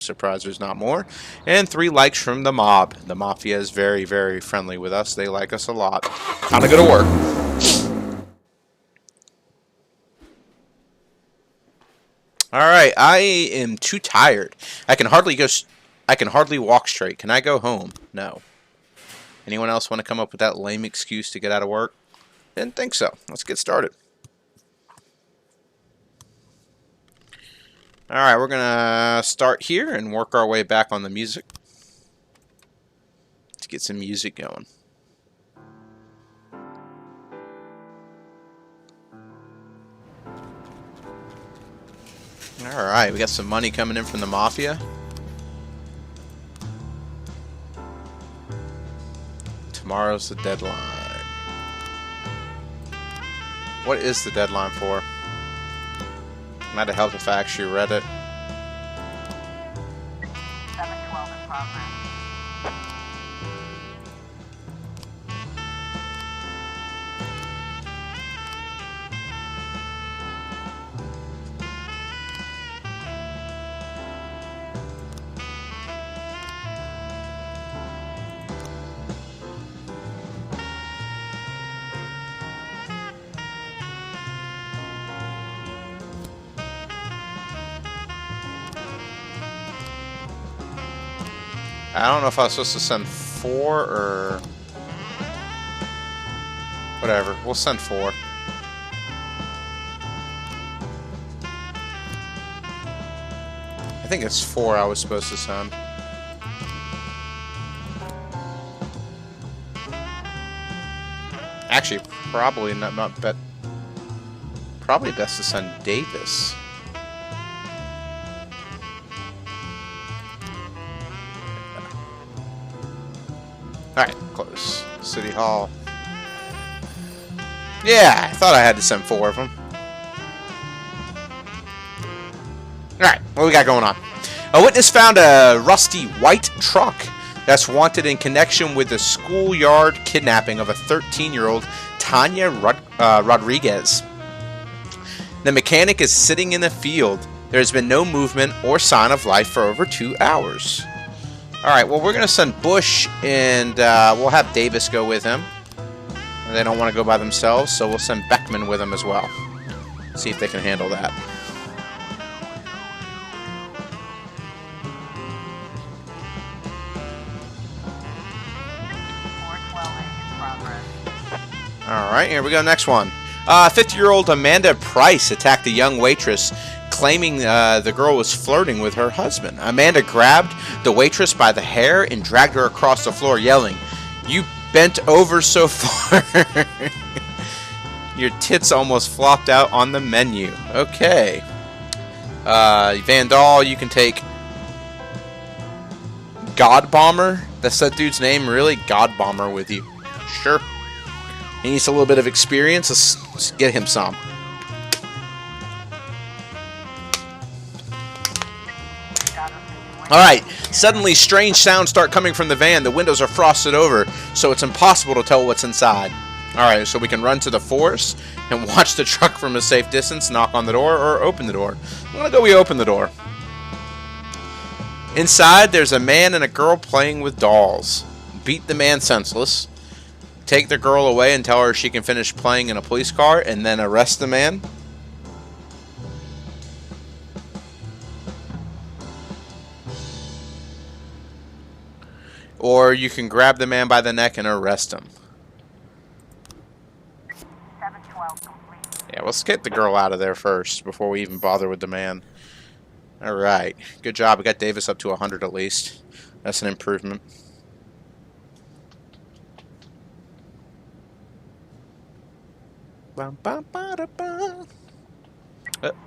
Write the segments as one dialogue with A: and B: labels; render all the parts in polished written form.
A: Surprised there's not more. And 3 likes from the mob. The Mafia is very, very friendly with us. They like us a lot. Time to go to work. Alright, I am too tired. I can hardly walk straight. Can I go home? No. Anyone else want to come up with that lame excuse to get out of work? Didn't think so. Let's get started. Alright, we're going to start here and work our way back on the music. Let's get some music going. Alright, we got some money coming in from the Mafia. Tomorrow's the deadline. What is the deadline for? Might have helped if I actually read it.
B: 712 in progress.
A: I don't know if I was supposed to send 4 or whatever. We'll send 4. I think it's 4 I was supposed to send. Actually, probably probably best to send Davis. Alright, close. City Hall. Yeah, I thought I had to send 4 of them. Alright, what we got going on? A witness found a rusty white truck that's wanted in connection with the schoolyard kidnapping of a 13-year-old Tanya Rodriguez. The mechanic is sitting in the field. There has been no movement or sign of life for over 2 hours. Alright, well, we're going to send Bush, and we'll have Davis go with him. They don't want to go by themselves, so we'll send Beckman with him as well. See if they can handle that. Alright, here we go, next one. 50-year-old Amanda Price attacked a young waitress, claiming the girl was flirting with her husband. Amanda grabbed the waitress by the hair and dragged her across the floor, yelling, "You bent over so far." Your tits almost flopped out on the menu. Okay. Vandal, you can take God Bomber. That's that dude's name, really? God Bomber with you. Sure. He needs a little bit of experience. Let's get him some. Alright, suddenly strange sounds start coming from the van. The windows are frosted over, so it's impossible to tell what's inside. Alright, so we can run to the forest and watch the truck from a safe distance, knock on the door, or open the door. I'm gonna go we open the door. Inside, there's a man and a girl playing with dolls. Beat the man senseless. Take the girl away and tell her she can finish playing in a police car, and then arrest the man. Or you can grab the man by the neck and arrest him.
B: 712 complete.
A: Yeah, let's get the girl out of there first before we even bother with the man. Alright, good job. We got Davis up to 100 at least. That's an improvement.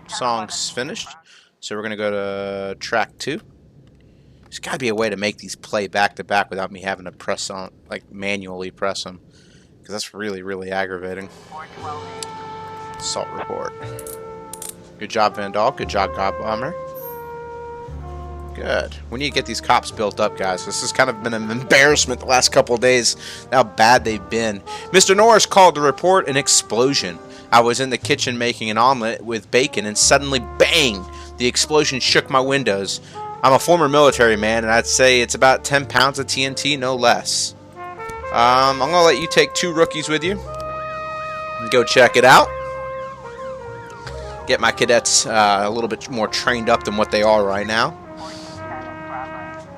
A: Song's finished. So we're going to go to track 2. There's got to be a way to make these play back to back without me having to press on, like manually press them. Because that's really, really aggravating.
B: 412.
A: Assault report. Good job, Vandal. Good job, God Bomber. Good. We need to get these cops built up, guys. This has kind of been an embarrassment the last couple of days, how bad they've been. Mr. Norris called to report an explosion. I was in the kitchen making an omelet with bacon, and suddenly, bang! The explosion shook my windows. I'm a former military man, and I'd say it's about 10 pounds of TNT, no less. I'm going to let you take 2 rookies with you. And go check it out. Get my cadets a little bit more trained up than what they are right now.
B: 1410 in progress.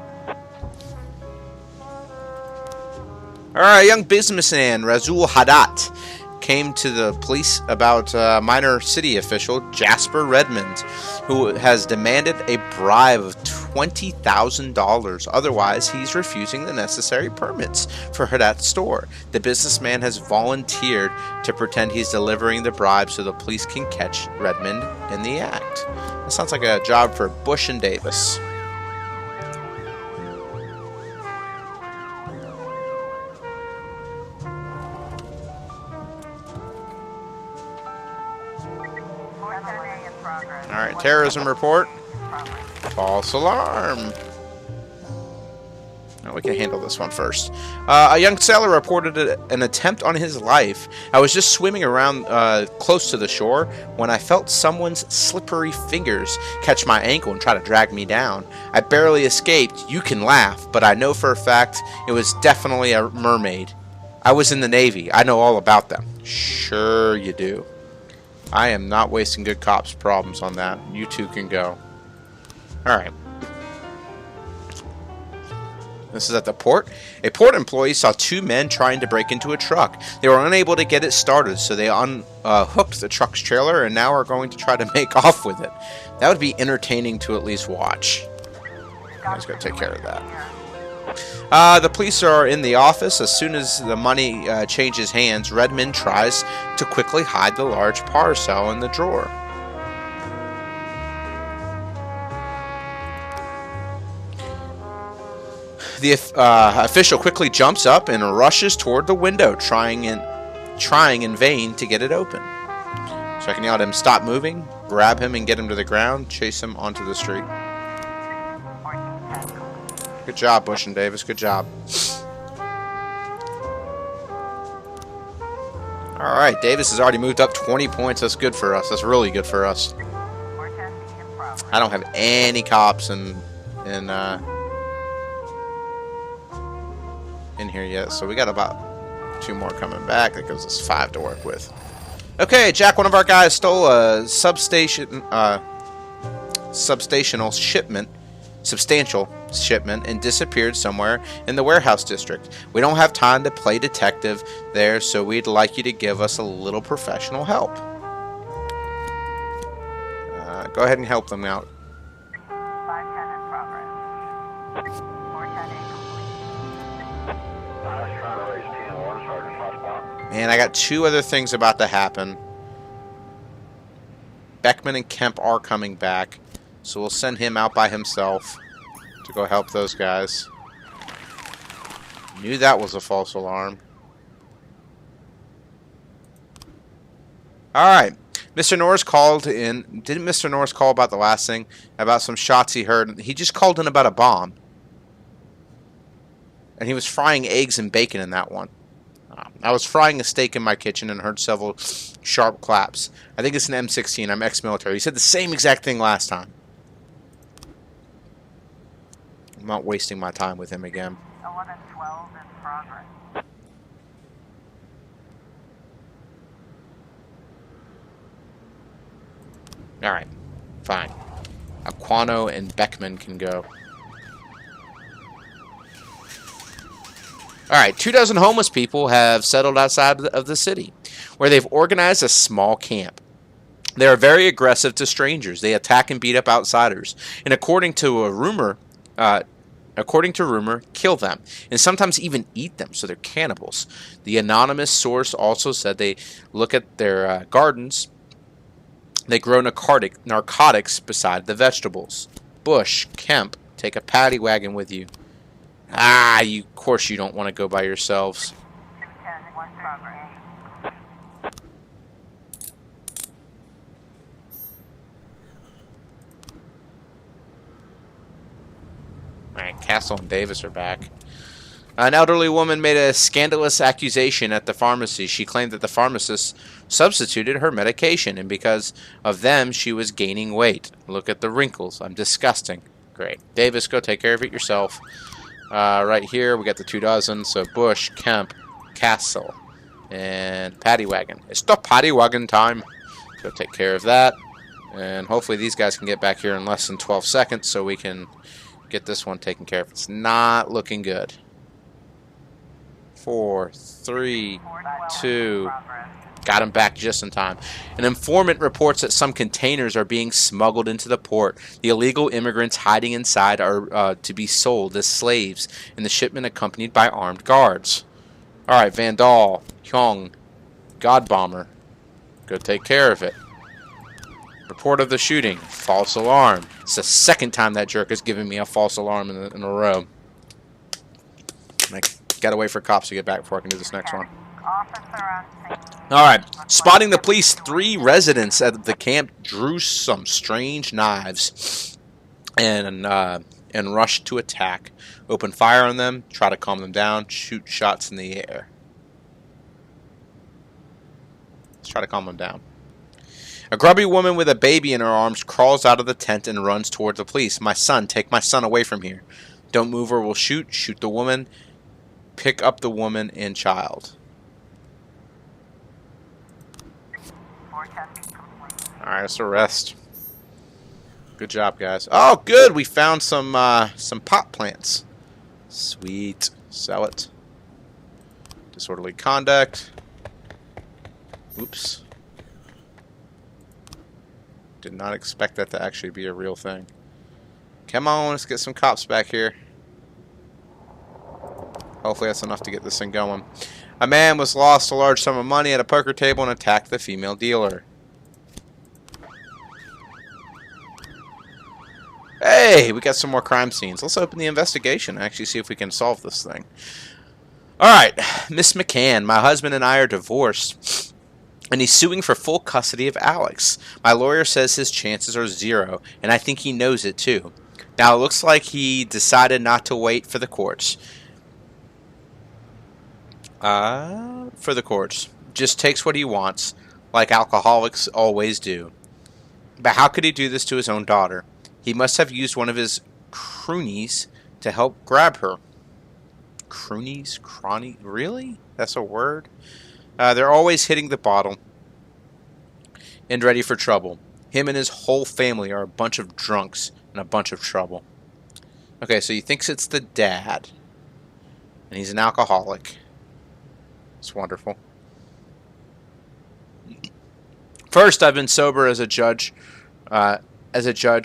A: Alright, young businessman Razul Hadat came to the police about minor city official Jasper Redmond, who has demanded a bribe of $20,000. Otherwise, he's refusing the necessary permits for Hadat's store. The businessman has volunteered to pretend he's delivering the bribe so the police can catch Redmond in the act. That sounds like a job for Bush and Davis. Alright, terrorism report. False alarm. No, we can handle this one first. A young sailor reported an attempt on his life. I was just swimming around close to the shore when I felt someone's slippery fingers catch my ankle and try to drag me down. I barely escaped. You can laugh, but I know for a fact it was definitely a mermaid. I was in the Navy. I know all about them. Sure you do. I am not wasting good cops' problems on that. You two can go. Alright. This is at the port. A port employee saw 2 men trying to break into a truck. They were unable to get it started, so they unhooked the truck's trailer and now are going to try to make off with it. That would be entertaining to at least watch. I was going to take care of that. The police are in the office. As soon as the money changes hands, Redmond tries to quickly hide the large parcel in the drawer. The official quickly jumps up and rushes toward the window, trying in vain to get it open. Checking out him stop moving, grab him and get him to the ground, chase him onto the street.
B: 1410.
A: Good job, Bush and Davis. Good job. Alright, Davis has already moved up 20 points. That's good for us. That's really good for us.
B: 410 in progress.
A: I don't have any cops in here yet, so we got about 2 more coming back. That gives us 5 to work with. Okay, Jack, one of our guys stole a substantial shipment and disappeared somewhere in the warehouse district. We don't have time to play detective there, so we'd like you to give us a little professional help. Go ahead and help them out.
B: 510 in progress. 410 complete.
A: And I got 2 other things about to happen. Beckman and Kemp are coming back, so we'll send him out by himself to go help those guys. Knew that was a false alarm. Alright. Mr. Norris called in. Didn't Mr. Norris call about the last thing? About some shots he heard? He just called in about a bomb. And he was frying eggs and bacon in that one. I was frying a steak in my kitchen and heard several sharp claps. I think it's an M16. I'm ex-military. He said the same exact thing last time. I'm not wasting my time with him again.
B: 1112 in progress.
A: Alright. Fine. Aquano and Beckman can go. Alright, 24 homeless people have settled outside of the city, where they've organized a small camp. They are very aggressive to strangers. They attack and beat up outsiders. And according to rumor, kill them. And sometimes even eat them, so they're cannibals. The anonymous source also said they look at their gardens. They grow narcotics beside the vegetables. Bush, Kemp, take a paddy wagon with you. Of course you don't want to go by yourselves.
B: 210 in progress.
A: Alright, Castle and Davis are back. An elderly woman made a scandalous accusation at the pharmacy. She claimed that the pharmacist substituted her medication, and because of them, she was gaining weight. Look at the wrinkles. I'm disgusting. Great. Davis, go take care of it yourself. Right here, we got the 2 dozen. So Bush, Kemp, Castle, and Paddy Wagon. It's the Paddy Wagon time. Go take care of that. And hopefully these guys can get back here in less than 12 seconds so we can get this one taken care of. It's not looking good. 4, 3, 2... Got him back just in time. An informant reports that some containers are being smuggled into the port. The illegal immigrants hiding inside are to be sold as slaves, and the shipment accompanied by armed guards. Alright, Vandal, Hyung, God Bomber, go take care of it. Report of the shooting. False alarm. It's the second time that jerk has given me a false alarm in a row. I gotta wait for cops to get back before I can do this next one.
B: Officer on scene.
A: Alright, spotting the police, 3 residents at the camp drew some strange knives and rushed to attack. Open fire on them, try to calm them down, shoot shots in the air. Let's try to calm them down. A grubby woman with a baby in her arms crawls out of the tent and runs towards the police. My son, take my son away from here. Don't move or we'll shoot. Shoot the woman. Pick up the woman and child. Alright, let's arrest. Good job, guys. Oh, good! We found some pot plants. Sweet. Sell it. Disorderly conduct. Oops. Did not expect that to actually be a real thing. Come on, let's get some cops back here. Hopefully that's enough to get this thing going. A man was lost a large sum of money at a poker table and attacked the female dealer. Hey, we got some more crime scenes. Let's open the investigation and actually see if we can solve this thing. Alright, Miss McCann, my husband and I are divorced, and he's suing for full custody of Alex. My lawyer says his chances are 0, and I think he knows it too. Now, it looks like he decided not to wait for the courts. Just takes what he wants, like alcoholics always do. But how could he do this to his own daughter? He must have used one of his croonies to help grab her. Croonies? Cronny? Really? That's a word? They're always hitting the bottle and ready for trouble. Him and his whole family are a bunch of drunks and a bunch of trouble. Okay, so he thinks it's the dad. And he's an alcoholic. It's wonderful. First, I've been sober as a judge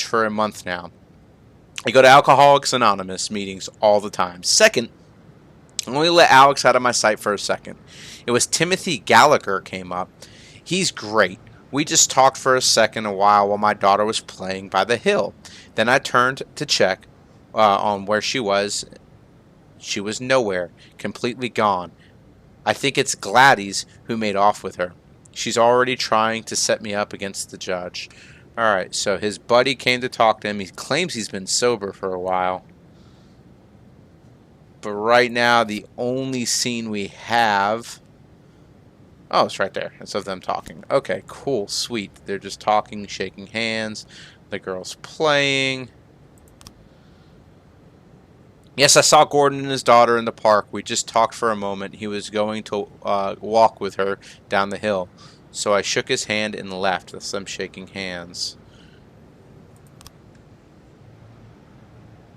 A: for a month now. I go to Alcoholics Anonymous meetings all the time. Second, I only let Alex out of my sight for a second. It was Timothy Gallagher came up. He's great. We just talked for a second a while my daughter was playing by the hill. Then I turned to check on where she was. She was nowhere, completely gone. I think it's Gladys who made off with her. She's already trying to set me up against the judge. Alright, so his buddy came to talk to him. He claims he's been sober for a while. But right now, the only scene we have... Oh, it's right there. It's of them talking. Okay, cool, sweet. They're just talking, shaking hands. The girl's playing. Yes, I saw Gordon and his daughter in the park. We just talked for a moment. He was going to walk with her down the hill. So I shook his hand and left. That's them shaking hands.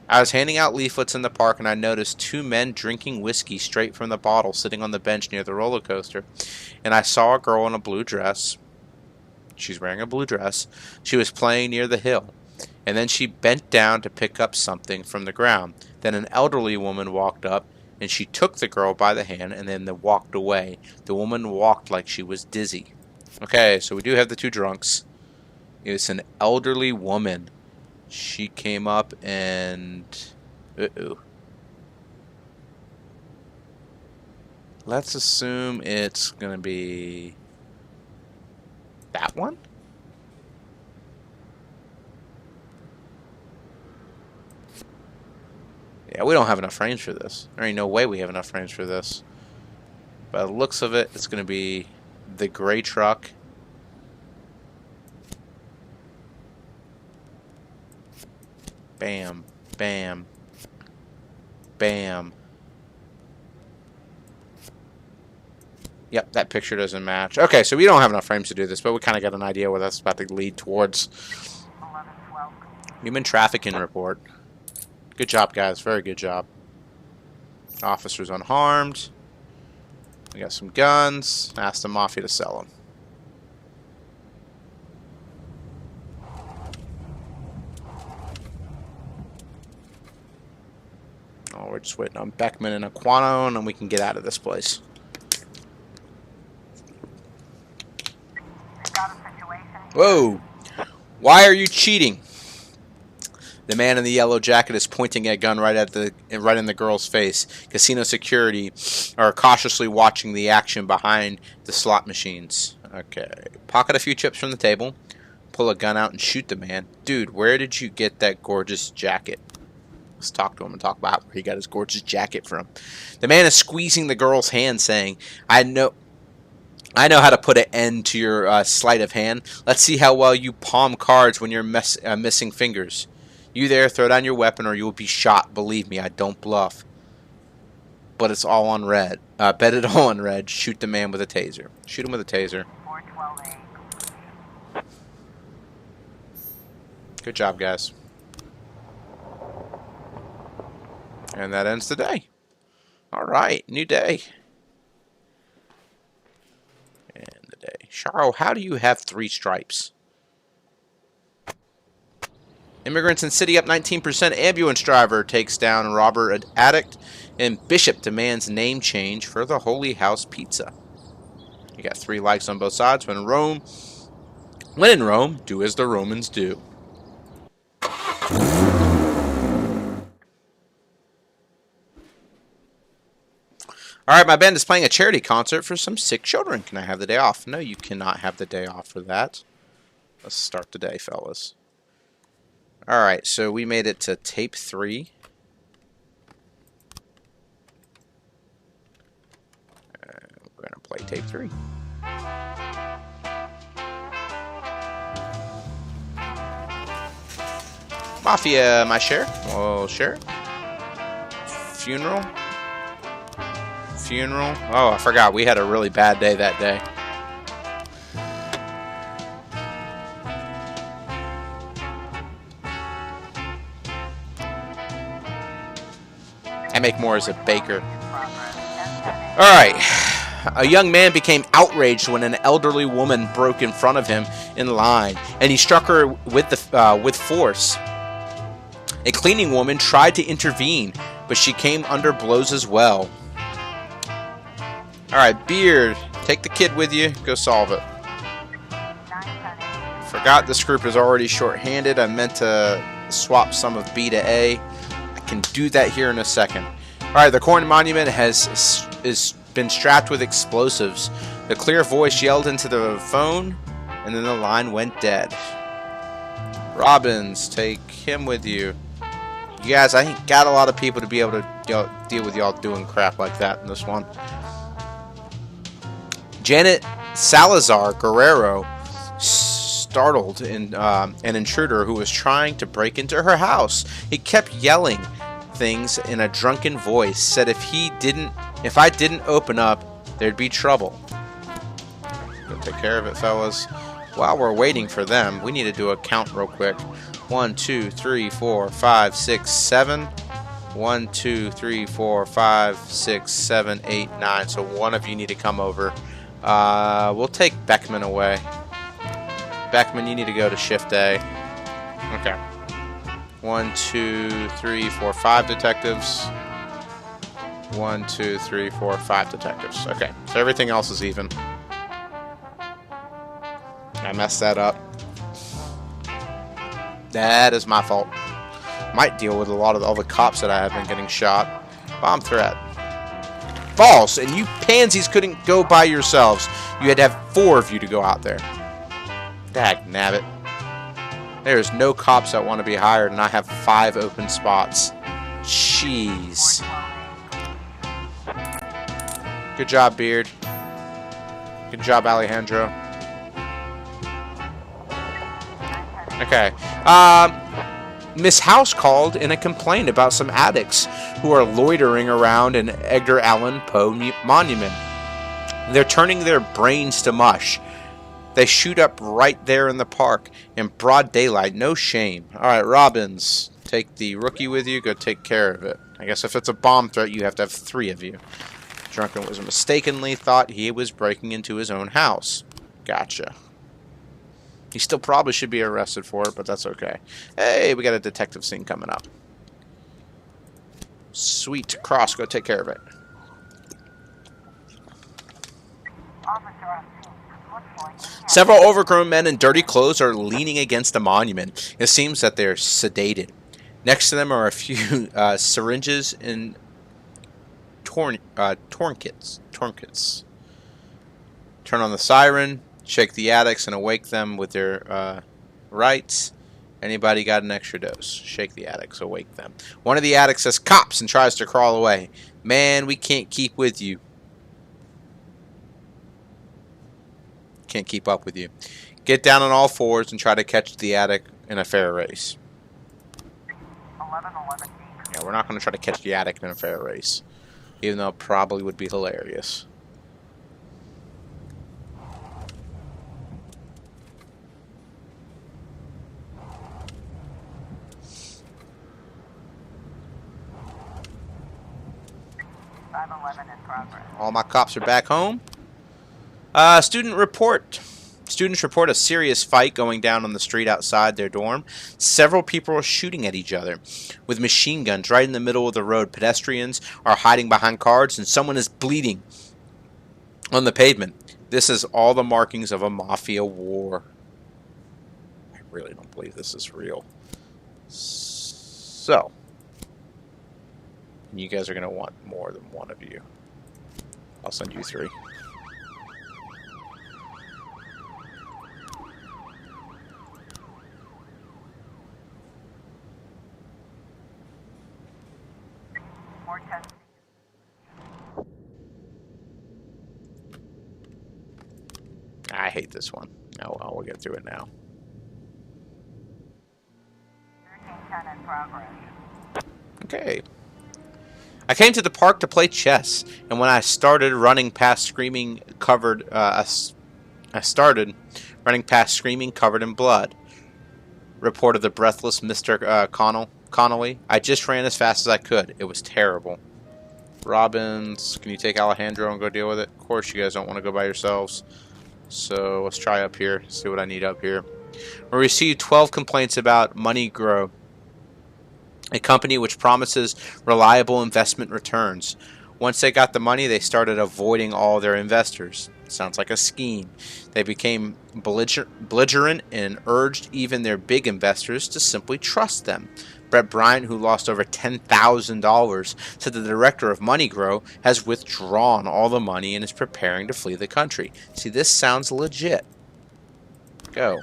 A: I was handing out leaflets in the park and I noticed 2 men drinking whiskey straight from the bottle sitting on the bench near the roller coaster. And I saw a girl in a blue dress. She's wearing a blue dress. She was playing near the hill. And then she bent down to pick up something from the ground. Then an elderly woman walked up and she took the girl by the hand and then walked away. The woman walked like she was dizzy. Okay, so we do have the 2 drunks. It's an elderly woman. She came up and... Uh-oh. Let's assume it's going to be... that one? Yeah, we don't have enough frames for this. There ain't no way we have enough frames for this. By the looks of it, it's going to be the gray truck. Bam. Bam. Bam. Yep, that picture doesn't match. Okay, so we don't have enough frames to do this, but we kind of got an idea what that's about to lead towards.
B: 11-12.
A: Human trafficking report. Good job, guys. Very good job. Officers unharmed. We got some guns. Ask the Mafia to sell them. Oh, we're just waiting on Beckman and Aquano, and then we can get out of this place.
B: Got a situation.
A: Whoa! Why are you cheating? The man in the yellow jacket is pointing a gun right in the girl's face. Casino security are cautiously watching the action behind the slot machines. Okay. Pocket a few chips from the table. Pull a gun out and shoot the man. Dude, where did you get that gorgeous jacket? Let's talk to him and talk about where he got his gorgeous jacket from. The man is squeezing the girl's hand, saying, I know how to put an end to your sleight of hand. Let's see how well you palm cards when you're missing fingers. You there, throw down your weapon or you will be shot. Believe me, I don't bluff. But it's all on red. Bet it all on red. Shoot the man with a taser. Shoot him with a taser.
B: 412A.
A: Good job, guys. And that ends the day. Alright, new day. And the day. Charo, how do you have 3 stripes? Immigrants in city up 19%. Ambulance driver takes down robber addict. And Bishop demands name change for the Holy House Pizza. You got 3 likes on both sides. When in Rome, do as the Romans do. Alright, my band is playing a charity concert for some sick children. Can I have the day off? No, you cannot have the day off for that. Let's start the day, fellas. Alright, so we made it to tape 3. We're going to play tape 3. Mafia, my share. Well, share. Funeral. Oh, I forgot. We had a really bad day that day. I make more as a baker. Alright. A young man became outraged when an elderly woman broke in front of him in line, and he struck her with force. A cleaning woman tried to intervene, but she came under blows as well. Alright, Beard, take the kid with you. Go solve it. Forgot this group is already short-handed. I meant to swap some of B to A. I can do that here in a second. Alright, the Corn Monument is been strapped with explosives. The clear voice yelled into the phone, and then the line went dead. Robbins, take him with you. You guys, I ain't got a lot of people to be able to deal with y'all doing crap like that in this one. Janet Salazar Guerrero startled an intruder who was trying to break into her house. He kept yelling things in a drunken voice, said if I didn't open up, there'd be trouble. Go take care of it, fellas. While we're waiting for them, we need to do a count real quick. 1, 2, 3, 4, 5, 6, 7. 1, 2, 3, 4, 5, 6, 7, 8, 9. So one of you need to come over. We'll take Beckman away. Beckman, you need to go to shift A. Okay. 1, 2, 3, 4, 5 detectives. 1, 2, 3, 4, 5 detectives. Okay, so everything else is even. I messed that up. That is my fault. Might deal with all the cops that I have been getting shot. Bomb threat. False, and you pansies couldn't go by yourselves. You had to have 4 of you to go out there. Dag nabbit. There's no cops that want to be hired, and I have 5 open spots. Jeez. Good job, Beard. Good job, Alejandro. Miss House called in a complaint about some addicts who are loitering around an Edgar Allan Poe monument. They're turning their brains to mush. They shoot up right there in the park in broad daylight. No shame. All right, Robbins, take the rookie with you. Go take care of it. I guess if it's a bomb threat, you have to have 3 of you. Drunken was mistakenly thought he was breaking into his own house. Gotcha. He still probably should be arrested for it, but that's okay. Hey, we got a detective scene coming up. Sweet. Cross, go take care of it.
B: Officer on scene. Looks like we have
A: Several overgrown men in dirty clothes are leaning against a monument. It seems that they're sedated. Next to them are a few syringes and tourniquets. Turn on the siren, shake the addicts, and awake them with their rights. Anybody got an extra dose? Shake the addicts, awake them. One of the addicts says cops and tries to crawl away. Man, we can't keep with you. Can't keep up with you. Get down on all fours and try to catch the addict in a fair race.
B: 1111 D.
A: Yeah, we're not going to try to catch the addict in a fair race. Even though it probably would be hilarious.
B: In progress.
A: All my cops are back home. Students report a serious fight going down on the street outside their dorm. Several people are shooting at each other with machine guns right in the middle of the road. Pedestrians are hiding behind cars, and someone is bleeding on the pavement. This is all the markings of a mafia war. I really don't believe this is real. So, you guys are going to want more than one of you. I'll send you 3. I hate this one. Oh well, we'll get through it now.
B: 1310 in progress.
A: Okay. I came to the park to play chess, and when I started running past screaming covered in blood, reported the breathless Mr. Connolly. I just ran as fast as I could. It was terrible. Robbins, can you take Alejandro and go deal with it? Of course, you guys don't want to go by yourselves. So let's try up here. See what I need up here. We received 12 complaints about MoneyGrow, a company which promises reliable investment returns. Once they got the money, they started avoiding all their investors. Sounds like a scheme. They became belligerent and urged even their big investors to simply trust them. Brett Bryant, who lost over $10,000, said the director of MoneyGrow has withdrawn all the money and is preparing to flee the country. See, this sounds legit. Go.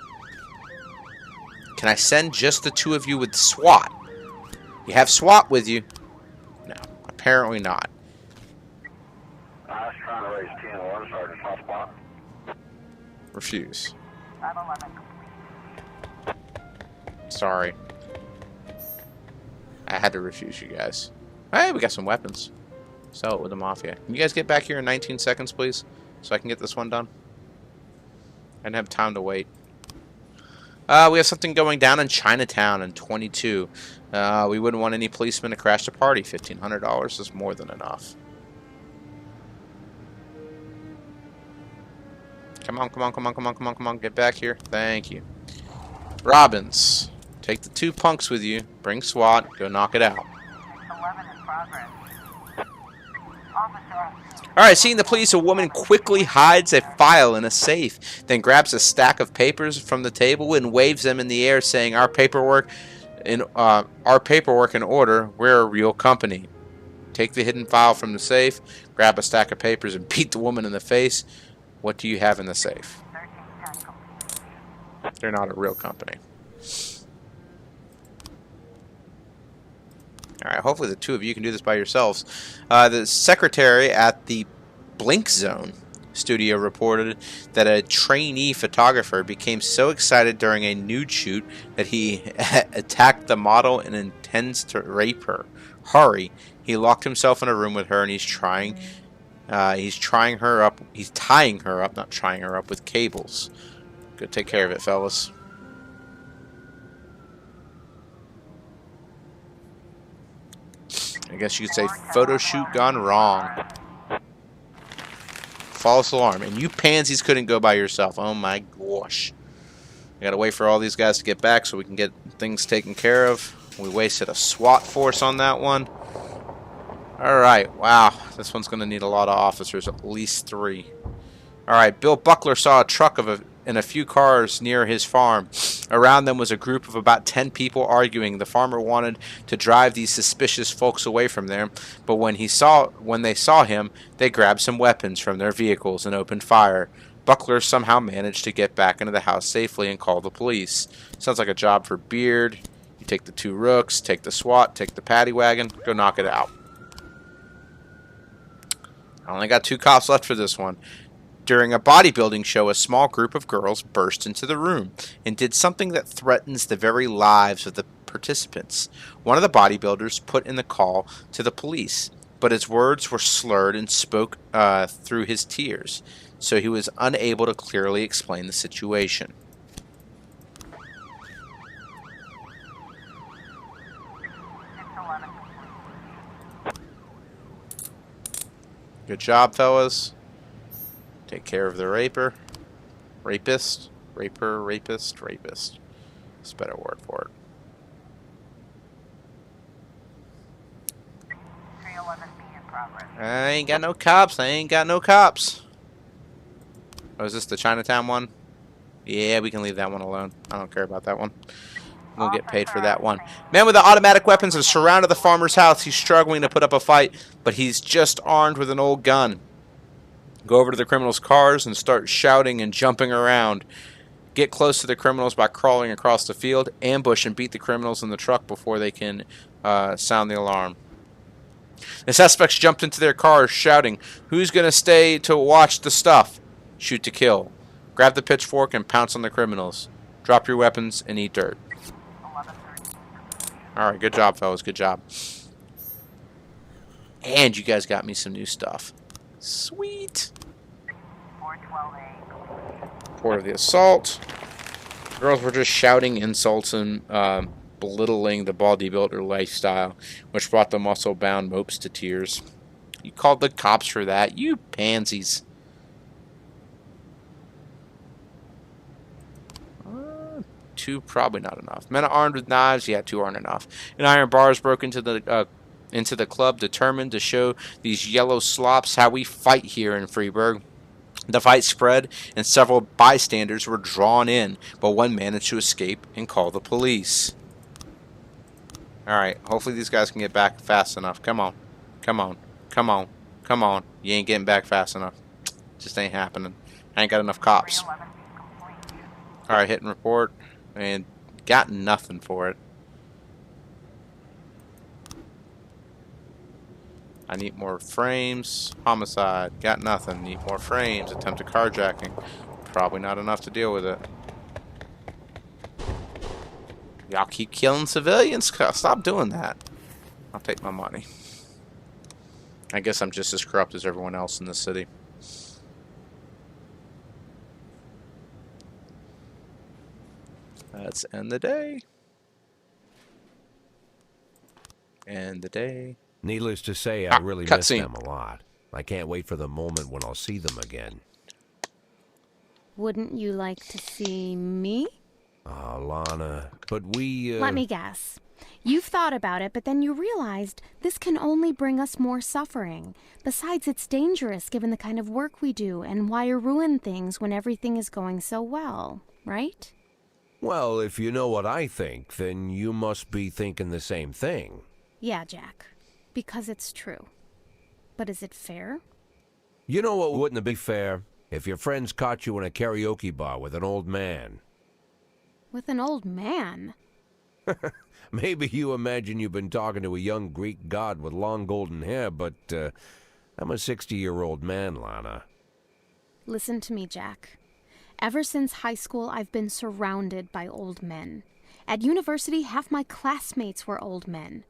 A: Can I send just the 2 of you with SWAT? You have SWAT with you? No, apparently not.
C: I was trying to raise 10-1, Sergeant Hotspot.
A: Refuse.
B: 511 complete.
A: Sorry. I had to refuse you guys. Hey, we got some weapons. Sell it with the Mafia. Can you guys get back here in 19 seconds, please? So I can get this one done? I didn't have time to wait. We have something going down in Chinatown in 22. We wouldn't want any policemen to crash the party. $1,500 is more than enough. Come on, come on, come on, come on, come on, come on. Get back here. Thank you. Robbins, take the 2 punks with you. Bring SWAT. Go knock it out.
B: 611 in progress. Officer on scene.
A: Alright, seeing the police, a woman quickly hides a file in a safe, then grabs a stack of papers from the table and waves them in the air, saying, Our paperwork in order. We're a real company. Take the hidden file from the safe, grab a stack of papers, and beat the woman in the face. What do you have in the safe?
B: 1310 complete.
A: They're not a real company. Alright, hopefully the 2 of you can do this by yourselves. The secretary at the Blink Zone studio reported that a trainee photographer became so excited during a nude shoot that he attacked the model and intends to rape her. Hurry! He locked himself in a room with her, and he's tying her up, not trying her up, with cables. Go take care of it, fellas. I guess you could say photo shoot gone wrong. False alarm. And you pansies couldn't go by yourself. Oh my gosh. I gotta wait for all these guys to get back so we can get things taken care of. We wasted a SWAT force on that one. Alright, wow. This one's gonna need a lot of officers, at least 3. Alright, Bill Buckler saw a truck and a few cars near his farm. Around them was a group of about 10 people arguing. The farmer wanted to drive these suspicious folks away from there, but when they saw him, they grabbed some weapons from their vehicles and opened fire. Buckler somehow managed to get back into the house safely and call the police. Sounds like a job for Beard. You take the 2 rooks, take the SWAT, take the paddy wagon, go knock it out. I only got 2 cops left for this one. During a bodybuilding show, a small group of girls burst into the room and did something that threatens the very lives of the participants. One of the bodybuilders put in the call to the police, but his words were slurred and spoke through his tears, so he was unable to clearly explain the situation. Good job, fellas. Take care of the rapist. That's a better word for it.
B: 311B in progress.
A: I ain't got no cops. Oh, is this the Chinatown one? Yeah, we can leave that one alone. I don't care about that one. We'll get paid for that one. Men with the automatic weapons have surrounded the farmer's house. He's struggling to put up a fight, but he's just armed with an old gun. Go over to the criminals' cars and start shouting and jumping around. Get close to the criminals by crawling across the field. Ambush and beat the criminals in the truck before they can sound the alarm. The suspects jumped into their cars shouting, "Who's going to stay to watch the stuff?" Shoot to kill. Grab the pitchfork and pounce on the criminals. Drop your weapons and eat dirt. Alright, good job, fellas. Good job. And you guys got me some new stuff. Sweet.
B: 412A.
A: Report of the assault. Girls were just shouting insults and belittling the bodybuilder lifestyle, which brought the muscle-bound mopes to tears. You called the cops for that, you pansies. 2 probably not enough. Men armed with knives, yeah, 2 aren't enough. An iron bars broke into the club, determined to show these yellow slops how we fight here in Freeburg. The fight spread, and several bystanders were drawn in, but one managed to escape and call the police. Alright, hopefully these guys can get back fast enough. Come on. Come on. Come on. Come on. You ain't getting back fast enough. Just ain't happening. I ain't got enough cops.
B: 311B complete.
A: Alright, hit and report. And got nothing for it. I need more frames. Homicide. Got nothing. Need more frames. Attempted carjacking. Probably not enough to deal with it. Y'all keep killing civilians. Stop doing that. I'll take my money. I guess I'm just as corrupt as everyone else in the city. Let's end the day. End the day.
D: Needless to say, I really miss
A: cutscene.
D: them a lot. I can't wait for the moment when I'll see them again.
E: Wouldn't you like to see me?
D: Ah, Lana, but we,
E: Let me guess. You've thought about it, but then you realized this can only bring us more suffering. Besides, it's dangerous given the kind of work we do, and why ruin things when everything is going so well, right?
D: Well, if you know what I think, then you must be thinking the same thing.
E: Yeah, Jack. Because it's true. But is it fair?
D: You know what wouldn't be fair? If your friends caught you in a karaoke bar with an old man.
E: With an old man?
D: Maybe you imagine you've been talking to a young Greek god with long golden hair, but I'm a 60-year-old man, Lana.
E: Listen to me, Jack. Ever since high school, I've been surrounded by old men. At university, half my classmates were old men.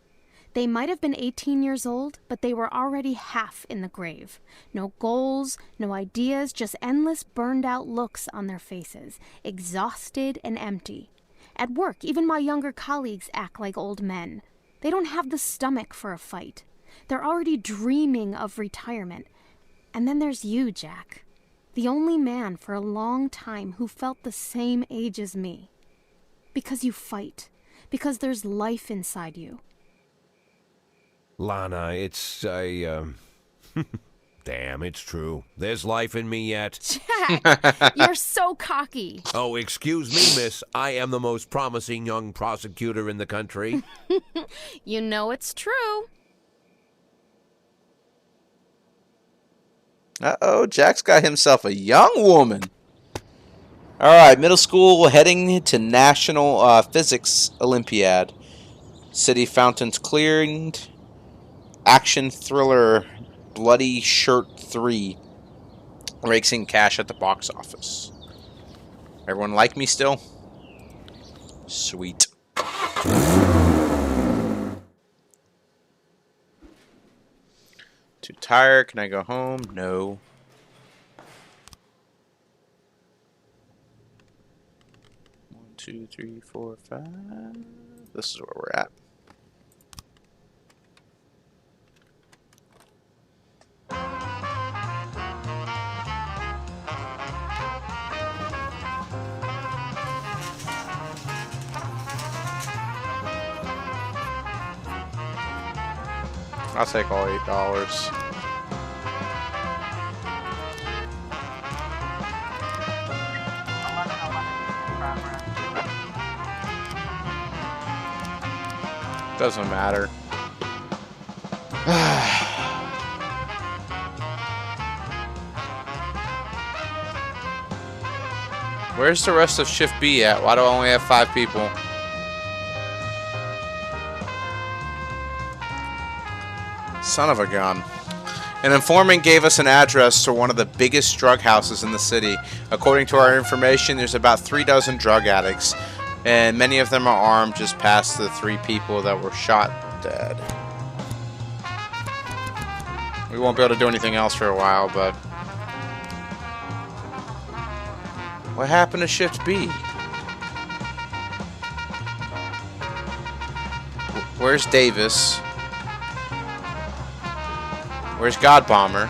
E: They might have been 18 years old, but they were already half in the grave. No goals, no ideas, just endless burned-out looks on their faces, exhausted and empty. At work, even my younger colleagues act like old men. They don't have the stomach for a fight. They're already dreaming of retirement. And then there's you, Jack. The only man for a long time who felt the same age as me. Because you fight. Because there's life inside you.
D: Lana, it's damn, it's true. There's life in me yet.
E: Jack, you're so cocky.
D: Oh, excuse me, miss. I am the most promising young prosecutor in the country.
E: You know it's true.
A: Uh-oh, Jack's got himself a young woman. All right, middle school heading to National Physics Olympiad. City fountains cleared. Action thriller Bloody Shirt 3. Rakes in cash at the box office. Everyone like me still? Sweet. Too tired. Can I go home? No. One, 2, 3, 4, 5. This is where we're at. I'll take all $8. Doesn't matter. Where's the rest of Shift B at? Why do I only have 5 people? Son of a gun. An informant gave us an address to one of the biggest drug houses in the city. According to our information, there's about 3 dozen drug addicts, and many of them are armed, just past the 3 people that were shot dead. We won't be able to do anything else for a while, but... what happened to Shift B? Where's Davis? Where's God Bomber?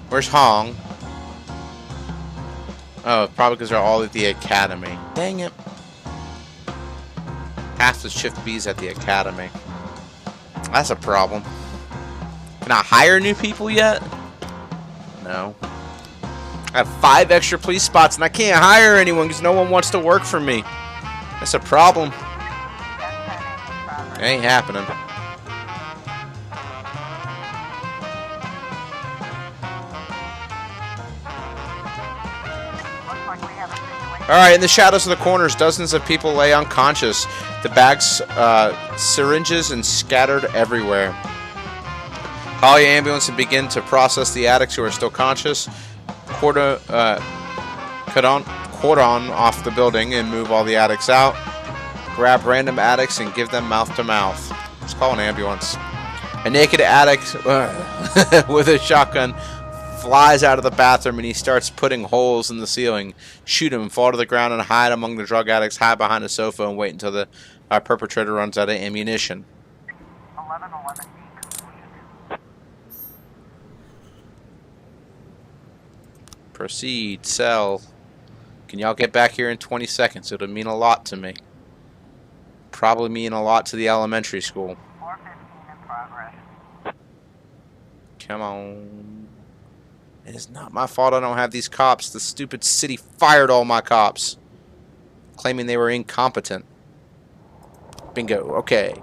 A: Where's Hong? Oh, probably because they're all at the academy. Dang it. Half the Shift B's at the academy. That's a problem. Can I hire new people yet? No. I have 5 extra police spots and I can't hire anyone because no one wants to work for me. That's a problem. It ain't happening. Alright, in the shadows of the corners, dozens of people lay unconscious. The bags, syringes, and scattered everywhere. Call the ambulance and begin to process the addicts who are still conscious. Cordon off the building and move all the addicts out. Grab random addicts and give them mouth to mouth. Let's call an ambulance. A naked addict with a shotgun flies out of the bathroom and he starts putting holes in the ceiling. Shoot him, fall to the ground, and hide among the drug addicts. Hide behind a sofa and wait until the perpetrator runs out of ammunition.
B: 1111 completed.
A: Proceed. Sell. Can y'all get back here in 20 seconds? It'll mean a lot to me. Probably mean a lot to the elementary school.
B: 415 in progress.
A: Come on. It is not my fault I don't have these cops. The stupid city fired all my cops, claiming they were incompetent. Bingo. Okay.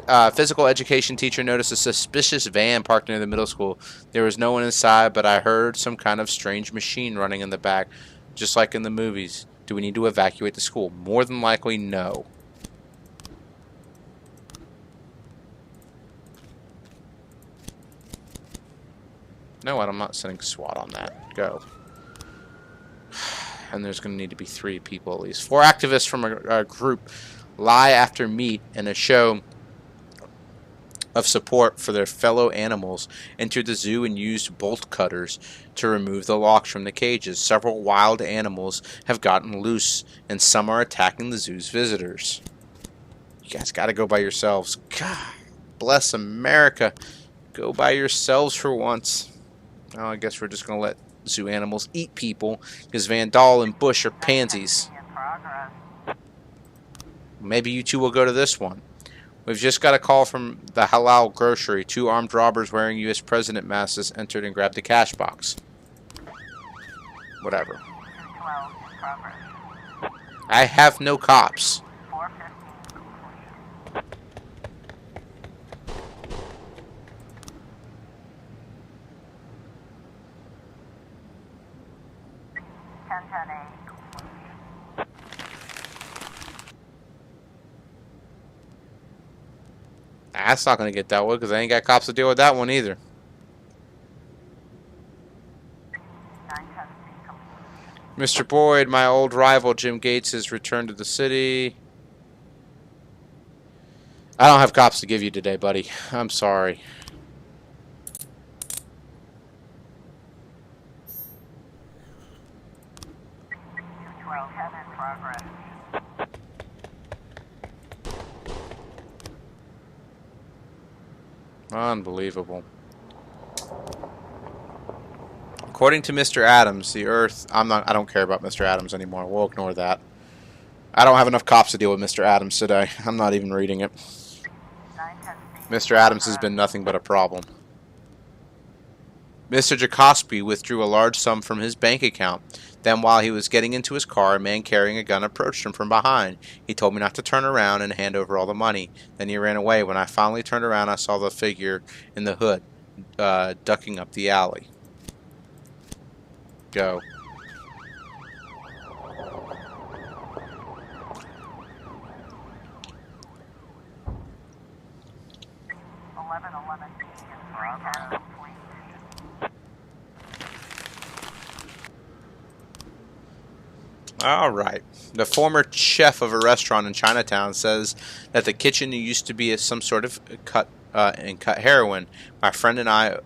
A: A physical education teacher noticed a suspicious van parked near the middle school. There was no one inside, but I heard some kind of strange machine running in the back, just like in the movies. Do we need to evacuate the school? More than likely, no. No, I'm not sending SWAT on that. Go. and there's going to need to be 3 people at least. 4 activists from a group lie after meat in a show of support for their fellow animals entered the zoo and used bolt cutters to remove the locks from the cages. Several wild animals have gotten loose, and some are attacking the zoo's visitors. You guys got to go by yourselves. God bless America. Go by yourselves for once. Oh, I guess we're just going to let zoo animals eat people because Van Dahl and Bush are pansies.
B: In progress.
A: Maybe you two will go to this one. We've just got a call from the Halal grocery. 2 armed robbers wearing U.S. President masks entered and grabbed a cash box. Whatever.
B: 212 in progress.
A: I have no cops.
B: 415 completion. 1010A completion.
A: That's not going to get that one because I ain't got cops to deal with that one either.
B: 910C completion.
A: Mr. Boyd, my old rival Jim Gates has returned to the city. I don't have cops to give you today, buddy. I'm sorry.
B: in progress.
A: Unbelievable. According to Mr. Adams, the Earth... I don't care about Mr. Adams anymore. We'll ignore that. I don't have enough cops to deal with Mr. Adams today. I'm not even reading it.
B: 910C.
A: Mr. Adams has been nothing but a problem. Mr. Jacosby withdrew a large sum from his bank account. Then, while he was getting into his car, a man carrying a gun approached him from behind. He told me not to turn around and hand over all the money. Then he ran away. When I finally turned around, I saw the figure in the hood ducking up the alley. Go. Alright. The former chef of a restaurant in Chinatown says that the kitchen used to be some sort of cut heroin. My friend and I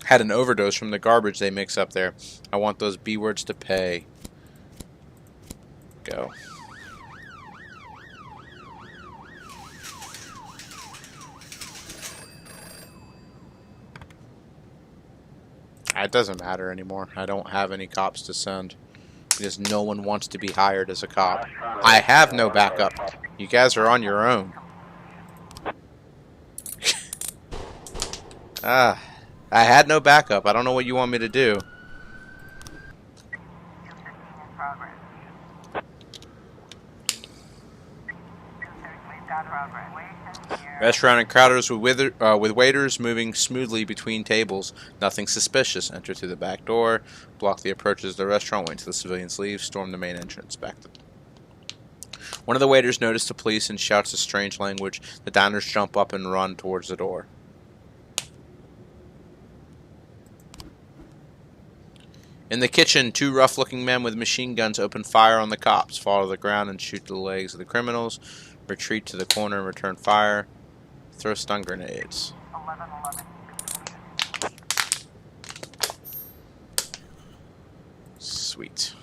A: had an overdose from the garbage they mix up there. I want those B words to pay. Go. It doesn't matter anymore. I don't have any cops to send because no one wants to be hired as a cop. I have no backup. You guys are on your own. I had no backup. I don't know what you want me to do.
B: 215 in progress. 230, we've got progress. Here.
A: Restaurant encounters with waiters moving smoothly between tables. Nothing suspicious. Enter through the back door. Block the approaches to the restaurant. Wait until the civilians leave. Storm the main entrance. One of the waiters noticed the police and shouts a strange language. The diners jump up and run towards the door. In the kitchen, 2 rough-looking men with machine guns open fire on the cops. Fall to the ground and shoot the legs of the criminals. Retreat to the corner and return fire. Throw stun grenades.
B: 1111.
A: Sweet.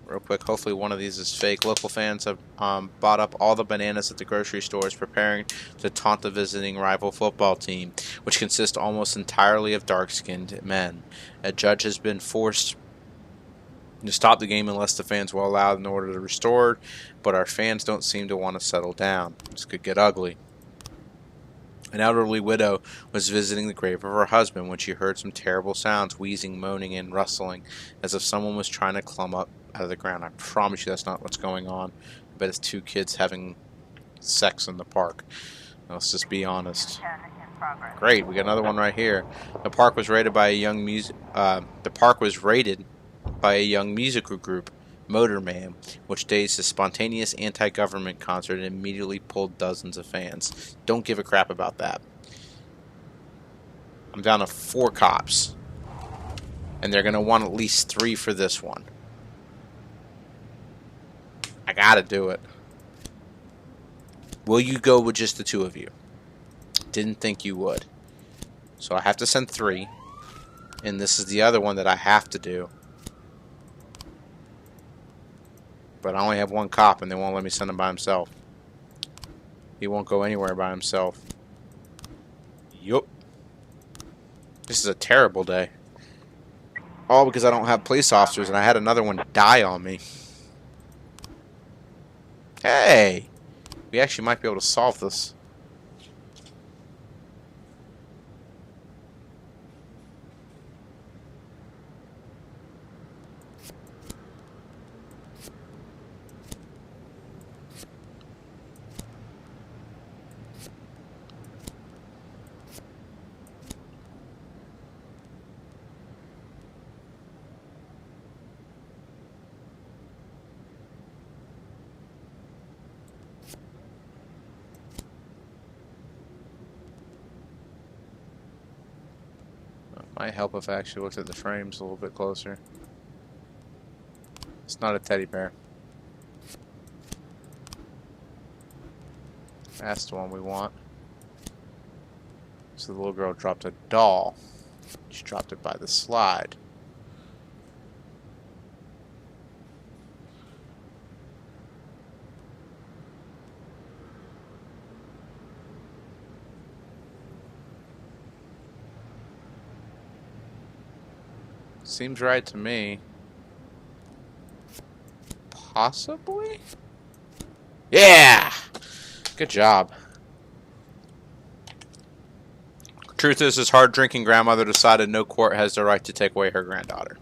A: Real quick, hopefully one of these is fake. Local fans have bought up all the bananas at the grocery stores, preparing to taunt the visiting rival football team, which consists almost entirely of dark-skinned men. A judge has been forced to stop the game unless the fans will allow in order to restore, but our fans don't seem to want to settle down. This could get ugly. An elderly widow was visiting the grave of her husband when she heard some terrible sounds, wheezing, moaning, and rustling, as if someone was trying to climb up out of the ground. I promise you that's not what's going on. I bet it's 2 kids having sex in the park. Let's just be honest.
B: 10 in progress.
A: Great, we got another one right here. The park was raided by a young musical group, Motorman, which staged a spontaneous anti-government concert and immediately pulled dozens of fans. Don't give a crap about that. I'm down to 4 cops. And they're going to want at least 3 for this one. I gotta do it. Will you go with just the 2 of you? Didn't think you would. So I have to send 3. And this is the other one that I have to do. But I only have 1 cop and they won't let me send him by himself. He won't go anywhere by himself. Yup. This is a terrible day. All because I don't have police officers and I had another one die on me. Hey! We actually might be able to solve this. Might help if I actually looked at the frames a little bit closer. It's not a teddy bear. That's the one we want. So the little girl dropped a doll. She dropped it by the slide. Seems right to me. Possibly? Yeah! Good job. Truth is, his hard-drinking grandmother decided no court has the right to take away her granddaughter.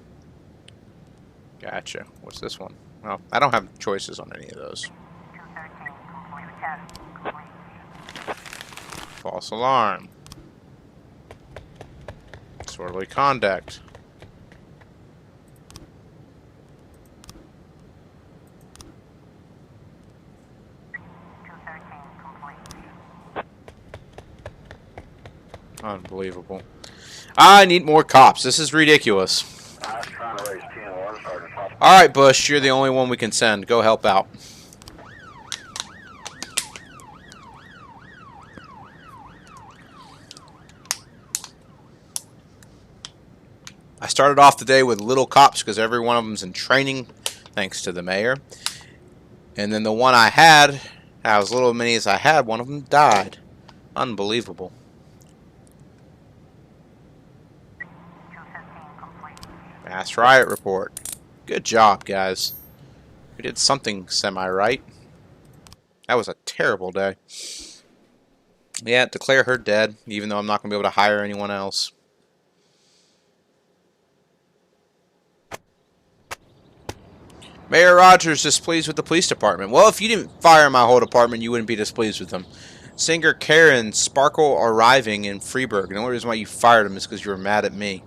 A: Gotcha. What's this one? Well, I don't have choices on any of those.
B: 213, complete the test. Complete.
A: False alarm. Disorderly conduct. Unbelievable. I need more cops. This is ridiculous.
C: I was trying to raise 10-1, Sergeant Hoffman.
A: Alright, Bush. You're the only one we can send. Go help out. I started off the day with little cops because every one of them's in training, thanks to the mayor. And then the one I had, as little many as I had, one of them died. Unbelievable.
B: 215, complete.
A: Mass riot report. Good job, guys. We did something semi-right. That was a terrible day. Yeah, declare her dead, even though I'm not going to be able to hire anyone else. Mayor Rogers displeased with the police department. Well, if you didn't fire my whole department, you wouldn't be displeased with them. Singer Karen Sparkle arriving in Freeburg. The only reason why you fired him is because you were mad at me.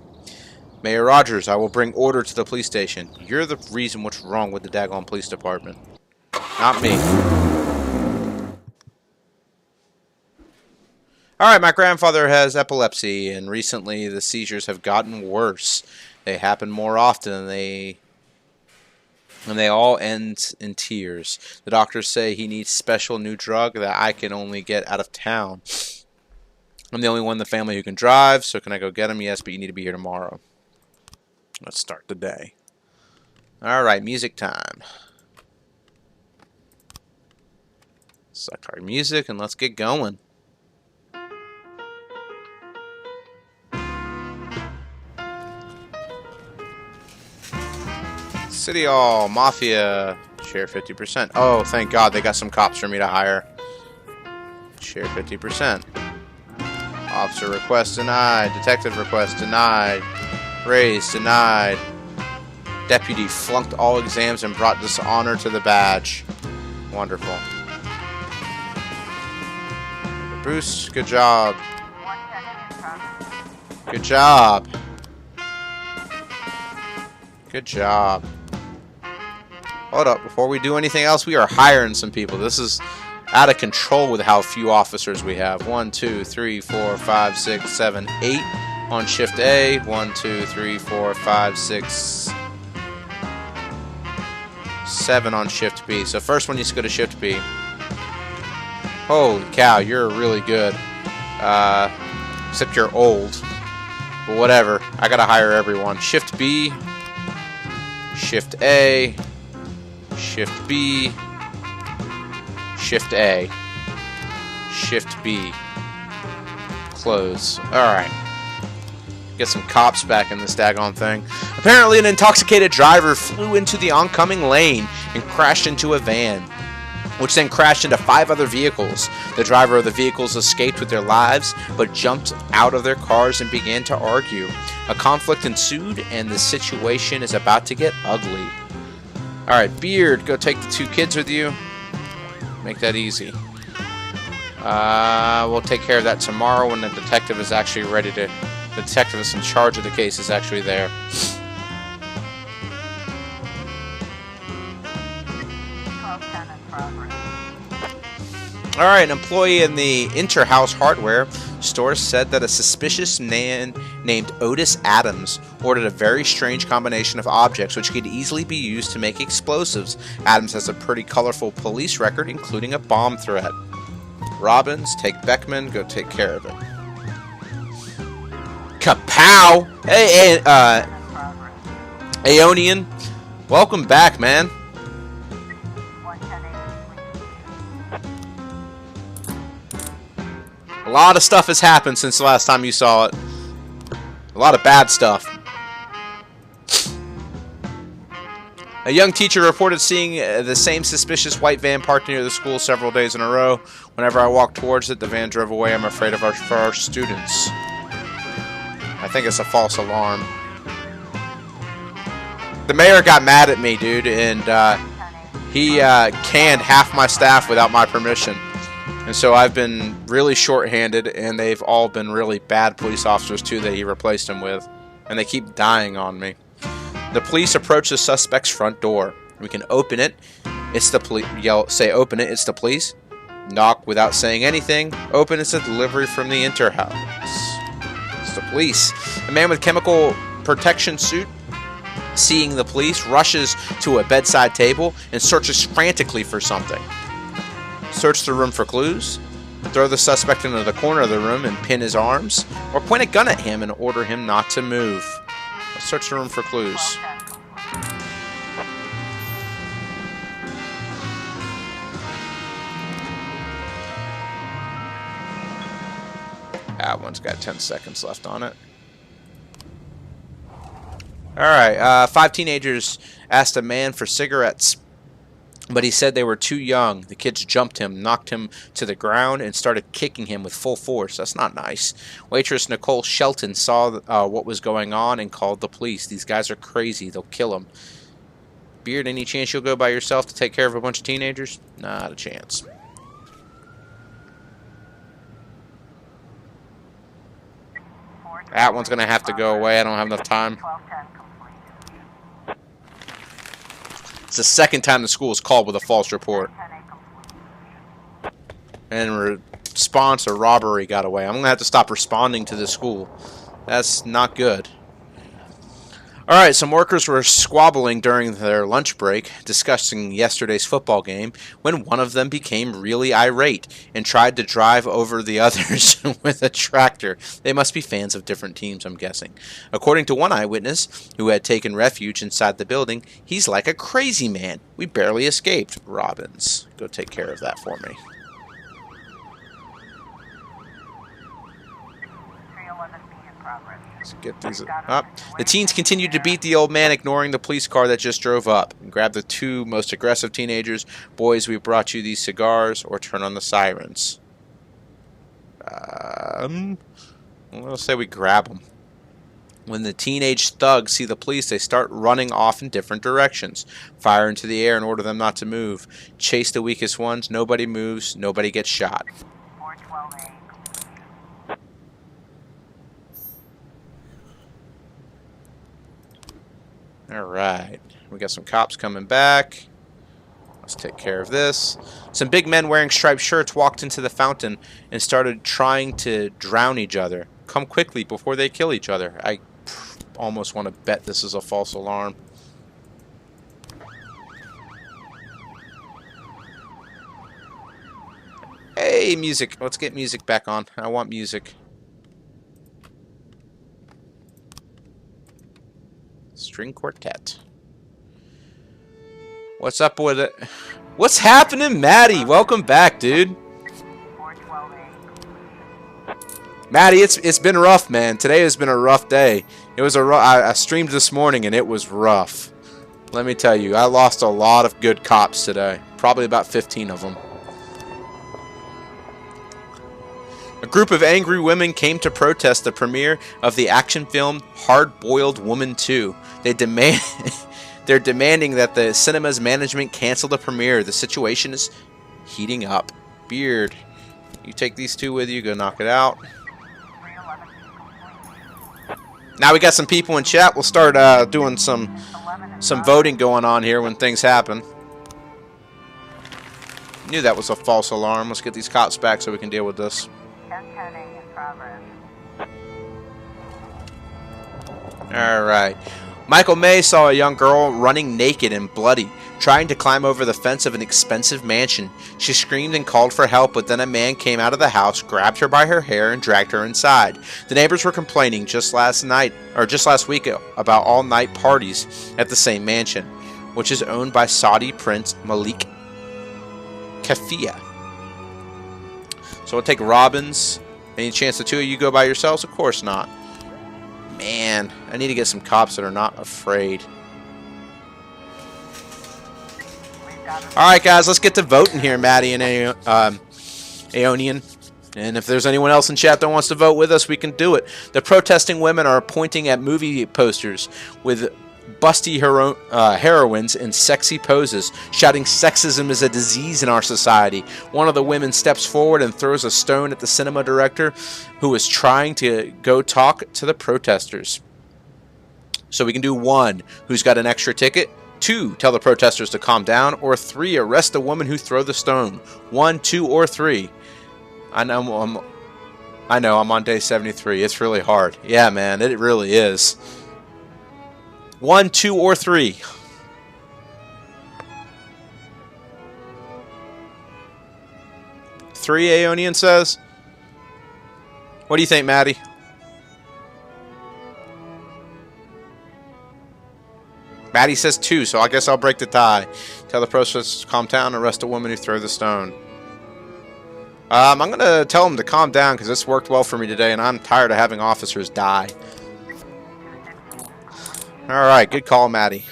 A: Mayor Rogers, I will bring order to the police station. You're the reason what's wrong with the daggone police department. Not me. Alright, my grandfather has epilepsy, and recently the seizures have gotten worse. They happen more often, and they all end in tears. The doctors say he needs special new drug that I can only get out of town. I'm the only one in the family who can drive, so can I go get him? Yes, but you need to be here tomorrow. Let's start the day. Alright, music time. Select our music and let's get going. City Hall, Mafia, share 50%. Oh, thank God they got some cops for me to hire. Share 50%. Officer request denied. Detective request denied. Raise denied. Deputy flunked all exams and brought dishonor to the badge. Wonderful. Boost, good job.
B: 1 second, traffic.
A: Good job. Good job. Hold up, before we do anything else, we are hiring some people. This is out of control with how few officers we have. 1, 2, 3, 4, 5, 6, 7, 8 on shift A. 1, 2, 3, 4, 5, 6, 7 on shift B. So first one needs to go to shift B. Holy cow, you're really good. Except you're old. But whatever. I gotta hire everyone. Shift B. Shift A. Shift B. Shift A. Shift B. Close. Alright. Get some cops back in this daggone thing. Apparently an intoxicated driver flew into the oncoming lane and crashed into a van, which then crashed into 5 other vehicles. The driver of the vehicles escaped with their lives, but jumped out of their cars and began to argue. A conflict ensued, and the situation is about to get ugly. Alright, Beard, go take the 2 kids with you. Make that easy. We'll take care of that tomorrow when the detective is actually ready to... The detective is in charge of the case is actually there. Alright, an employee in the Interhouse Hardware store said that a suspicious man named Otis Adams ordered a very strange combination of objects which could easily be used to make explosives. Adams has a pretty colorful police record, including a bomb threat. Robbins, take Beckman, go take care of it. Kapow! Hey, Aeonian, welcome back, man. A lot of stuff has happened since the last time you saw it. A lot of bad stuff. A young teacher reported seeing the same suspicious white van parked near the school several days in a row. Whenever I walked towards it, the van drove away. I'm afraid for our students. I think it's a false alarm. The mayor got mad at me, dude, and he canned half my staff without my permission. And so I've been really short-handed, and they've all been really bad police officers, too, that he replaced them with. And they keep dying on me. The police approach the suspect's front door. We can open it. It's the police. Say, open it. It's the police. Knock without saying anything. Open. It's a delivery from the Interhouse. It's the police. A man with chemical protection suit, seeing the police, rushes to a bedside table and searches frantically for something. Search the room for clues. Throw the suspect into the corner of the room and pin his arms. Or point a gun at him and order him not to move. Let's search the room for clues. That one's got 10 seconds left on it. Alright, 5 teenagers asked a man for cigarettes, but he said they were too young. The kids jumped him, knocked him to the ground, and started kicking him with full force. That's not nice. Waitress Nicole Shelton saw what was going on and called the police. These guys are crazy. They'll kill him. Beard, any chance you'll go by yourself to take care of a bunch of teenagers? Not a chance. That one's going to have to go away. I don't have enough time. It's the second time the school was called with a false report. And response or robbery got away. I'm going to have to stop responding to the school. That's not good. Alright, some workers were squabbling during their lunch break, discussing yesterday's football game, when one of them became really irate and tried to drive over the others with a tractor. They must be fans of different teams, I'm guessing. According to one eyewitness, who had taken refuge inside the building, he's like a crazy man. We barely escaped. Robbins, go take care of that for me. Let's get these up. The teens continued to beat the old man, ignoring the police car that just drove up. Grab the 2 most aggressive teenagers. Boys, we brought you these cigars, or turn on the sirens. We'll say we grab them. When the teenage thugs see the police, they start running off in different directions. Fire into the air and order them not to move. Chase the weakest ones. Nobody moves. Nobody gets shot.
B: 412A.
A: Alright, we got some cops coming back. Let's take care of this. Some big men wearing striped shirts walked into the fountain and started trying to drown each other. come quickly before they kill each other. I almost want to bet this is a false alarm. Hey, music. Let's get music back on. I want music. String quartet. What's up with it? What's happening, Maddie? Welcome back, dude.
B: 412A.
A: Maddie, it's been rough, man. Today has been a rough day. It was I streamed this morning and it was rough. Let me tell you, I lost a lot of good cops today. Probably about 15 of them. A group of angry women came to protest the premiere of the action film Hard Boiled Woman 2. They're demanding that the cinema's management cancel the premiere. The situation is heating up. Beard, you take these two with you, go knock it out.
B: 311
A: Now we got some people in chat. We'll start doing some voting going on here when things happen. Knew that was a false alarm. Let's get these cops back so we can deal with this.
B: 1010A in progress.
A: Alright. Michael May saw a young girl running naked and bloody, trying to climb over the fence of an expensive mansion. She screamed and called for help, but then a man came out of the house, grabbed her by her hair, and dragged her inside. The neighbors were complaining just last week about all-night parties at the same mansion, which is owned by Saudi Prince Malik Kafia. So we'll take Robbins. Any chance the two of you go by yourselves? Of course not. Man, I need to get some cops that are not afraid. Alright guys, let's get to voting here, Maddie and Aeonian. And if there's anyone else in chat that wants to vote with us, we can do it. The protesting women are pointing at movie posters with busty heroines in sexy poses, shouting sexism is a disease in our society. One of the women steps forward and throws a stone at the cinema director who is trying to go talk to the protesters. So we can do 1, who's got an extra ticket, 2, tell the protesters to calm down, or 3, arrest the woman who threw the stone. 1, 2, or 3. I know I'm on day 73. It's really hard. Yeah, man, it really is. 1, 2, or 3. Three, Aeonian says. What do you think, Maddie? Maddie says 2, so I guess I'll break the tie. Tell the protesters to calm down and arrest a woman who threw the stone. I'm going to tell them to calm down because this worked well for me today, and I'm tired of having officers die. Alright, good call, Maddie.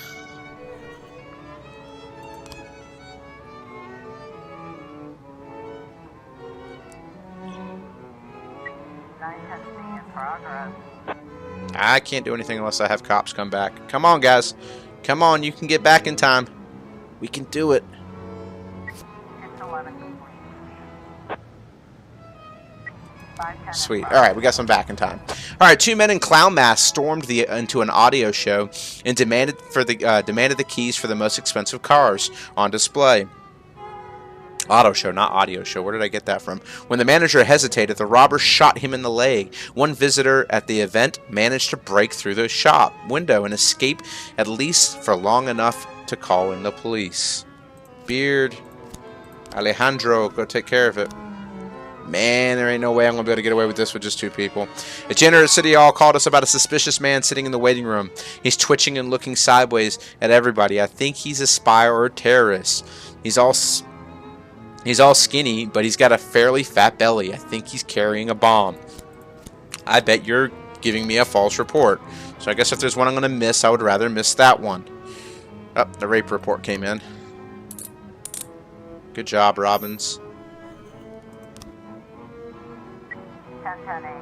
A: I can't do anything unless I have cops come back. Come on, guys. Come on, you can get back in time. We can do it. Sweet. Alright, we got some back in time. Alright, 2 men in clown masks stormed into an audio show and demanded the keys for the most expensive cars on display. Auto show, not audio show. Where did I get that from? When the manager hesitated, the robbers shot him in the leg. One visitor at the event managed to break through the shop window and escape at least for long enough to call in the police. Beard, Alejandro, go take care of it. Man, there ain't no way I'm going to be able to get away with this with just 2 people. A janitor at City Hall called us about a suspicious man sitting in the waiting room. He's twitching and looking sideways at everybody. I think he's a spy or a terrorist. He's all skinny, but he's got a fairly fat belly. I think he's carrying a bomb. I bet you're giving me a false report. So I guess if there's one I'm going to miss, I would rather miss that one. Oh, the rape report came in. Good job, Robbins.
B: 1010A.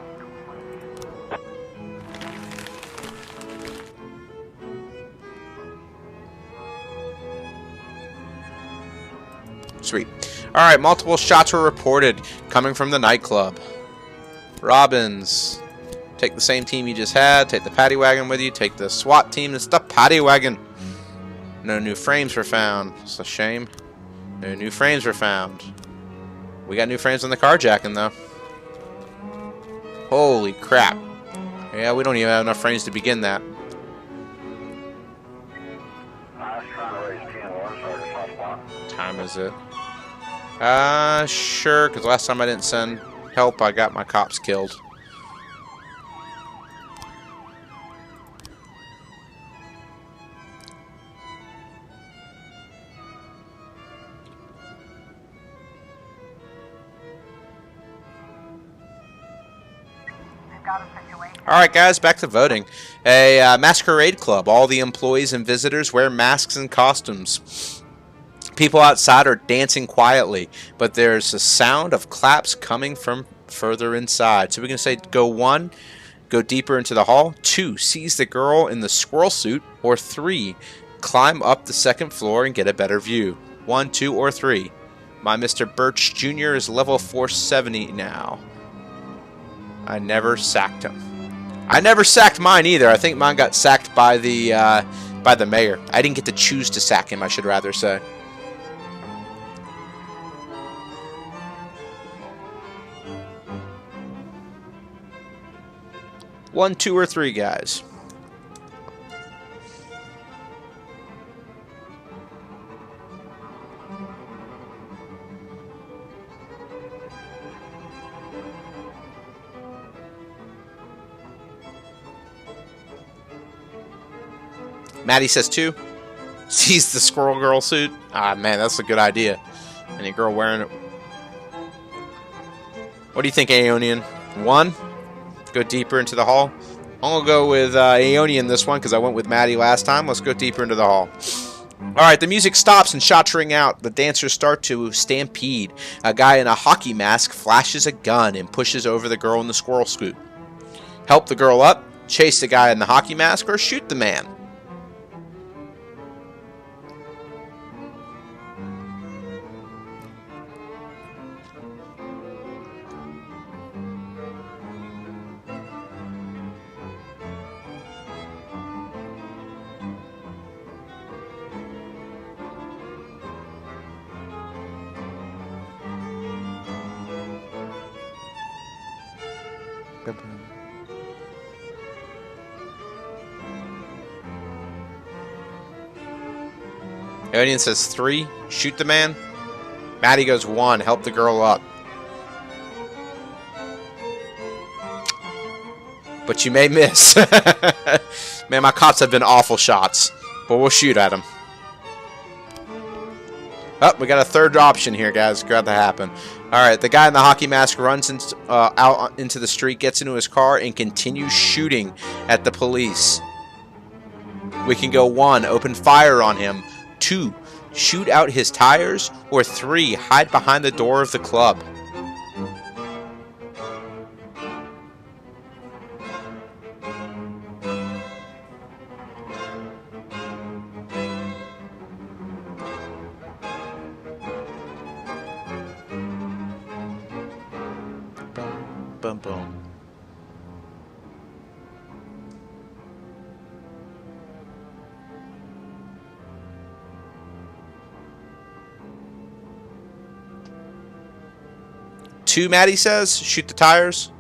A: Sweet. Alright, multiple shots were reported coming from the nightclub. Robbins, take the same team you just had. Take the paddy wagon with you. Take the SWAT team. It's the paddy wagon. No new frames were found. It's a shame. No new frames were found. We got new frames on the carjacking, though. Holy crap. Yeah, we don't even have enough frames to begin that.
C: I was trying to raise 10-1, Sergeant Hotspot.
A: Time is it? Sure, because last time I didn't send help, I got my cops killed.
B: We've got a situation.
A: Alright guys, back to voting. A masquerade club. All the employees and visitors wear masks and costumes. People outside are dancing quietly, but there's a sound of claps coming from further inside. So we're going to say go 1, go deeper into the hall. 2, seize the girl in the squirrel suit. Or 3, climb up the 2nd floor and get a better view. 1, 2, or 3. My Mr. Birch Jr. is level 470 now. I never sacked him. I never sacked mine either. I think mine got sacked by the mayor. I didn't get to choose to sack him, I should rather say. One, 2, or 3, guys. Maddie says 2. Sees the squirrel girl suit. Ah, man, that's a good idea. Any girl wearing it. What do you think, Aeonian? 1? Go deeper into the hall. I'm going to go with Aeonian this one because I went with Maddie last time. Let's go deeper into the hall. Alright, the music stops and shots ring out. The dancers start to stampede. A guy in a hockey mask flashes a gun and pushes over the girl in the squirrel suit. Help the girl up, chase the guy in the hockey mask, or shoot the man. Aeonian says 3, shoot the man. Maddie goes 1, help the girl up. But you may miss. Man, my cops have been awful shots. But we'll shoot at them. Oh, we got a 3rd option here, guys. Got to happen. Alright, the guy in the hockey mask runs out into the street, gets into his car, and continues shooting at the police. We can go 1, open fire on him. 2, shoot out his tires. Or 3, hide behind the door of the club. Boom, boom. Two, Maddie says. Shoot the tires.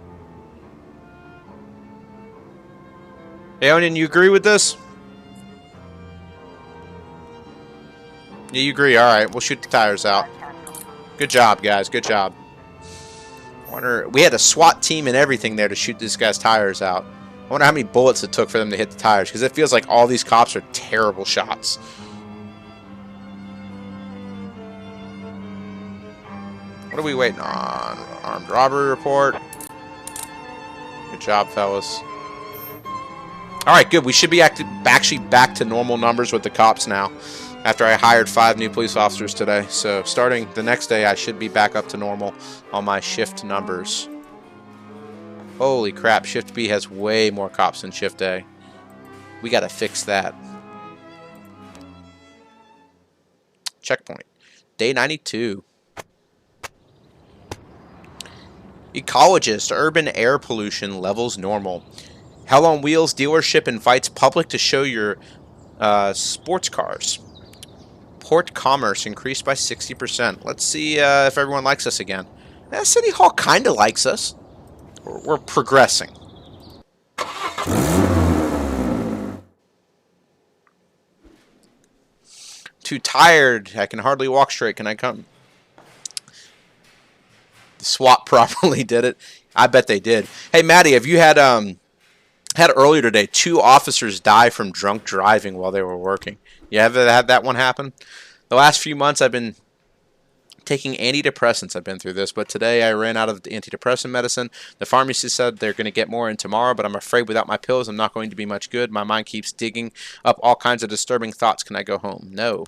A: Aeonian, you agree with this? Yeah, you agree. Alright, we'll shoot the tires out. Good job, guys. Good job. We had a SWAT team and everything there to shoot this guy's tires out. I wonder how many bullets it took for them to hit the tires, because it feels like all these cops are terrible shots. What are we waiting on? Armed robbery report. Good job, fellas. Alright, good. We should be actually back to normal numbers with the cops now. After I hired 5 new police officers today. So starting the next day, I should be back up to normal on my shift numbers. Holy crap, Shift B has way more cops than Shift A. We gotta fix that. Checkpoint. Day 92. Ecologist. Urban air pollution levels normal. Hell on Wheels dealership invites public to show your sports cars. Port commerce increased by 60%. Let's see if everyone likes us again. City Hall kind of likes us. We're progressing. Too tired. I can hardly walk straight. Can I come? The SWAT probably did it. I bet they did. Hey, Maddie, have you had earlier today 2 officers die from drunk driving while they were working? You ever had that one happen? The last few months I've been taking antidepressants. I've been through this, but today I ran out of the antidepressant medicine. The pharmacy said they're going to get more in tomorrow, but I'm afraid without my pills I'm not going to be much good. My mind keeps digging up all kinds of disturbing thoughts. Can I go home? No.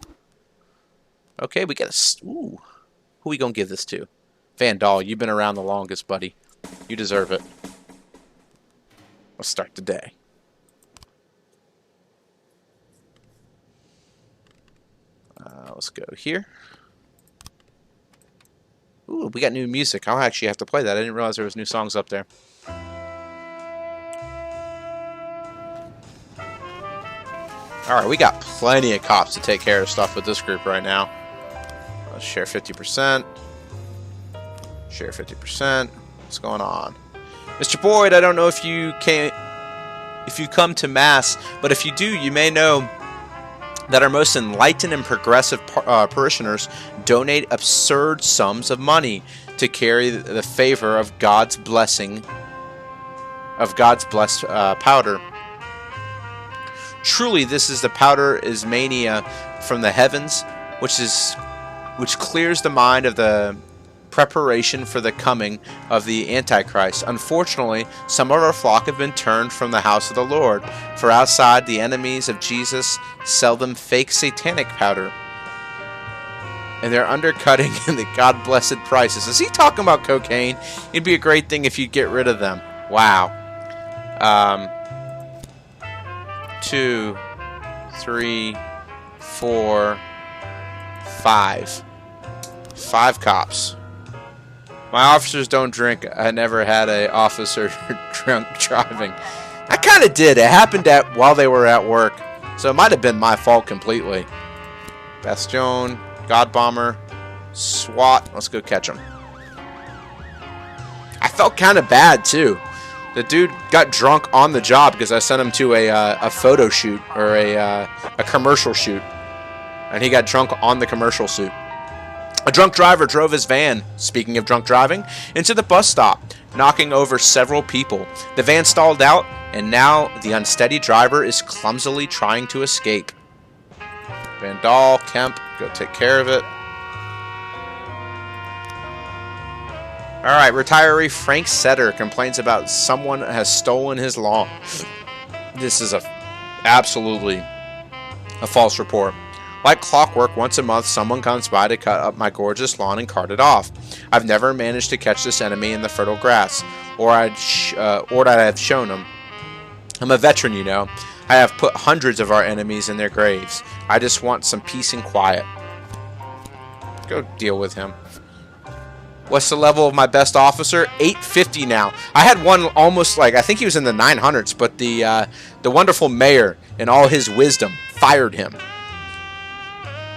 A: Okay, we got a... Ooh. Who we going to give this to? Vandal, you've been around the longest, buddy. You deserve it. Let's start the day. Let's go here. Ooh, we got new music. I'll actually have to play that. I didn't realize there was new songs up there. Alright, we got plenty of cops to take care of stuff with this group right now. Let's share 50%. Share 50%. What's going on? Mr. Boyd, I don't know if you come to Mass, but if you do, you may know that our most enlightened and progressive parishioners donate absurd sums of money to carry the favor of God's blessing, of God's blessed powder. Truly, this is the powder is mania from the heavens, which clears the mind of the preparation for the coming of the Antichrist. Unfortunately, some of our flock have been turned from the house of the Lord, for outside the enemies of Jesus sell them fake satanic powder, and they're undercutting the God-blessed prices. Is he talking about cocaine? It'd be a great thing if you get rid of them. Wow. 2, 3, 4, 5. 5 cops. My officers don't drink. I never had a officer drunk driving. I kind of did. It happened while they were at work, so it might have been my fault completely. Bastion, God Bomber, SWAT. Let's go catch him. I felt kind of bad too. The dude got drunk on the job because I sent him to a photo shoot or a commercial shoot, and he got drunk on the commercial shoot. A drunk driver drove his van, speaking of drunk driving, into the bus stop, knocking over several people. The van stalled out, and now the unsteady driver is clumsily trying to escape. Vandal, Kemp, go take care of it. Alright, retiree Frank Setter complains about someone has stolen his lawn. This is absolutely a false report. Like clockwork, once a month, someone comes by to cut up my gorgeous lawn and cart it off. I've never managed to catch this enemy in the fertile grass, or I'd have shown him. I'm a veteran, you know. I have put hundreds of our enemies in their graves. I just want some peace and quiet. Go deal with him. What's the level of my best officer? 850 now. I had one almost like, I think he was in the 900s, but the wonderful mayor, in all his wisdom, fired him.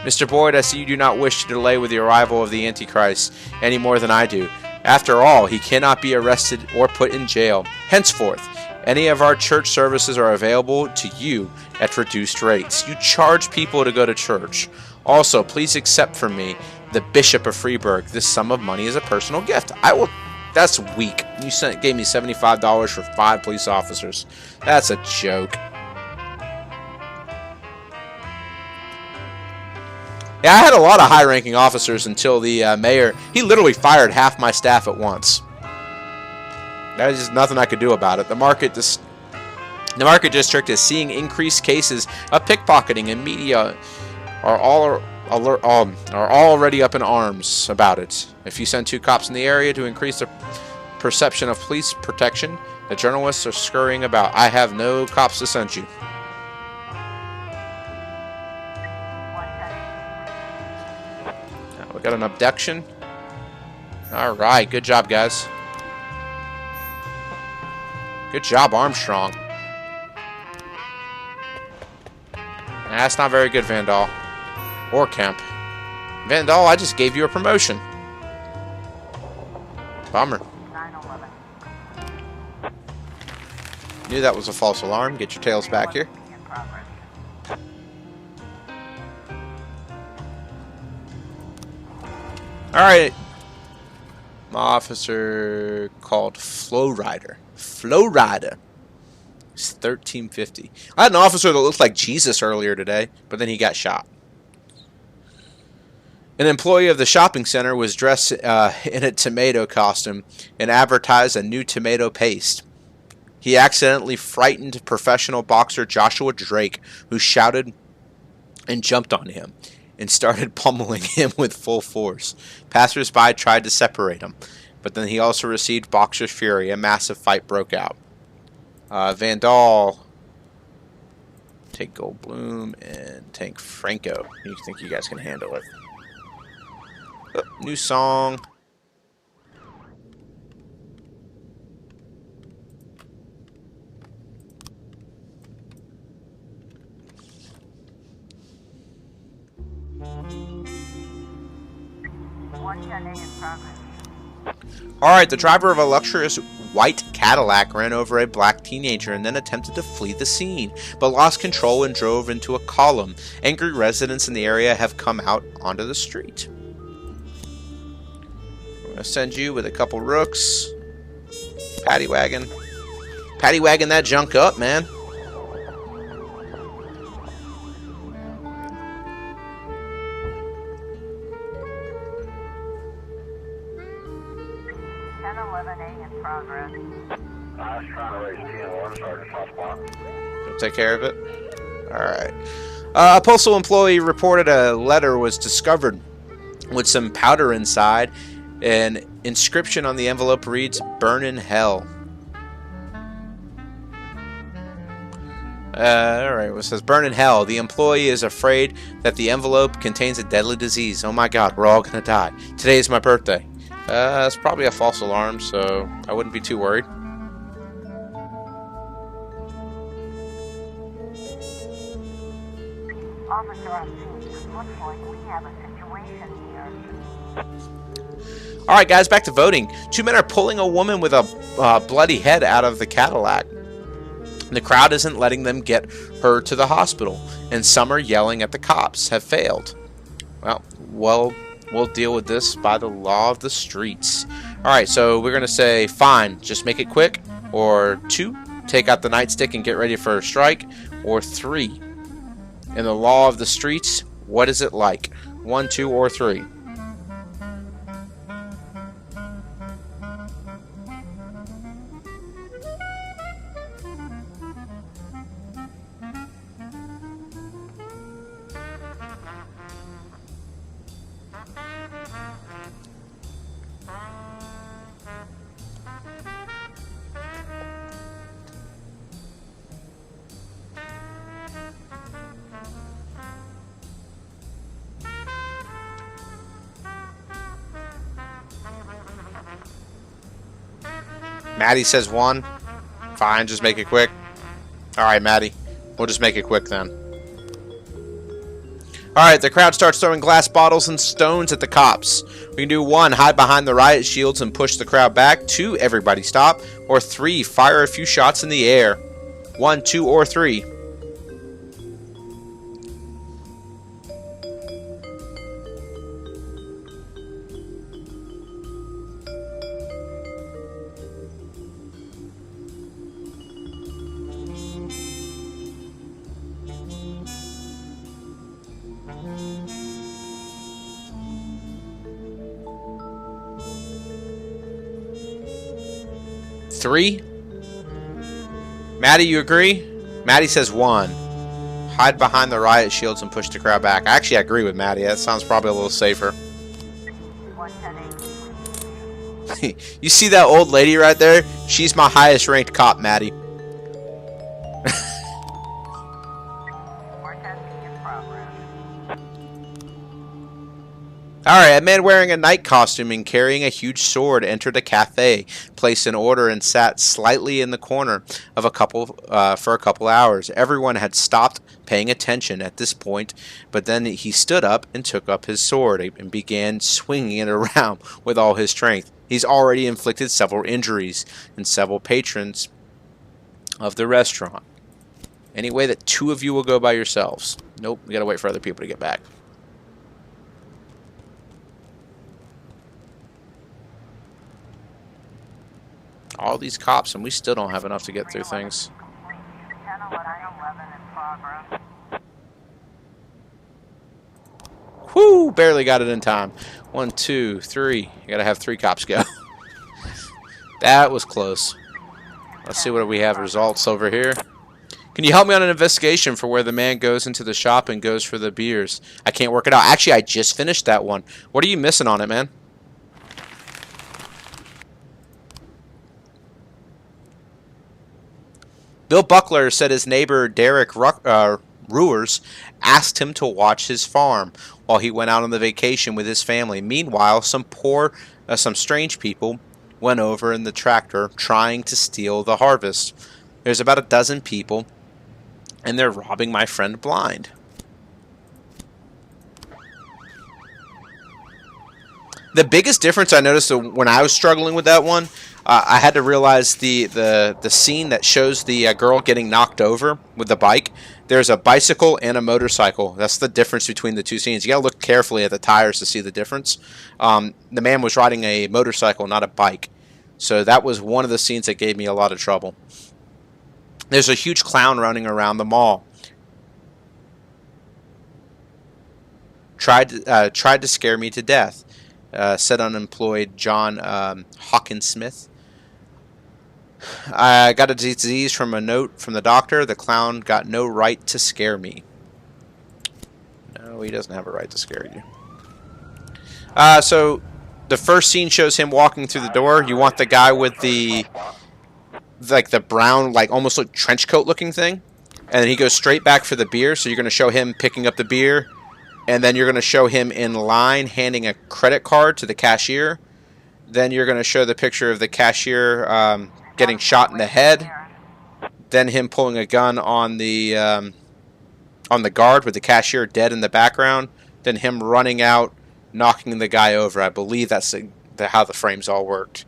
A: Mr. Boyd, I see you do not wish to delay with the arrival of the Antichrist any more than I do. After all, he cannot be arrested or put in jail. Henceforth, any of our church services are available to you at reduced rates. You charge people to go to church. Also, please accept from me, the Bishop of Freeburg, this sum of money as a personal gift. I will. That's weak. You gave me $75 for 5 police officers. That's a joke. Yeah, I had a lot of high-ranking officers until the mayor, he literally fired half my staff at once. There's just nothing I could do about it. The market district is seeing increased cases of pickpocketing, and media are already up in arms about it. If you send 2 cops in the area to increase the perception of police protection, the journalists are scurrying about. I have no cops to send you. Got an abduction. Alright, good job, guys. Good job, Armstrong. That's not very good, Vandal. Or Kemp. Vandal, I just gave you a promotion. Bummer.
B: 911.
A: Knew that was a false alarm. Get your tails back here.
B: In progress.
A: Alright. My officer called Flow Rider. Flow Rider. It's 1350. I had an officer that looked like Jesus earlier today, but then he got shot. An employee of the shopping center was dressed in a tomato costume and advertised a new tomato paste. He accidentally frightened professional boxer Joshua Drake, who shouted and jumped on him and started pummeling him with full force. Passers-by tried to separate him, but then he also received boxer's fury. A massive fight broke out. Vandal, take Goldblum, and tank Franco. You think you guys can handle it? Oh, new song.
B: In progress.
A: Alright, the driver of a luxurious white Cadillac ran over a black teenager and then attempted to flee the scene, but lost control and drove into a column. Angry residents in the area have come out onto the street. We're going to send you with a couple rooks. Paddy wagon. Paddy wagon that junk up, man.
B: In progress.
C: I was trying to raise 10-1, Sergeant Southpaw.
A: You'll take care of it? Alright. A postal employee reported a letter was discovered with some powder inside. An inscription on the envelope reads, "Burn in hell." Alright, it says, "Burn in hell. The employee is afraid that the envelope contains a deadly disease. Oh my god, we're all gonna die. Today is my birthday." It's probably a false alarm, so I wouldn't be too worried.
B: Officer on scene. Looks like we have a situation here.
A: Alright guys, back to voting. Two men are pulling a woman with a bloody head out of the Cadillac. The crowd isn't letting them get her to the hospital, and some are yelling at the cops have failed. Well, we'll deal with this by the law of the streets. Alright, so we're going to say, fine, just make it quick. Or 2, take out the nightstick and get ready for a strike. Or 3, in the law of the streets, what is it like? 1, 2, or 3? Maddie says 1. Fine, just make it quick. Alright, Maddie. We'll just make it quick then. Alright, the crowd starts throwing glass bottles and stones at the cops. We can do 1, hide behind the riot shields and push the crowd back. 2, everybody stop. Or 3, fire a few shots in the air. 1, 2, or 3. Three? Maddie, you agree? Maddie says 1. Hide behind the riot shields and push the crowd back. Actually, I agree with Maddie. That sounds probably a little safer.
B: 110.
A: You see that old lady right there? She's my highest ranked cop, Maddie.
B: 110 in progress.
A: Alright, a man wearing a knight costume and carrying a huge sword entered a cafe, placed an order, and sat slightly in the corner of for a couple hours. Everyone had stopped paying attention at this point, but then he stood up and took up his sword and began swinging it around with all his strength. He's already inflicted several injuries, and several patrons of the restaurant. Any way that two of you will go by yourselves? Nope, we gotta wait for other people to get back. All these cops, and we still don't have enough to get through things.
B: 10-11 in progress.
A: Whoo! Barely got it in time. 1, 2, 3. You gotta have 3 cops go. That was close. Let's see what we have results over here. Can you help me on an investigation for where the man goes into the shop and goes for the beers? I can't work it out. Actually, I just finished that one. What are you missing on it, man? Bill Buckler said his neighbor Derek Ruers asked him to watch his farm while he went out on the vacation with his family. Meanwhile, some strange people went over in the tractor trying to steal the harvest. There's about a dozen people, and they're robbing my friend blind. The biggest difference I noticed when I was struggling with that one, I had to realize the scene that shows the girl getting knocked over with the bike. There's a bicycle and a motorcycle. That's the difference between the two scenes. You got to look carefully at the tires to see the difference. The man was riding a motorcycle, not a bike. So that was one of the scenes that gave me a lot of trouble. There's a huge clown running around the mall. Tried to scare me to death, said unemployed John Hawkins Smith. I got a disease from a note from the doctor. The clown got no right to scare me. No, he doesn't have a right to scare you. So the first scene shows him walking through the door. You want the guy with the brown, almost like trench coat looking thing, and then he goes straight back for the beer. So you're going to show him picking up the beer, and then you're going to show him in line handing a credit card to the cashier. Then you're going to show the picture of the cashier getting shot in the head, then him pulling a gun on the guard with the cashier dead in the background, then him running out, knocking the guy over. I believe that's how the frames all worked.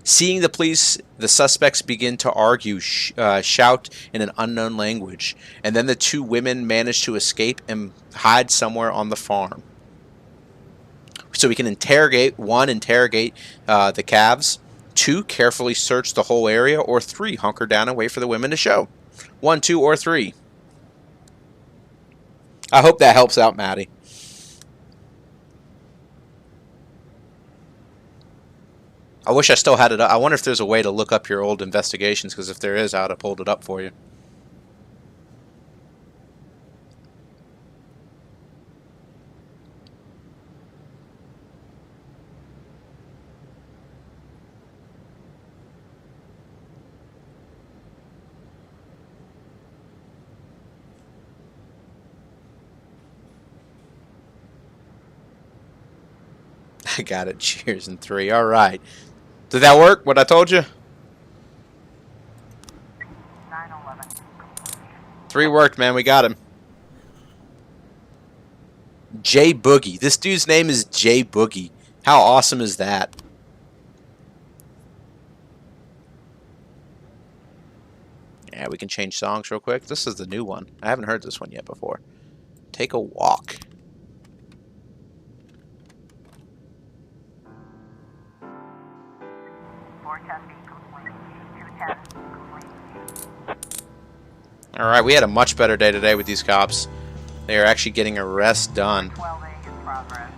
A: Seeing the police, the suspects begin to argue, shout in an unknown language, and then the two women manage to escape and hide somewhere on the farm. So we can interrogate the calves, 2, carefully search the whole area, or 3, hunker down and wait for the women to show. 1, 2, or 3. I hope that helps out, Maddie. I wish I still had it up. I wonder if there's a way to look up your old investigations, because if there is, I would have pulled it up for you. I got it. Cheers in 3. All right. Did that work? What I told you?
B: 9-11.
A: 3 worked, man. We got him. Jay Boogie. This dude's name is Jay Boogie. How awesome is that? Yeah, we can change songs real quick. This is the new one. I haven't heard this one yet before. Take a walk. Alright, we had a much better day today with these cops. They are actually getting arrests done.
B: 12A in progress.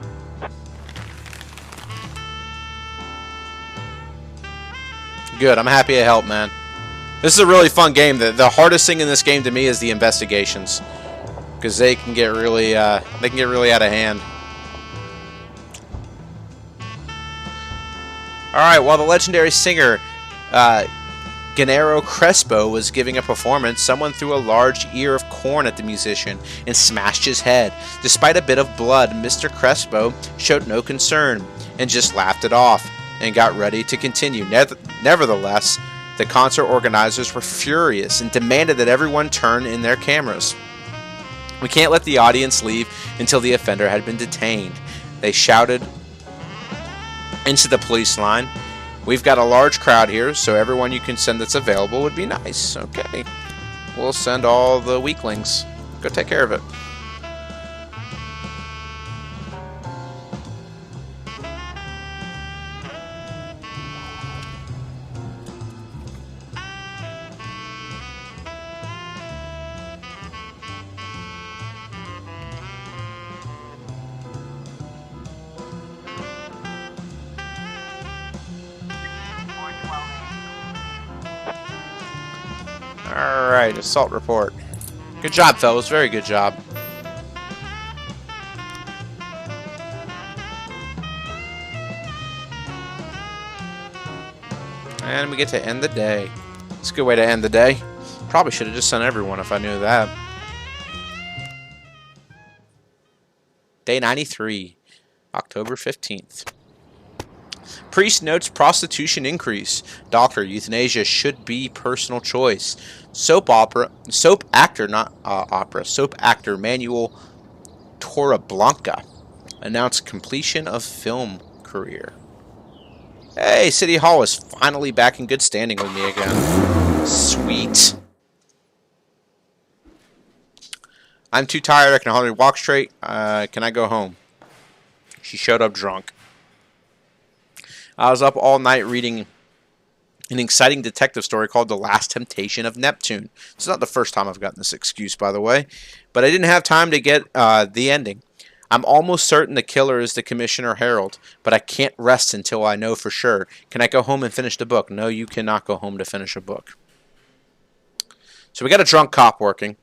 A: Good, I'm happy to help, man. This is a really fun game. The hardest thing in this game to me is the investigations, because they can get really out of hand. Alright, while the legendary singer Gennaro Crespo was giving a performance, someone threw a large ear of corn at the musician and smashed his head. Despite a bit of blood, Mr. Crespo showed no concern and just laughed it off and got ready to continue. Nevertheless, the concert organizers were furious and demanded that everyone turn in their cameras. We can't let the audience leave until the offender had been detained. They shouted into the police line, We've got a large crowd here, so everyone you can send that's available would be nice. Okay. We'll send all the weaklings. Go take care of it. Alright, assault report. Good job, fellas. Very good job. And we get to end the day. It's a good way to end the day. Probably should have just sent everyone if I knew that. Day 93, October 15th. Priest notes prostitution increase. Doctor, euthanasia should be personal choice. Soap actor Manuel Torreblanca announced completion of film career. Hey, City Hall is finally back in good standing with me again. Sweet. I'm too tired. I can hardly walk straight. Can I go home? She showed up drunk. I was up all night reading an exciting detective story called The Last Temptation of Neptune. It's not the first time I've gotten this excuse, by the way, but I didn't have time to get the ending. I'm almost certain the killer is the Commissioner Harold, but I can't rest until I know for sure. Can I go home and finish the book? No, you cannot go home to finish a book. So we got a drunk cop working,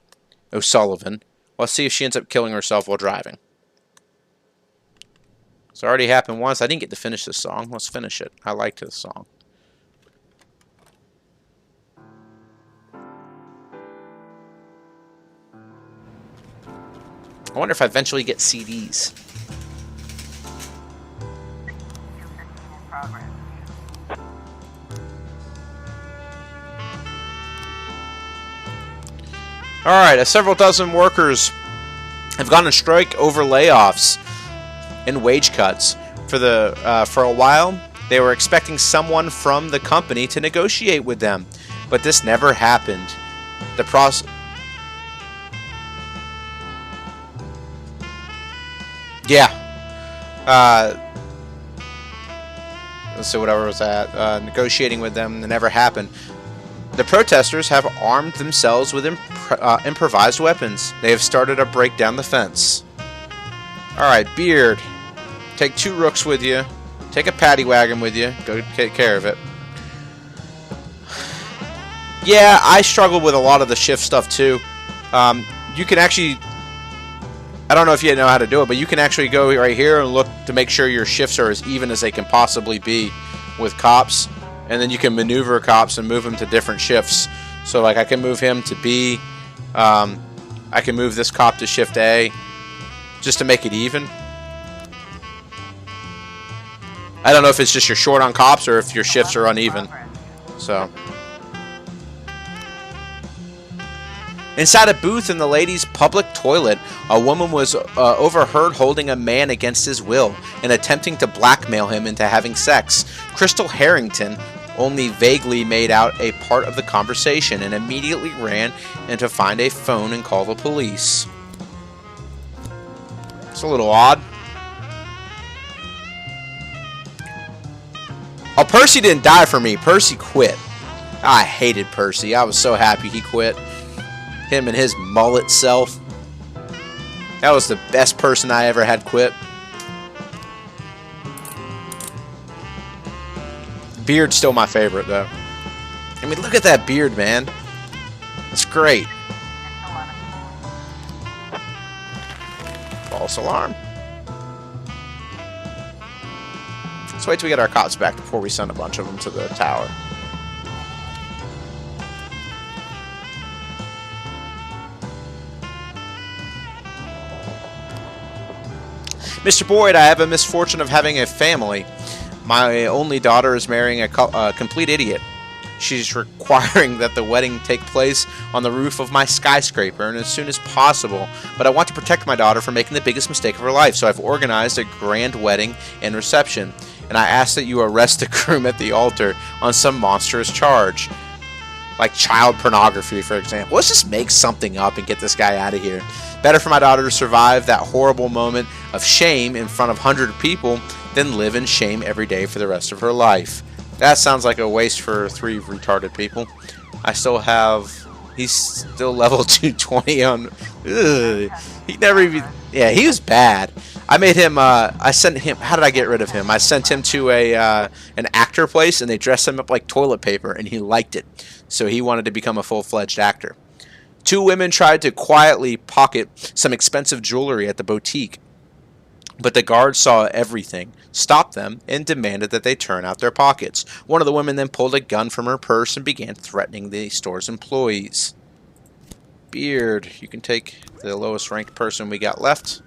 A: O'Sullivan. Let's see if she ends up killing herself while driving. It's already happened once. I didn't get to finish this song. Let's finish it. I liked this song. I wonder if I eventually get CDs.
B: 215 in progress.
A: Alright, several dozen workers have gone on strike over layoffs and wage cuts. For a while, they were expecting someone from the company to negotiate with them, but this never happened. The process... Yeah. Let's see, whatever was that. Negotiating with them, it never happened. The protesters have armed themselves with improvised weapons. They have started a break down the fence. Alright, Beard. Take 2 rooks with you. Take a paddy wagon with you. Go take care of it. Yeah, I struggle with a lot of the shift stuff too. You can actually... I don't know if you know how to do it, but you can actually go right here and look to make sure your shifts are as even as they can possibly be with cops. And then you can maneuver cops and move them to different shifts. So like I can move him to B. I can move this cop to shift A just to make it even. I don't know if it's just you're short on cops or if your shifts are uneven. So inside a booth in the ladies' public toilet, a woman was overheard holding a man against his will and attempting to blackmail him into having sex. Crystal Harrington only vaguely made out a part of the conversation and immediately ran in to find a phone and call the police. It's a little odd. Oh, Percy didn't die for me. Percy quit. I hated Percy. I was so happy he quit. Him and his mullet self. That was the best person I ever had quit. Beard's still my favorite, though. I mean, look at that beard, man. It's great. False alarm. Let's wait till we get our cops back before we send a bunch of them to the tower. Mr. Boyd, I have a misfortune of having a family. My only daughter is marrying a complete idiot. She's requiring that the wedding take place on the roof of my skyscraper and as soon as possible. But I want to protect my daughter from making the biggest mistake of her life, so I've organized a grand wedding and reception. and I ask that you arrest the groom at the altar on some monstrous charge. Like child pornography, for example. Let's just make something up and get this guy out of here. Better for my daughter to survive that horrible moment of shame in front of hundreds of people than live in shame every day for the rest of her life. That sounds like a waste for 3 retarded people. I still have... He's still level 220 on... Ugh. He never even... Yeah, he was bad. I made him... I sent him... How did I get rid of him? I sent him to an actor place, and they dressed him up like toilet paper, and he liked it. So he wanted to become a full-fledged actor. 2 women tried to quietly pocket some expensive jewelry at the boutique, but the guards saw everything, stopped them, and demanded that they turn out their pockets. One of the women then pulled a gun from her purse and began threatening the store's employees. Beard, you can take the lowest ranked person we got left.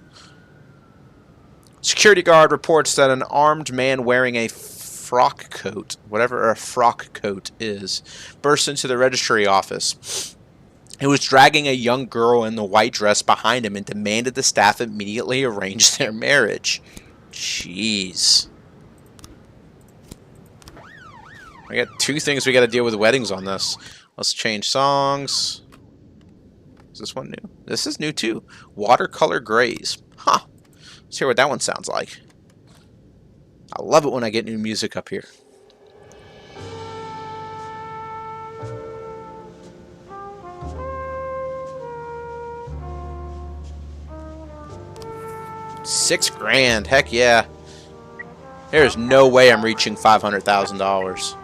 A: Security guard reports that an armed man wearing a frock coat, whatever a frock coat is, burst into the registry office. He was dragging a young girl in the white dress behind him and demanded the staff immediately arrange their marriage. Jeez. We got 2 things we got to deal with weddings on this. Let's change songs. Is this one new? This is new too. Watercolor Grays. Huh. Let's hear what that one sounds like. I love it when I get new music up here. $6,000. Heck yeah. There's no way I'm reaching $500,000.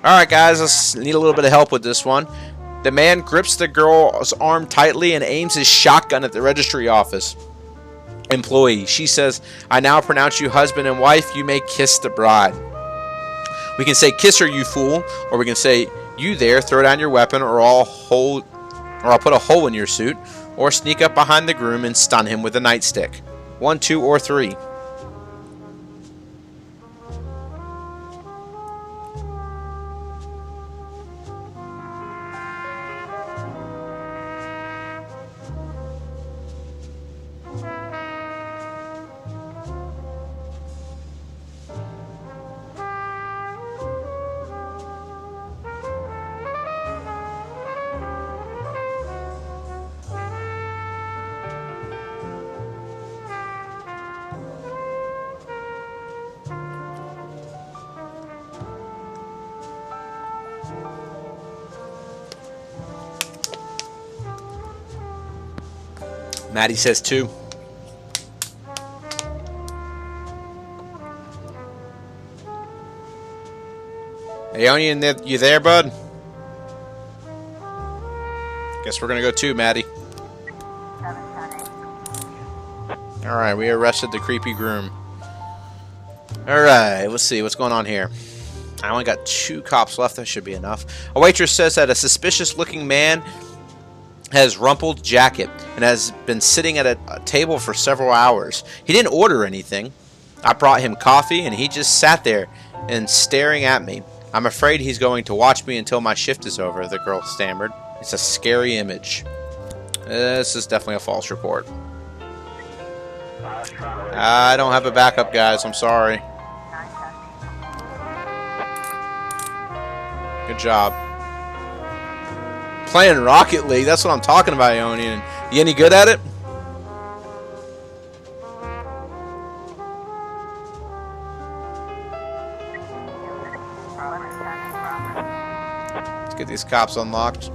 A: Alright guys, let's need a little bit of help with this one. The man grips the girl's arm tightly and aims his shotgun at the registry office employee. She says, "I now pronounce you husband and wife. You may kiss the bride." We can say, "Kiss her, you fool," or we can say, "You there, throw down your weapon, or I'll put a hole in your suit," or sneak up behind the groom and stun him with a nightstick. 1, 2, or 3. Maddie says 2. Aeonian, you there, bud? Guess we're gonna go 2, Maddie. Alright, we arrested the creepy groom. Alright, let's see what's going on here. I only got 2 cops left. That should be enough. A waitress says that a suspicious-looking man has rumpled jacket and has been sitting at a table for several hours. He didn't order anything. I brought him coffee and he just sat there and staring at me. I'm afraid he's going to watch me until my shift is over, the girl stammered. It's a scary image. This is definitely a false report. I don't have a backup, guys. I'm sorry. Good job. Playing Rocket League, that's what I'm talking about, Aeonian. You any good at it? Let's get these cops unlocked.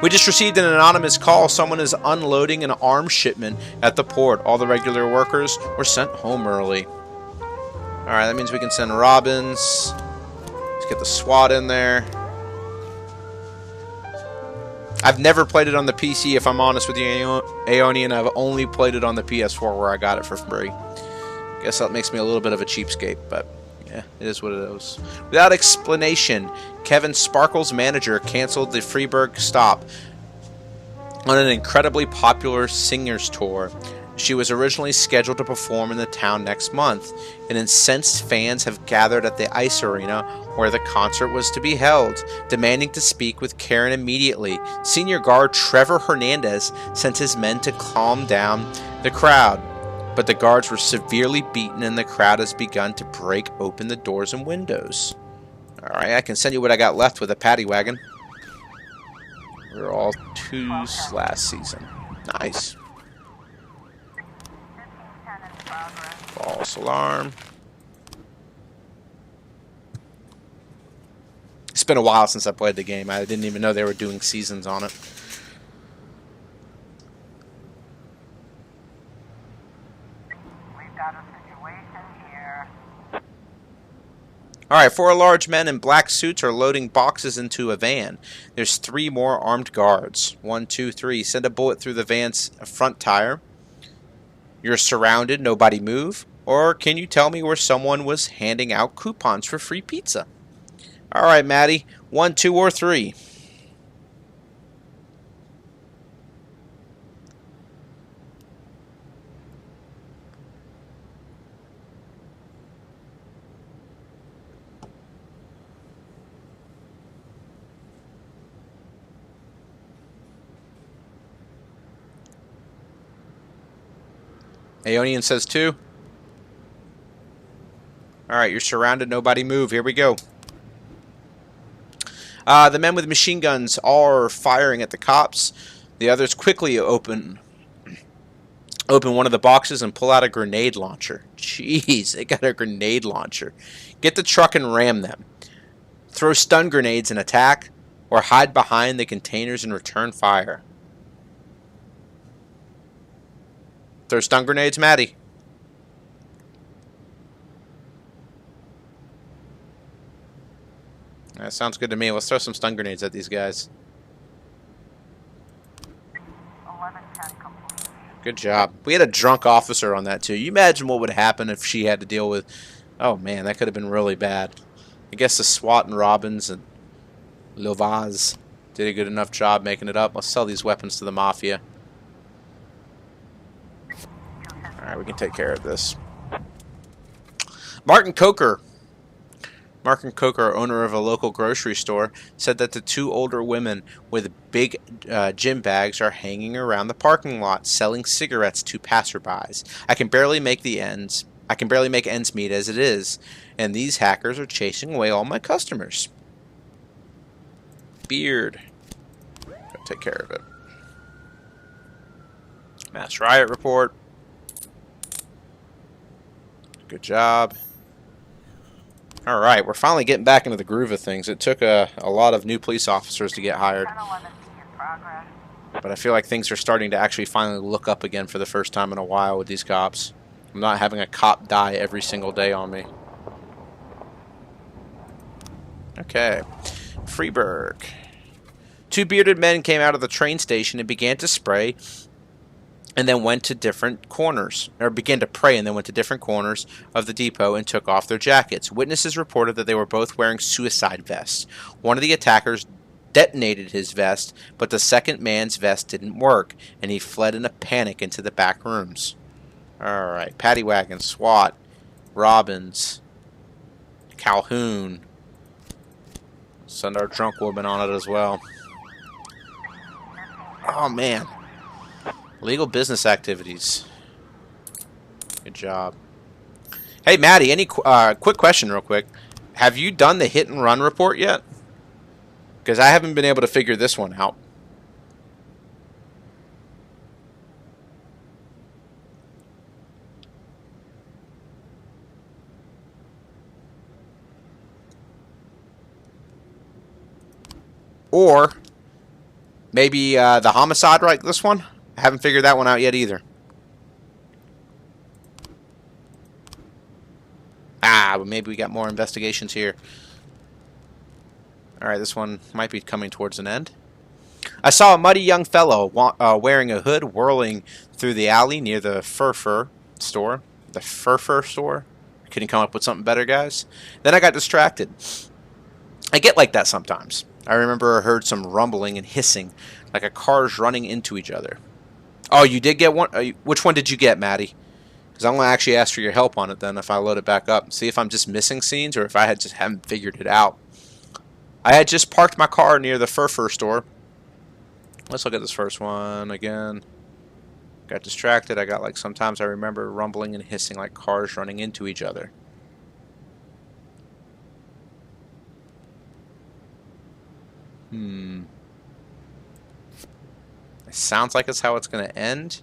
A: We just received an anonymous call. Someone is unloading an arms shipment at the port. All the regular workers were sent home early. Alright, that means we can send Robbins. Let's get the SWAT in there. I've never played it on the PC, if I'm honest with you, Aeonian. I've only played it on the PS4 where I got it for free. Guess that makes me a little bit of a cheapskate, but yeah, it is what it is. Without explanation, Kevin Sparkle's manager canceled the Freiburg stop on an incredibly popular singers tour. She was originally scheduled to perform in the town next month, and incensed fans have gathered at the ice arena where the concert was to be held, demanding to speak with Karen immediately. Senior guard Trevor Hernandez sent his men to calm down the crowd. but the guards were severely beaten and the crowd has begun to break open the doors and windows. Alright, I can send you what I got left with a paddy wagon. We were all twos last season. Nice.
B: 1510 in progress.
A: False alarm. It's been a while since I played the game. I didn't even know they were doing seasons on it.
B: We've got a situation here.
A: Alright, 4 large men in black suits are loading boxes into a van. There's 3 more armed guards. 1, 2, 3. Send a bullet through the van's front tire. You're surrounded, nobody move. Or can you tell me where someone was handing out coupons for free pizza? Alright, Maddie. 1, 2, or 3. Aeonian says 2. Alright, you're surrounded, nobody move. Here we go. The men with machine guns are firing at the cops. The others quickly open one of the boxes and pull out a grenade launcher. Jeez, they got a grenade launcher. Get the truck and ram them. Throw stun grenades and attack, or hide behind the containers and return fire. Throw stun grenades, Maddie. That sounds good to me. Let's throw some stun grenades at these guys.
B: 1110 complete.
A: Good job. We had a drunk officer on that too. You imagine what would happen if she had to deal with... Oh man, that could have been really bad. I guess the SWAT and Robbins and Lovaz did a good enough job making it up. Let's sell these weapons to the Mafia. Alright, we can take care of this. Martin Coker, owner of a local grocery store, said that the 2 older women with big gym bags are hanging around the parking lot selling cigarettes to passerbys. I can barely make ends meet as it is, and these hackers are chasing away all my customers. Beard. Gotta take care of it. Mass riot report. Good job. Alright, we're finally getting back into the groove of things. It took a lot of new police officers to get hired.
B: 1011 in progress.
A: But I feel like things are starting to actually finally look up again for the first time in a while with these cops. I'm not having a cop die every single day on me. Okay. Freeburg. 2 bearded men came out of the train station and began to spray and then went to different corners, or began to pray and then went to different corners of the depot and took off their jackets. Witnesses reported that they were both wearing suicide vests. One of the attackers detonated his vest, but the second man's vest didn't work, and he fled in a panic into the back rooms. Alright, Paddy Wagon, SWAT, Robbins, Calhoun. Send our drunk woman on it as well. Oh man. Legal business activities. Good job. Hey Maddie, any quick question real quick. Have you done the hit and run report yet? Because I haven't been able to figure this one out. Or maybe the homicide, right? This one? I haven't figured that one out yet either. But maybe we got more investigations here. Alright, this one might be coming towards an end. I saw a muddy young fellow wearing a hood whirling through the alley near the Furfur store. The Furfur store? Couldn't come up with something better, guys? Then I got distracted. I get like that sometimes. I remember I heard some rumbling and hissing, like a cars running into each other. Oh, you did get one? Which one did you get, Maddie? Because I'm going to actually ask for your help on it then if I load it back up. See if I'm just missing scenes or if I just haven't figured it out. I had just parked my car near the Furfur store. Let's look at this first one again. Got distracted. I got like, sometimes I remember rumbling and hissing like cars running into each other. It sounds like it's how it's going to end.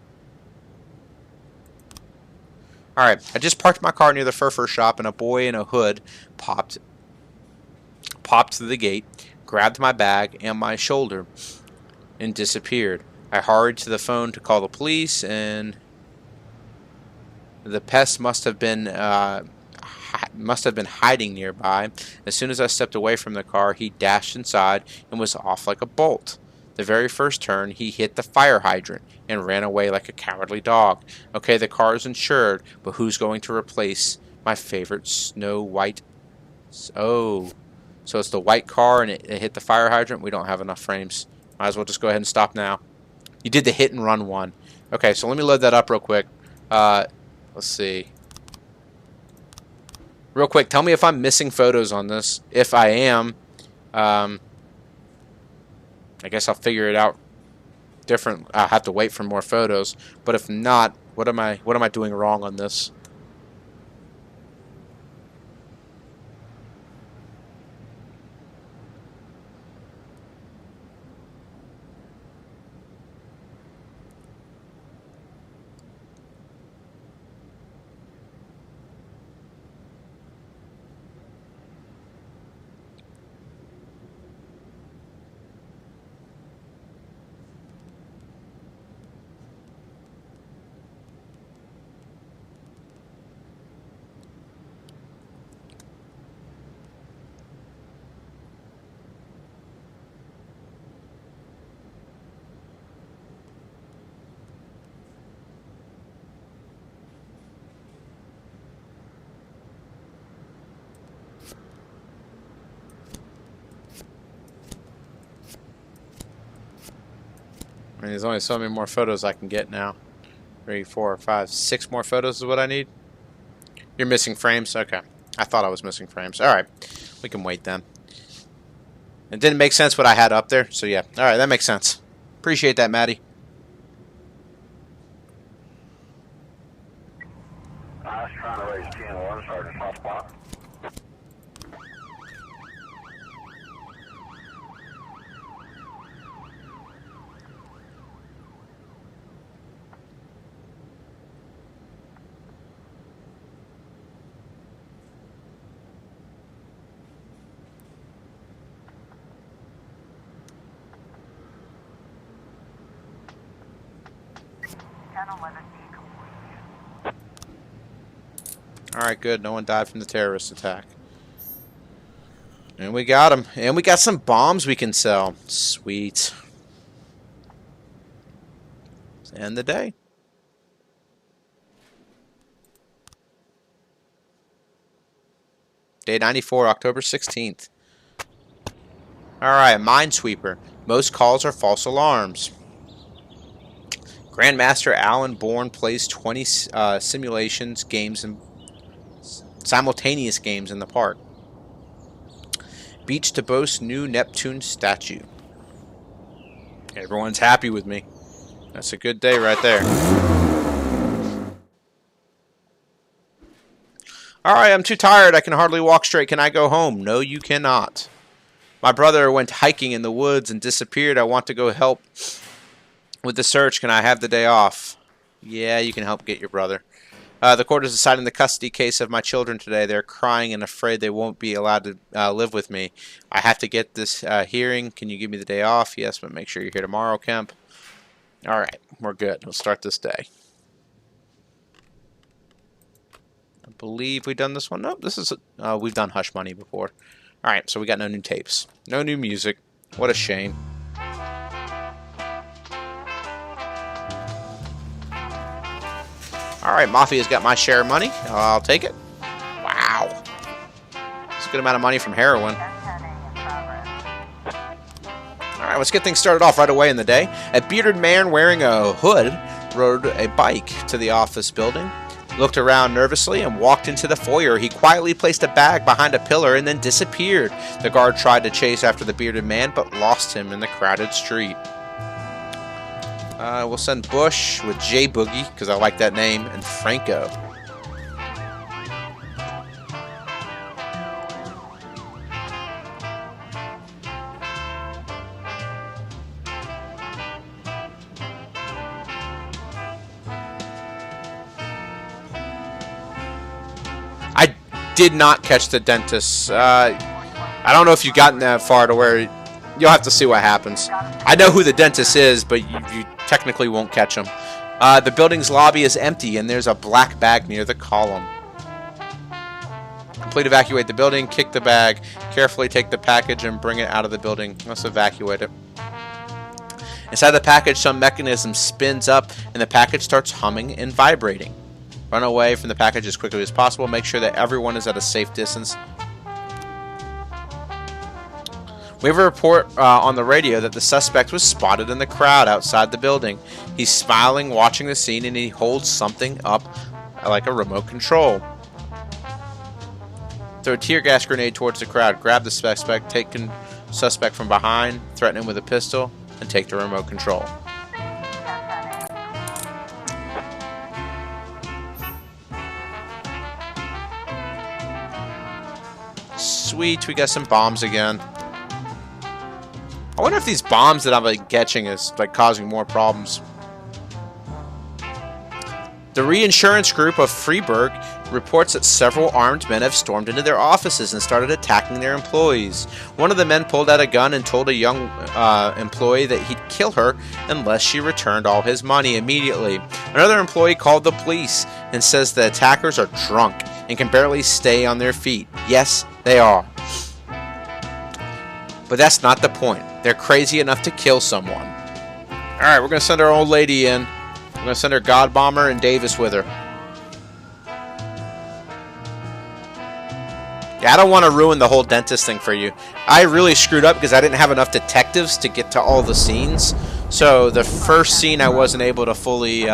A: Alright, I just parked my car near the fur shop, and a boy in a hood popped through the gate, grabbed my bag and my shoulder, and disappeared. I hurried to the phone to call the police, and the pest must have been hiding nearby. As soon as I stepped away from the car, he dashed inside and was off like a bolt. The very first turn, he hit the fire hydrant and ran away like a cowardly dog. Okay, the car is insured, but who's going to replace my favorite Snow White? Oh, so it's the white car and it hit the fire hydrant? We don't have enough frames. Might as well just go ahead and stop now. You did the hit and run one. Okay, so let me load that up real quick. Let's see. Real quick, tell me if I'm missing photos on this. If I am, I guess I'll figure it out different. I'll have to wait for more photos. But if not, what am I doing wrong on this? I mean, there's only so many more photos I can get now. 3, 4, 5, 6 more photos is what I need. You're missing frames? Okay. I thought I was missing frames. Alright. We can wait then. It didn't make sense what I had up there, so yeah. Alright, that makes sense. Appreciate that, Maddie.
C: I was trying to raise 10-1, Sergeant Soft Spot.
A: Alright, good. No one died from the terrorist attack. And we got him. And we got some bombs we can sell. Sweet. Let's end the day. Day 94, October 16th. Alright, Minesweeper. Most calls are false alarms. Grandmaster Alan Bourne plays 20 simulations games and simultaneous games in the park. Beach to boast new Neptune statue. Everyone's happy with me. That's a good day right there. Alright, I'm too tired. I can hardly walk straight. Can I go home? No, you cannot. My brother went hiking in the woods and disappeared. I want to go help with the search. Can I have the day off? Yeah, you can help get your brother. The court is deciding the custody case of my children today. They're crying and afraid they won't be allowed to live with me. I have to get this hearing. Can you give me the day off? Yes, but make sure you're here tomorrow, Kemp. All right, we're good. We'll start this day. I believe we've done this one. Nope, this is we've done Hush Money before. All right, so we got no new tapes, no new music. What a shame. Alright, Mafia's got my share of money. I'll take it. Wow. That's a good amount of money from heroin. Alright, let's get things started off right away in the day. A bearded man wearing a hood rode a bike to the office building, looked around nervously, and walked into the foyer. He quietly placed a bag behind a pillar and then disappeared. The guard tried to chase after the bearded man, but lost him in the crowded street. We'll send Bush with J Boogie, because I like that name, and Franco. I did not catch the dentist. I don't know if you've gotten that far to where you'll have to see what happens. I know who the dentist is, but you technically won't catch him. The building's lobby is empty, and there's a black bag near the column. Complete evacuate the building, kick the bag, carefully take the package and bring it out of the building. Let's evacuate it. Inside the package, some mechanism spins up, and the package starts humming and vibrating. Run away from the package as quickly as possible. Make sure that everyone is at a safe distance. We have a report on the radio that the suspect was spotted in the crowd outside the building. He's smiling, watching the scene, and he holds something up like a remote control. Throw a tear gas grenade towards the crowd. Grab the suspect, take suspect from behind, threaten him with a pistol, and take the remote control. Sweet, we got some bombs again. I wonder if these bombs that I'm like catching is like causing more problems. The reinsurance group of Freiburg reports that several armed men have stormed into their offices and started attacking their employees. One of the men pulled out a gun and told a young employee that he'd kill her unless she returned all his money immediately. Another employee called the police and says the attackers are drunk and can barely stay on their feet. Yes, they are. But that's not the point. They're crazy enough to kill someone. Alright, we're going to send our old lady in. We're going to send her God Bomber and Davis with her. Yeah, I don't want to ruin the whole dentist thing for you. I really screwed up because I didn't have enough detectives to get to all the scenes. So the first scene I wasn't able to fully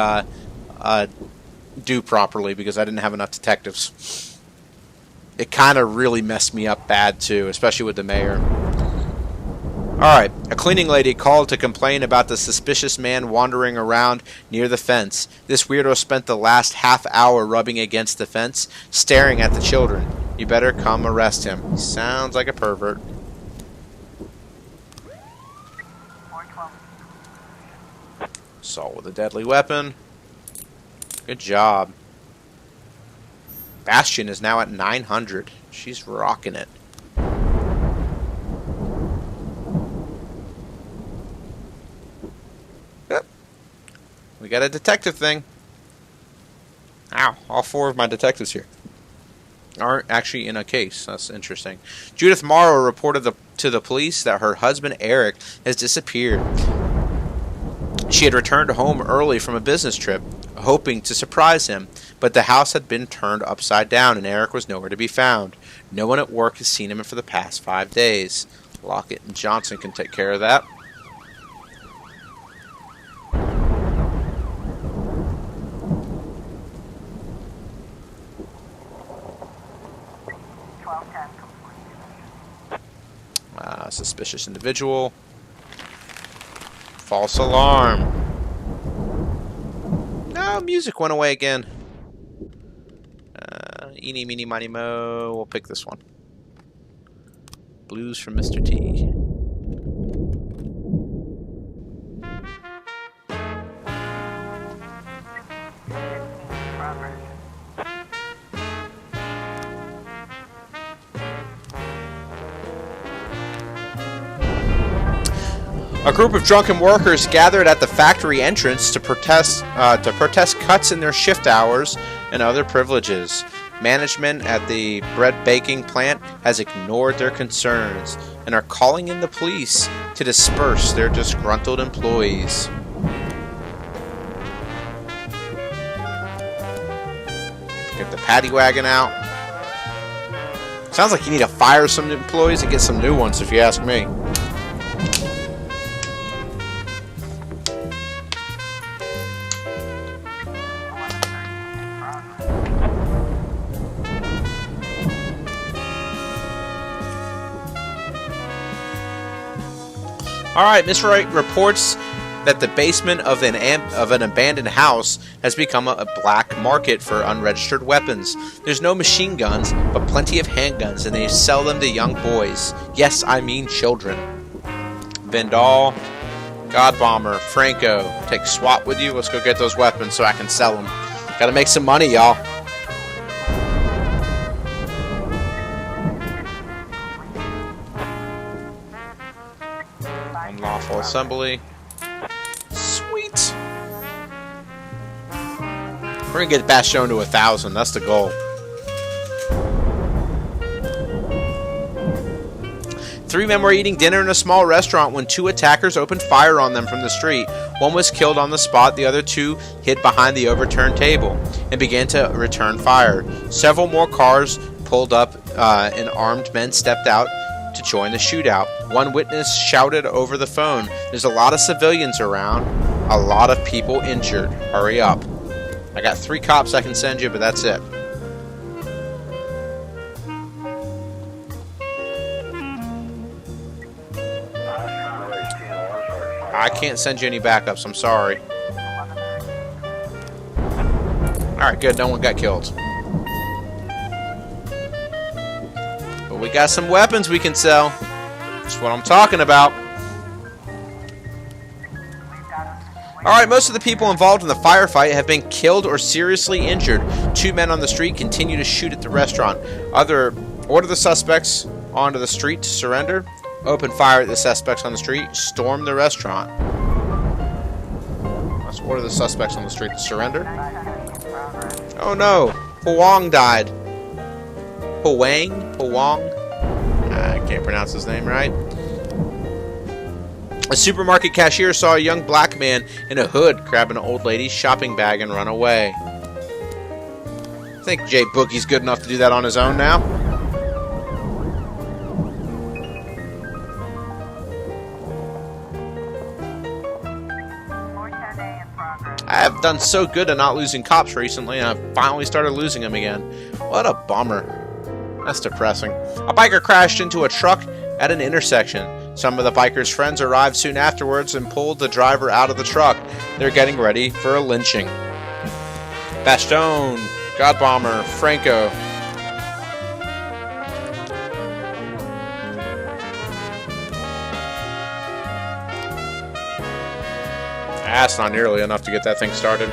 A: do properly because I didn't have enough detectives. It kind of really messed me up bad too, especially with the mayor. Alright, a cleaning lady called to complain about the suspicious man wandering around near the fence. This weirdo spent the last half hour rubbing against the fence, staring at the children. You better come arrest him. He sounds like a pervert.
B: 412.
A: Assault with a deadly weapon. Good job. Bastion is now at 900. She's rocking it. Yep. We got a detective thing. Ow, all four of my detectives here aren't actually in a case. That's interesting. Judith Morrow reported to the police that her husband Eric has disappeared. She had returned home early from a business trip, hoping to surprise him, but the house had been turned upside down and Eric was nowhere to be found. No one at work has seen him for the past 5 days. Lockett and Johnson can take care of that. Suspicious individual. False alarm. No, music went away again. Eeny, meeny, miny, mo. We'll pick this one. Blues from Mr. T. A group of drunken workers gathered at the factory entrance to protest cuts in their shift hours and other privileges. Management at the bread baking plant has ignored their concerns and are calling in the police to disperse their disgruntled employees. Get the paddy wagon out. Sounds like you need to fire some employees and get some new ones, if you ask me. Alright, Miss Wright reports that the basement of an abandoned house has become a black market for unregistered weapons. There's no machine guns, but plenty of handguns, and they sell them to young boys. Yes, I mean children. Vendal, God Bomber, Franco, take SWAT with you. Let's go get those weapons so I can sell them. Gotta make some money, y'all. Unlawful assembly. Sweet. We're gonna get Bastion to 1,000. That's the goal. 3 men were eating dinner in a small restaurant when 2 attackers opened fire on them from the street. One was killed on the spot, the other 2 hid behind the overturned table and began to return fire. Several more cars pulled up and armed men stepped out to join the shootout. One witness shouted over the phone, "There's a lot of civilians around, a lot of people injured. Hurry up." I got 3 cops I can send you, but that's it. I can't send you any backups, I'm sorry. Alright, good, no one got killed. But we got some weapons we can sell. That's what I'm talking about. Alright, most of the people involved in the firefight have been killed or seriously injured. 2 men on the street continue to shoot at the restaurant. Order the suspects onto the street to surrender. Open fire at the suspects on the street. Storm the restaurant. Let's order the suspects on the street to surrender. Oh no! Huang died. Huang? I can't pronounce his name right. A supermarket cashier saw a young black man in a hood grab an old lady's shopping bag and run away. I think Jay Boogie's good enough to do that on his own now. I have done so good at not losing cops recently, and I've finally started losing them again. What a bummer. That's depressing. A biker crashed into a truck at an intersection. Some of the biker's friends arrived soon afterwards and pulled the driver out of the truck. They're getting ready for a lynching. Bastion, God Bomber, Franco. That's not nearly enough to get that thing started.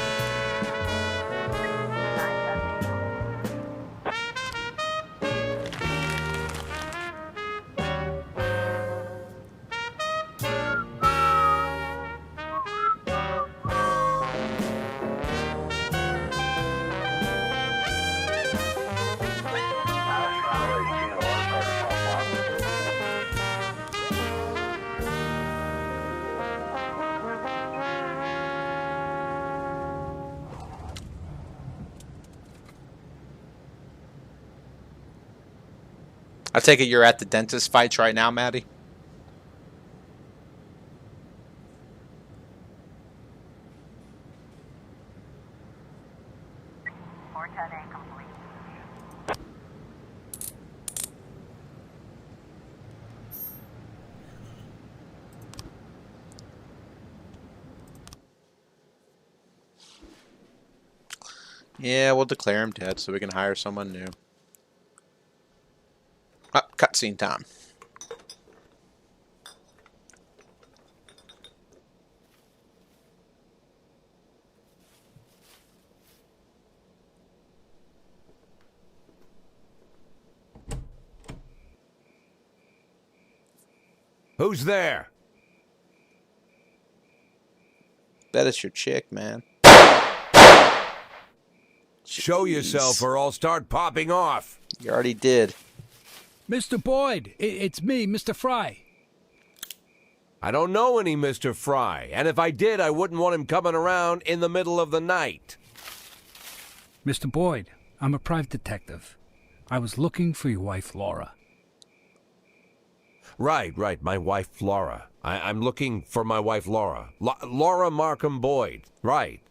A: I take it you're at the dentist fights right now, Maddie? Yeah, we'll declare him dead so we can hire someone new. Cutscene time.
D: Who's there?
A: That is your chick, man.
D: Show yourself or I'll start popping off.
A: You already did.
F: Mr. Boyd, it's me, Mr. Fry.
D: I don't know any Mr. Fry, and if I did, I wouldn't want him coming around in the middle of the night.
F: Mr. Boyd, I'm a private detective. I was looking for your wife, Laura.
D: Right, my wife, Laura. I'm looking for my wife, Laura. Laura Markham Boyd. Right.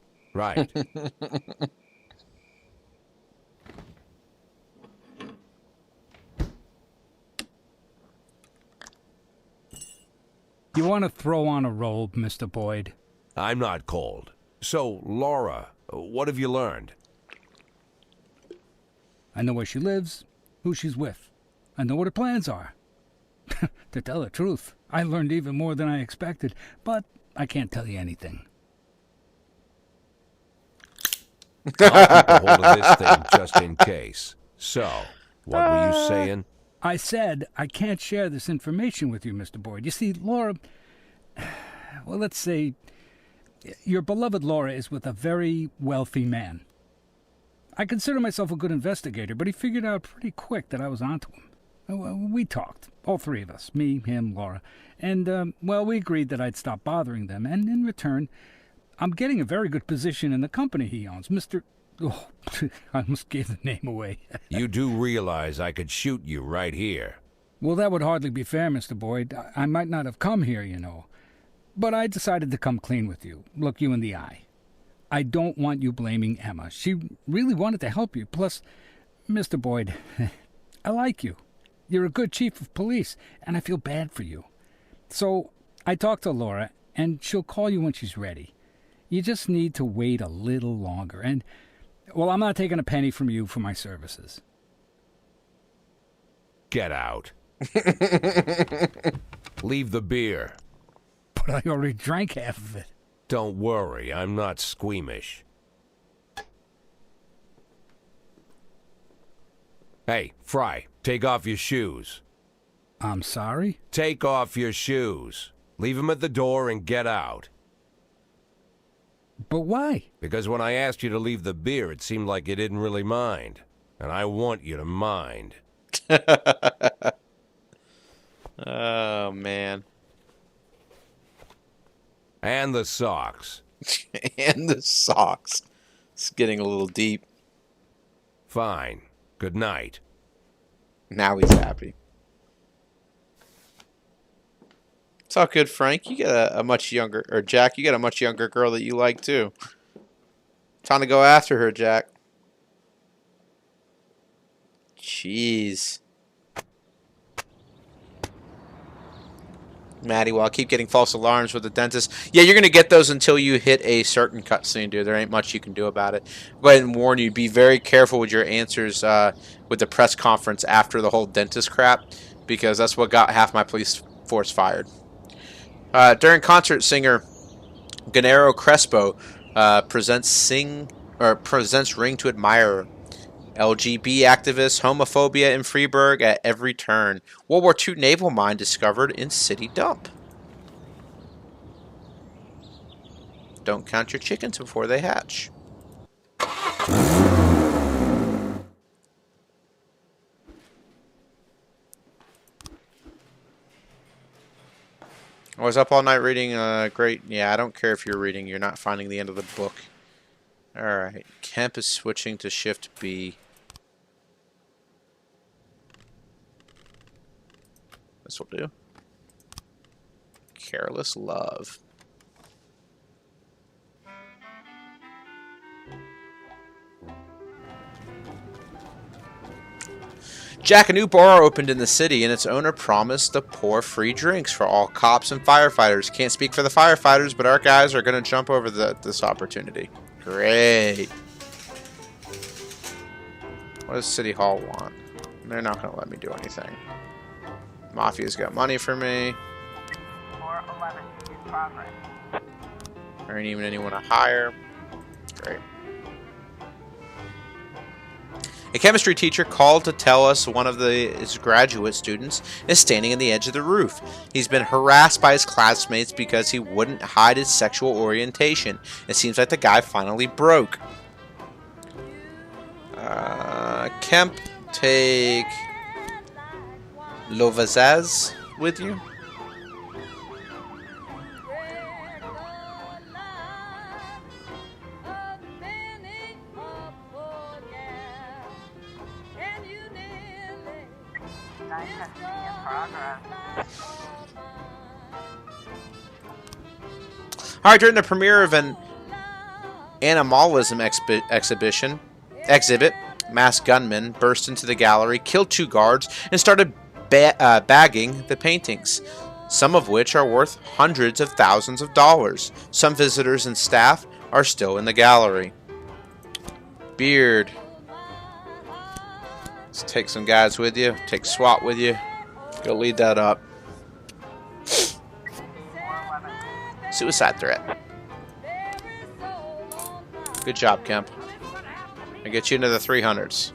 F: You want to throw on a robe, Mr. Boyd?
D: I'm not cold. So, Laura, what have you learned?
F: I know where she lives, who she's with. I know what her plans are. To tell the truth, I learned even more than I expected, but I can't tell you anything.
D: I'll keep a hold of this thing just in case. So, what were you saying?
F: I said I can't share this information with you, Mr. Boyd. You see, Laura... Well, let's say... Your beloved Laura is with a very wealthy man. I consider myself a good investigator, but he figured out pretty quick that I was onto him. We talked, all three of us, me, him, Laura, and, well, we agreed that I'd stop bothering them, and in return, I'm getting a very good position in the company he owns, Mr. Oh, I almost gave the name away.
D: You do realize I could shoot you right here.
F: Well, that would hardly be fair, Mr. Boyd. I might not have come here, you know. But I decided to come clean with you, look you in the eye. I don't want you blaming Emma. She really wanted to help you. Plus, Mr. Boyd, I like you. You're a good chief of police, and I feel bad for you. So I talked to Laura, and she'll call you when she's ready. You just need to wait a little longer, and, well, I'm not taking a penny from you for my services.
D: Get out. Leave the beer.
F: But I already drank half of it.
D: Don't worry, I'm not squeamish. Hey, Fry, take off your shoes.
F: I'm sorry?
D: Take off your shoes. Leave them at the door and get out.
F: But why?
D: Because when I asked you to leave the beer, it seemed like you didn't really mind. And I want you to mind.
A: Oh, man.
D: And the socks.
A: And the socks. It's getting a little deep.
D: Fine. Good night.
A: Now he's happy. It's all good, Frank. You got a much younger... Or, Jack, you got a much younger girl that you like, too. Time to go after her, Jack. Jeez. Maddie, well, I keep getting false alarms with the dentist. Yeah, you're going to get those until you hit a certain cutscene, dude. There ain't much you can do about it. Go ahead and warn you, be very careful with your answers with the press conference after the whole dentist crap, because that's what got half my police force fired. During concert, singer Gennaro Crespo presents Ring to Admirer. LGBT activists, homophobia in Freiburg at every turn. World War II naval mine discovered in city dump. Don't count your chickens before they hatch. I was up all night reading. Great. Yeah, I don't care if you're reading. You're not finding the end of the book. Alright. Kemp is switching to Shift B. This will do. Careless Love. Jack, a new bar opened in the city, and its owner promised to pour free drinks for all cops and firefighters. Can't speak for the firefighters, but our guys are going to jump over this opportunity. Great. What does City Hall want? They're not going to let me do anything. Mafia's got money for me.
B: 411 in progress.
A: There ain't even anyone to hire. Great. A chemistry teacher called to tell us one of his graduate students is standing on the edge of the roof. He's been harassed by his classmates because he wouldn't hide his sexual orientation. It seems like the guy finally broke. Kemp, take Lovazaz with you. Alright, during the premiere of an animalism exhibit, masked gunmen burst into the gallery, killed 2 guards, and started bagging the paintings. some of which are worth hundreds of thousands of dollars. Some visitors and staff are still in the gallery. Beard. Let's take some guys with you. Take SWAT with you. Go lead that up. Suicide threat. Good job, Kemp. I get you into the 300s.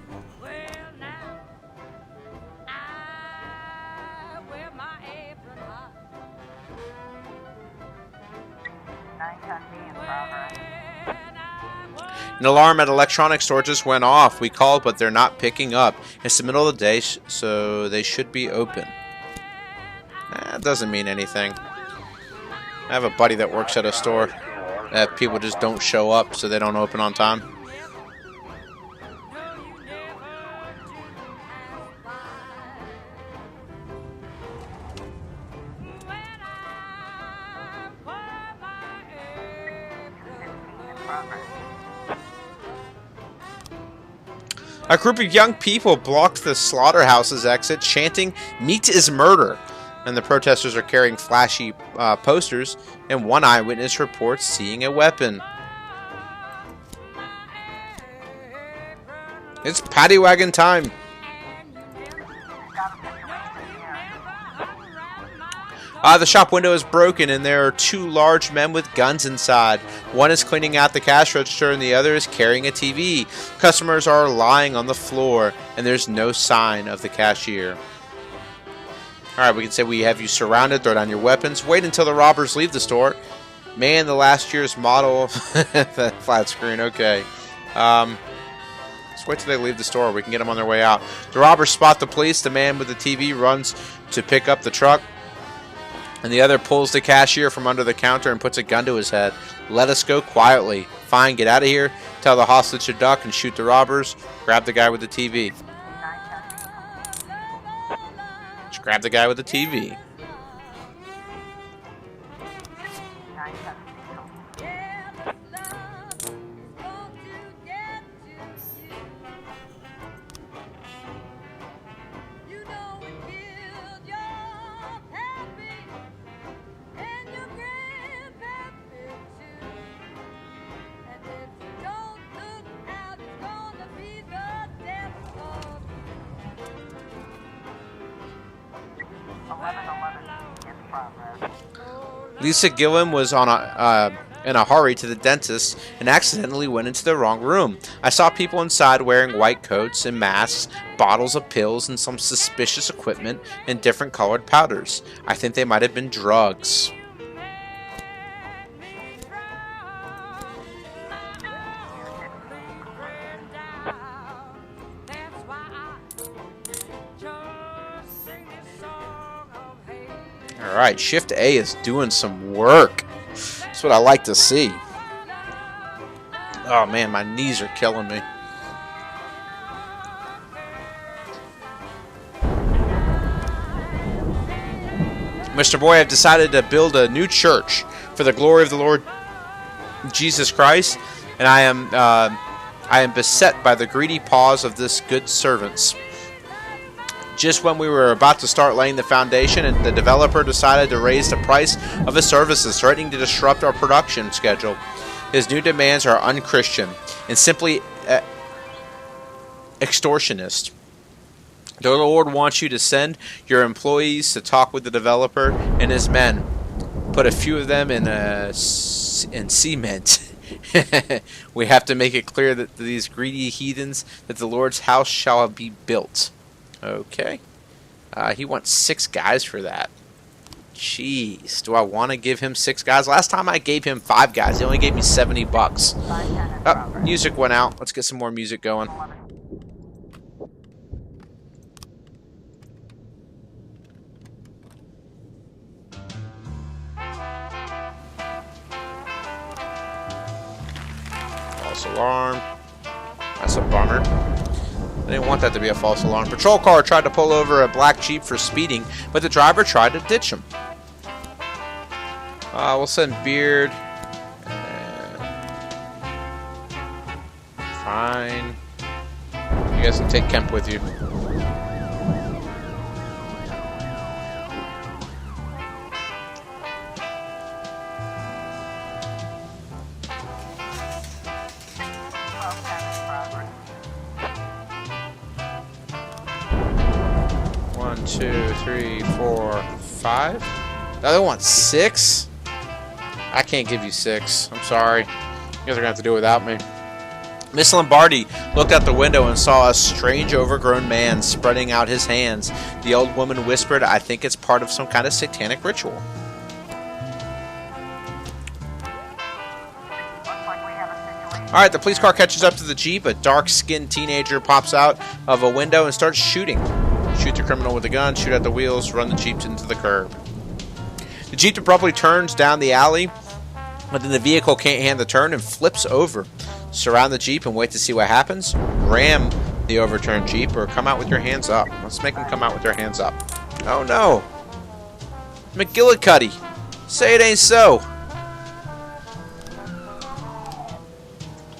A: An alarm at electronics store just went off. We called, but they're not picking up. It's the middle of the day, so they should be open. That doesn't mean anything. I have a buddy that works at a store that people just don't show up, so they don't open on time. A group of young people blocked the slaughterhouse's exit, chanting, "Meat is murder." And the protesters are carrying flashy posters, and one eyewitness reports seeing a weapon. It's paddy wagon time. The shop window is broken, and there are two large men with guns inside. One is cleaning out the cash register, and the other is carrying a TV. Customers are lying on the floor, and there's no sign of the cashier. Alright, we can say we have you surrounded. Throw down your weapons. Wait until the robbers leave the store. Man, the last year's model. That flat screen, okay. Let's wait till they leave the store. We can get them on their way out. The robbers spot the police. The man with the TV runs to pick up the truck, and the other pulls the cashier from under the counter and puts a gun to his head. Let us go quietly. Fine, get out of here. Tell the hostage to duck and shoot the robbers. Grab the guy with the TV. Just grab the guy with the TV. Lisa Gillen was in a hurry to the dentist and accidentally went into the wrong room. I saw people inside wearing white coats and masks, bottles of pills, and some suspicious equipment and different colored powders. I think they might have been drugs. Alright, Shift A is doing some work. That's what I like to see. Oh man, my knees are killing me. Mr. Boy, I've decided to build a new church for the glory of the Lord Jesus Christ, and I am beset by the greedy paws of this good servants. Just when we were about to start laying the foundation, and the developer decided to raise the price of his services, threatening to disrupt our production schedule. His new demands are unchristian and simply extortionist. The Lord wants you to send your employees to talk with the developer and his men. Put a few of them in cement. We have to make it clear that these greedy heathens that the Lord's house shall be built. Okay. He wants 6 guys for that. Jeez. Do I want to give him 6 guys? Last time I gave him 5 guys. He only gave me $70. Oh, music went out. Let's get some more music going. False alarm. That's a bummer. I didn't want that to be a false alarm. Patrol car tried to pull over a black Jeep for speeding, but the driver tried to ditch him. We'll send Beard. Fine. You guys can take Kemp with you. 1, 2, 3, 4, 5. The other one's 6? I can't give you 6. I'm sorry. You guys are going to have to do it without me. Miss Lombardi looked out the window and saw a strange overgrown man spreading out his hands. The old woman whispered, "I think it's part of some kind of satanic ritual."
B: Looks like we have a situation.
A: Alright, the police car catches up to the Jeep. A dark-skinned teenager pops out of a window and starts shooting. Shoot the criminal with a gun, shoot at the wheels, run the Jeep into the curb. The Jeep abruptly turns down the alley, but then the vehicle can't handle the turn and flips over. Surround the Jeep and wait to see what happens. Ram the overturned Jeep or come out with your hands up. Let's make them come out with their hands up. Oh no! McGillicuddy! Say it ain't so!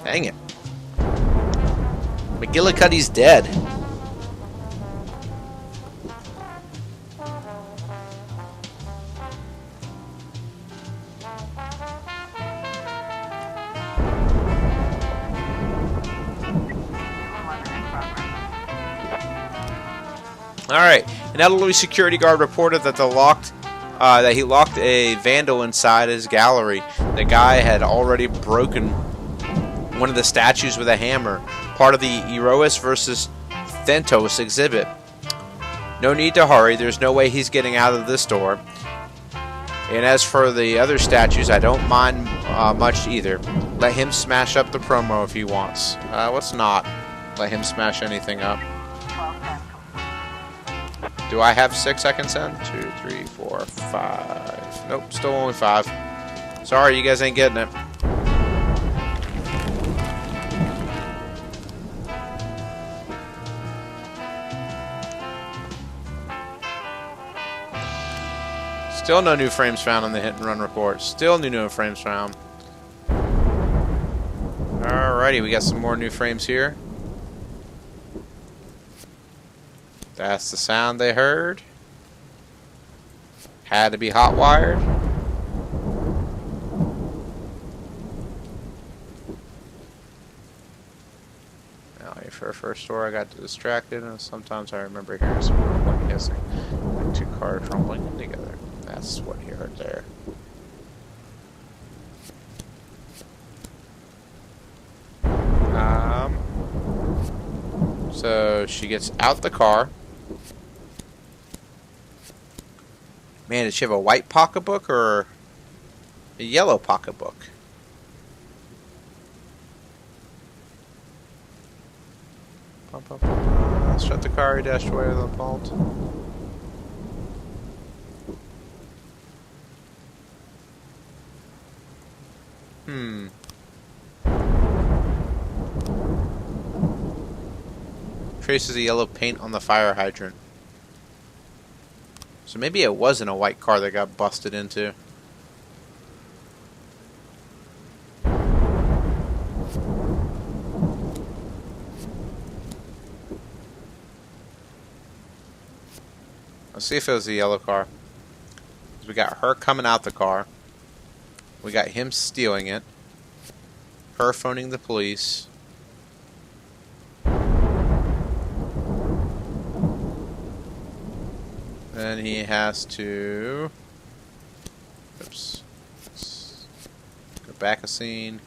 A: Dang it. McGillicuddy's dead. Alright, an elderly security guard reported that he locked a vandal inside his gallery. The guy had already broken one of the statues with a hammer, part of the Eros versus Thentos exhibit. No need to hurry, there's no way he's getting out of this door. And as for the other statues, I don't mind much either. Let him smash up the promo if he wants. Let's not let him smash anything up. Do I have 6 I can send? 2, 3, 4, 5. Nope, still only 5. Sorry, you guys ain't getting it. Still no new frames found on the hit and run report. Still no frames found. Alrighty, we got some more new frames here. That's the sound they heard. Had to be hot wired. Now, for a first store, I got distracted, and sometimes I remember hearing some rumbling hissing, like 2 cars rumbling together. That's what you heard there. So she gets out the car. Man, did she have a white pocketbook or a yellow pocketbook? Shut the car, he dashed away with a bolt. Traces of yellow paint on the fire hydrant. So maybe it wasn't a white car that got busted into. Let's see if it was a yellow car. We got her coming out the car. We got him stealing it. Her phoning the police. Then he has to... Oops. Let's go back a scene.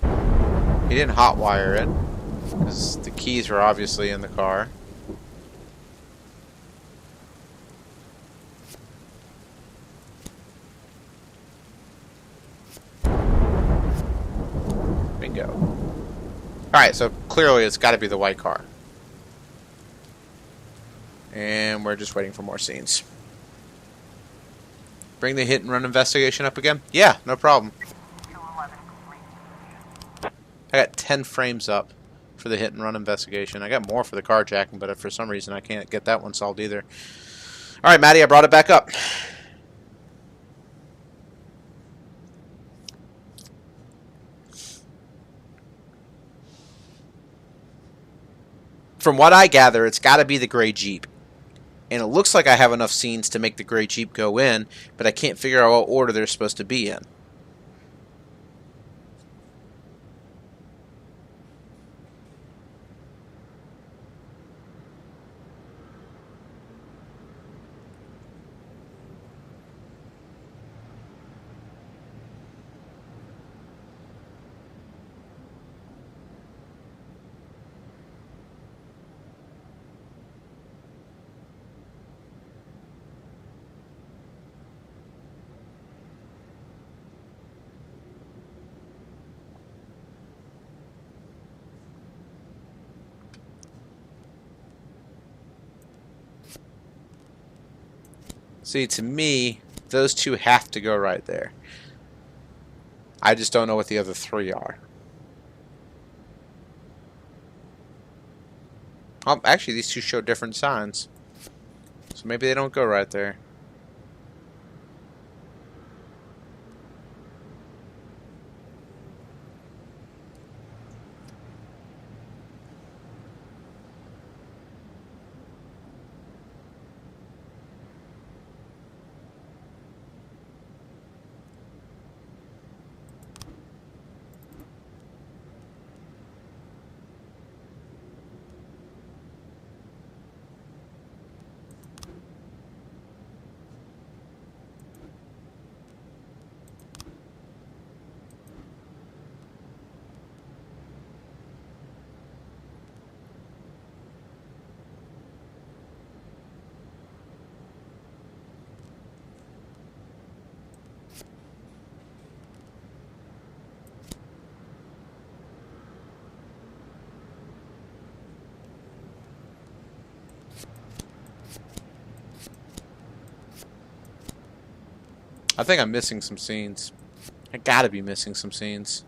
A: He didn't hotwire it, because the keys were obviously in the car. Bingo. Alright, so clearly it's got to be the white car. And we're just waiting for more scenes. Bring the hit and run investigation up again? Yeah, no problem.
B: 211 complete.
A: I got 10 frames up for the hit and run investigation. I got more for the carjacking, but for some reason I can't get that one solved either. Alright, Maddie, I brought it back up. From what I gather, it's got to be the gray Jeep. And it looks like I have enough scenes to make the gray Jeep go in, but I can't figure out what order they're supposed to be in. See, to me, those two have to go right there. I just don't know what the other three are. Oh, actually, these two show different signs. So maybe they don't go right there. I think I'm missing some scenes. I gotta be missing some scenes.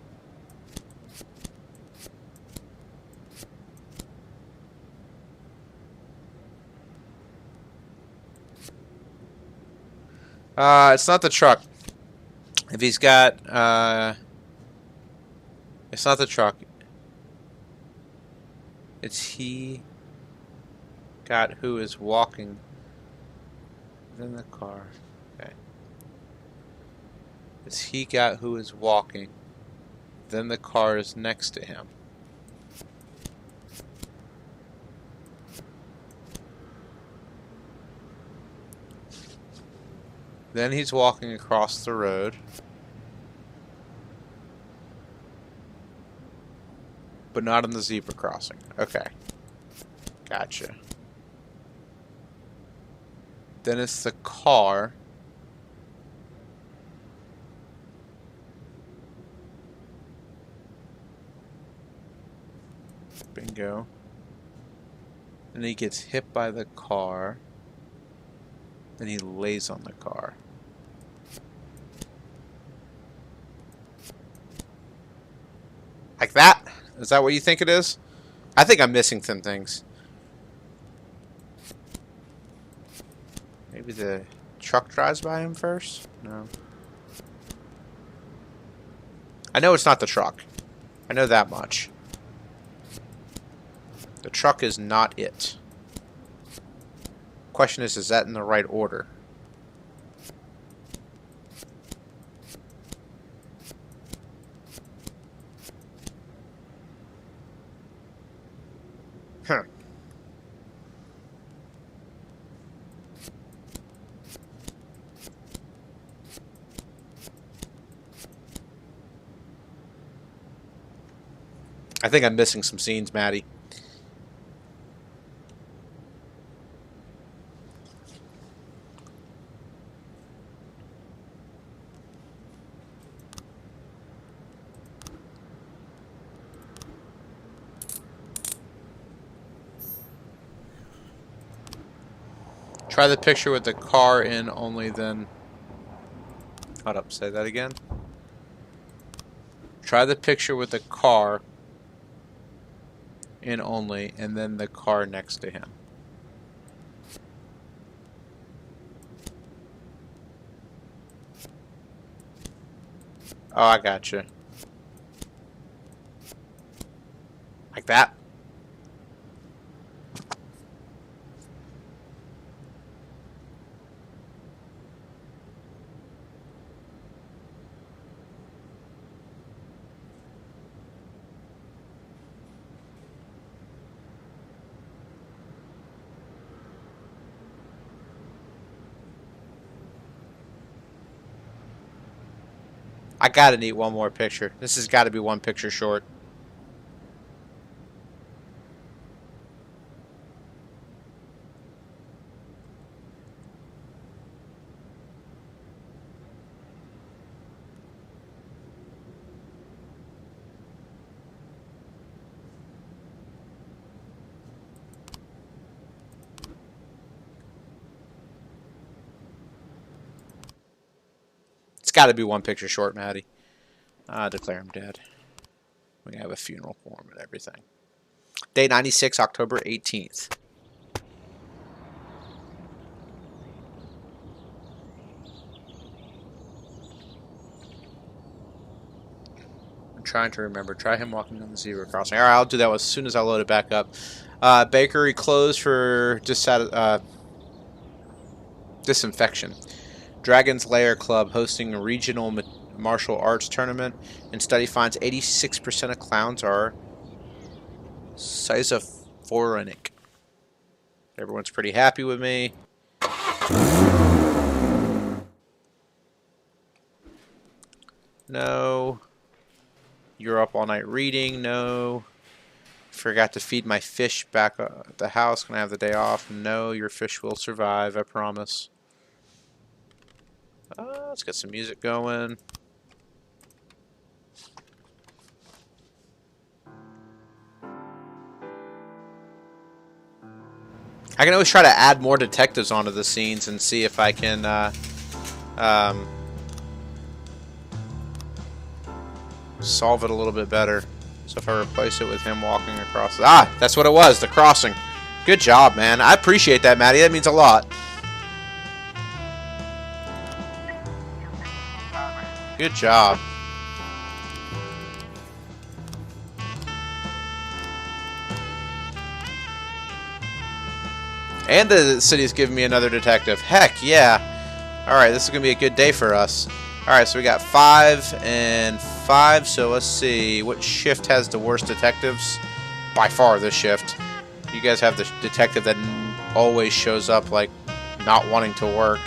A: It's not the truck. If he's got, it's not the truck. It's he got who is walking in the car. Okay. It's he got who is walking. Then the car is next to him. Then he's walking across the road. But not on the zebra crossing. Okay. Gotcha. Then it's the car. Bingo. And he gets hit by the car. Then he lays on the car. Like that? Is that what you think it is? I think I'm missing some things. Maybe the truck drives by him first? No. I know it's not the truck. I know that much. The truck is not it. Question is that in the right order? Huh. I think I'm missing some scenes, Maddie. Try the picture with the car in only, then... Hold up, say that again. Try the picture with the car in only, and then the car next to him. Oh, I gotcha. Like that? I gotta need one more picture. This has got to be one picture short. got to be one picture short, Maddie. Declare him dead. We have a funeral for him and everything. Day 96, October 18th. I'm trying to remember. Try him walking down the zebra crossing. All right, I'll do that as soon as I load it back up. Bakery closed for disinfection. Dragon's Lair Club hosting a regional martial arts tournament, and study finds 86% of clowns are schizophrenic. Everyone's pretty happy with me. No. You're up all night reading. No. Forgot to feed my fish back at the house. Can I have the day off? No, your fish will survive, I promise. Let's get some music going. I can always try to add more detectives onto the scenes and see if I can solve it a little bit better. So if I replace it with him walking across... Ah, that's what it was, the crossing. Good job, man. I appreciate that, Maddie. That means a lot. Good job. And the city's giving me another detective. Heck, yeah. Alright, this is going to be a good day for us. Alright, so we got 5 and 5. So let's see. What shift has the worst detectives? By far, this shift. You guys have the detective that always shows up, like, not wanting to work.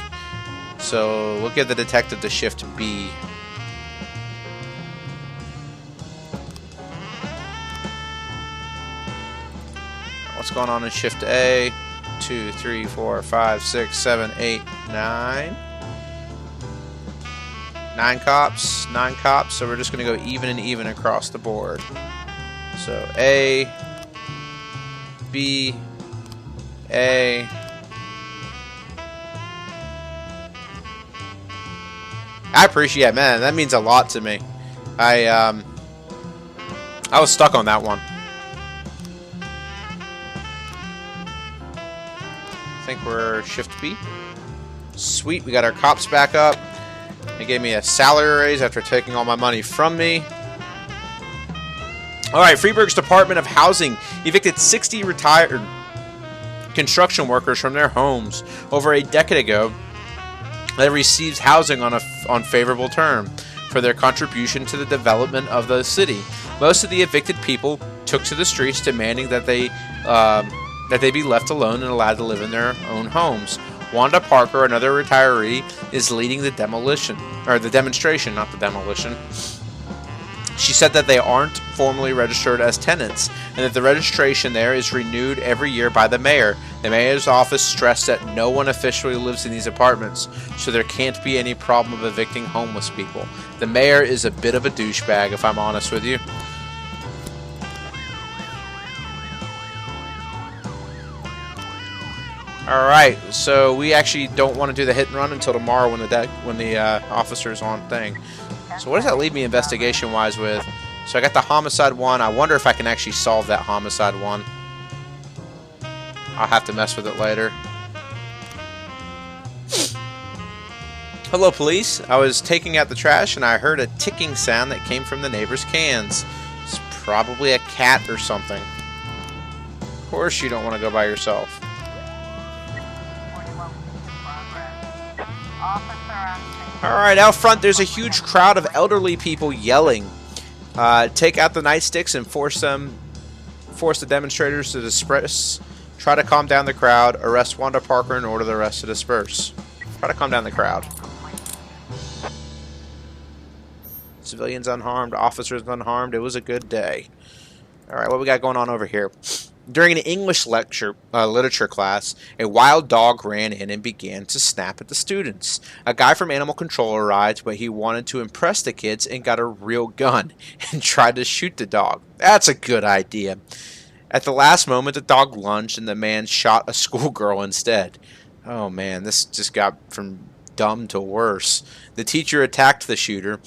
A: So we'll give the detective the shift B. What's going on in shift A? 2, 3, 4, 5, 6, 7, 8, 9. 9 cops. 9 cops. So we're just going to go even and even across the board. So A, B, A. I appreciate it, man. That means a lot to me. I was stuck on that one. I think we're shift B. Sweet, we got our cops back up. They gave me a salary raise after taking all my money from me. Alright, Freeburg's Department of Housing evicted 60 retired construction workers from their homes over a decade ago that received housing on favorable terms for their contribution to the development of the city. Most of the evicted people took to the streets demanding that they be left alone and allowed to live in their own homes. Wanda Parker, another retiree, is leading the demonstration, not the demolition. She said that they aren't formally registered as tenants, and that the registration there is renewed every year by the mayor. The mayor's office stressed that no one officially lives in these apartments, so there can't be any problem of evicting homeless people. The mayor is a bit of a douchebag, if I'm honest with you. Alright, so we actually don't want to do the hit and run until tomorrow when the officer's on thing. So what does that leave me investigation-wise with? So I got the homicide one. I wonder if I can actually solve that homicide one. I'll have to mess with it later. Hello, police. I was taking out the trash and I heard a ticking sound that came from the neighbor's cans. It's probably a cat or something. Of course you don't want to go by yourself. Alright, out front there's a huge crowd of elderly people yelling. Take out the nightsticks and force the demonstrators to disperse. Try to calm down the crowd. Arrest Wanda Parker and order the rest to disperse. Try to calm down the crowd. Civilians unharmed, officers unharmed. It was a good day. Alright, what we got going on over here? During an English literature class, a wild dog ran in and began to snap at the students. A guy from Animal Control arrived, but he wanted to impress the kids and got a real gun and tried to shoot the dog. That's a good idea. At the last moment, the dog lunged and the man shot a schoolgirl instead. Oh man, this just got from dumb to worse. The teacher attacked the shooter,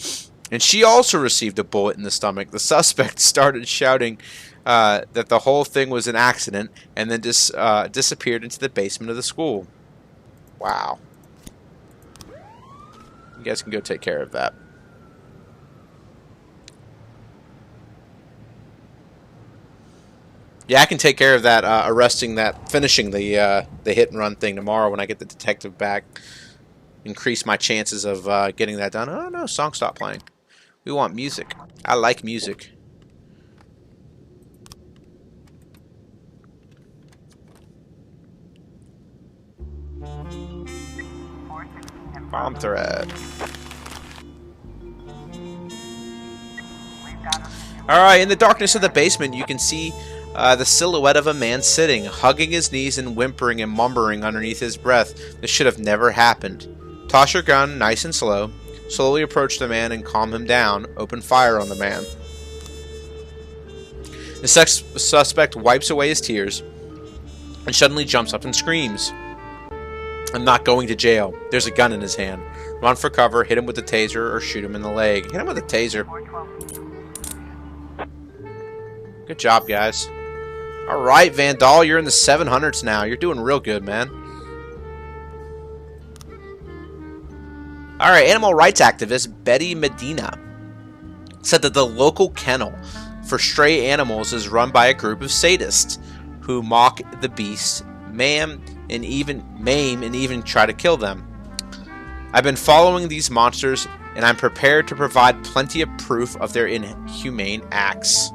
A: and she also received a bullet in the stomach. The suspect started shouting that the whole thing was an accident, and then disappeared into the basement of the school. Wow. You guys can go take care of that. Yeah, I can take care of that, finishing the hit and run thing tomorrow when I get the detective back. Increase my chances of getting that done. Oh no, song stopped playing. We want music. I like music. Bomb threat. Alright, in the darkness of the basement, you can see the silhouette of a man sitting, hugging his knees and whimpering and mumbling underneath his breath. This should have never happened. Toss your gun, nice and slow. Slowly approach the man and calm him down. Open fire on the man. The suspect wipes away his tears and suddenly jumps up and screams. I'm not going to jail. There's a gun in his hand. Run for cover, hit him with the taser, or shoot him in the leg. Hit him with a taser. Good job, guys. Alright, Vandal, you're in the 700s now. You're doing real good, man. Alright, animal rights activist Betty Medina said that the local kennel for stray animals is run by a group of sadists who mock the beasts, maim and even try to kill them. I've been following these monsters, and I'm prepared to provide plenty of proof of their inhumane acts.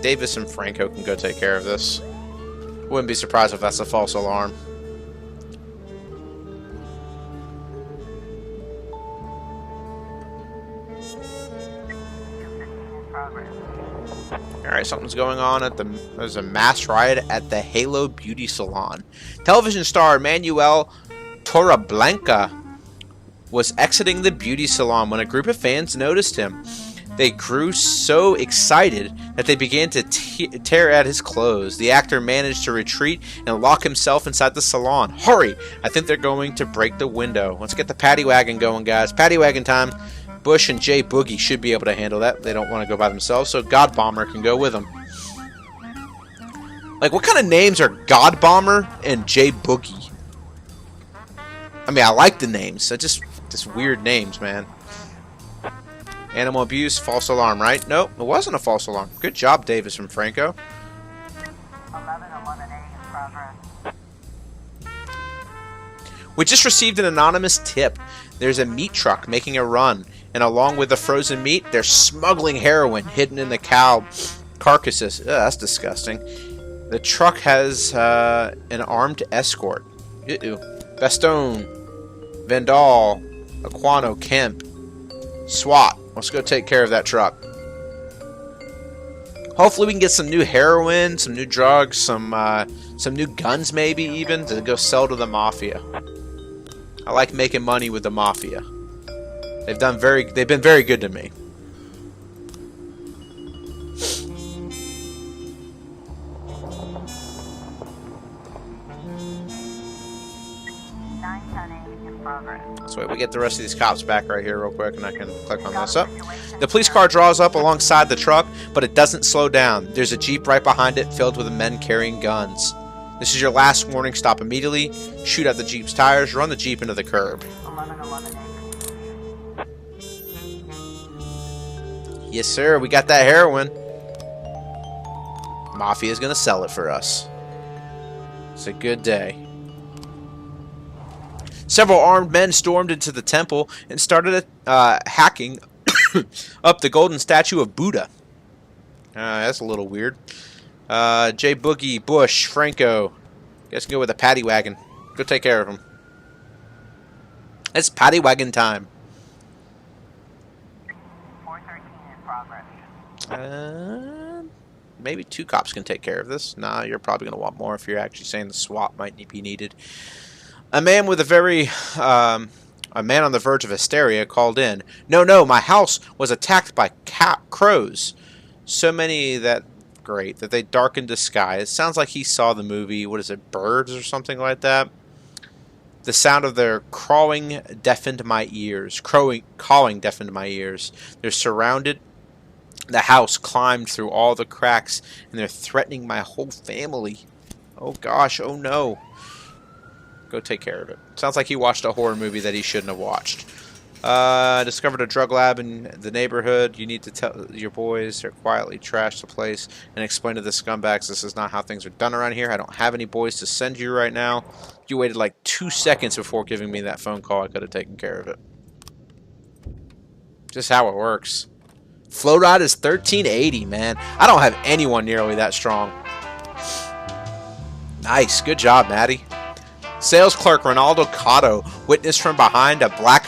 A: Davis and Franco can go take care of this. Wouldn't be surprised if that's a false alarm. Alright, something's going on there's a mass riot at the Halo Beauty Salon. Television star Manuel Torreblanca was exiting the beauty salon when a group of fans noticed him. They grew so excited that they began to tear at his clothes. The actor managed to retreat and lock himself inside the salon. Hurry! I think they're going to break the window. Let's get the paddy wagon going, guys. Paddy wagon time. Bush and Jay Boogie should be able to handle that. They don't want to go by themselves, so God Bomber can go with them. Like, what kind of names are God Bomber and Jay Boogie? I mean, I like the names. They're just weird names, man. Animal abuse, false alarm, right? Nope, it wasn't a false alarm. Good job, Davis and Franco.
B: 1111A in progress.
A: We just received an anonymous tip. There's a meat truck making a run, and along with the frozen meat, they're smuggling heroin hidden in the cow carcasses. Ugh, that's disgusting. The truck has an armed escort. Bastone, Vandal, Aquano, Kemp, SWAT. Let's go take care of that truck. Hopefully we can get some new heroin, some new drugs, some new guns maybe even to go sell to the mafia. I like making money with the mafia. They've been very good to me. Let's wait, we get the rest of these cops back right here real quick, and I can click on this up. The police car draws up alongside the truck, but it doesn't slow down. There's a Jeep right behind it filled with men carrying guns. This is your last warning. Stop immediately. Shoot out the Jeep's tires. Run the Jeep into the curb.
B: 1111A.
A: Yes, sir. We got that heroin. Mafia's gonna sell it for us. It's a good day. Several armed men stormed into the temple and started hacking up the golden statue of Buddha. That's a little weird. Jay Boogie, Bush, Franco. Guys can go with a paddy wagon. Go take care of them. It's paddy wagon time.
B: 413 in progress.
A: Maybe 2 cops can take care of this. Nah, you're probably going to want more if you're actually saying the SWAT might be needed. A man with a man on the verge of hysteria called in. No, my house was attacked by crows. So many that they darkened the sky. It sounds like he saw the movie, what is it, Birds or something like that. The sound of their crawling deafened my ears. Calling deafened my ears. They're surrounded. The house climbed through all the cracks, and they're threatening my whole family. Oh gosh, oh no. Go take care of it. Sounds like he watched a horror movie that he shouldn't have watched. Discovered a drug lab in the neighborhood. You need to tell your boys to quietly trash the place and explain to the scumbags this is not how things are done around here. I don't have any boys to send you right now. You waited like 2 seconds before giving me that phone call. I could have taken care of it. Just how it works. Flow rate is 1380, man. I don't have anyone nearly that strong. Nice. Good job, Maddie. Sales clerk Ronaldo Cotto witnessed from behind a black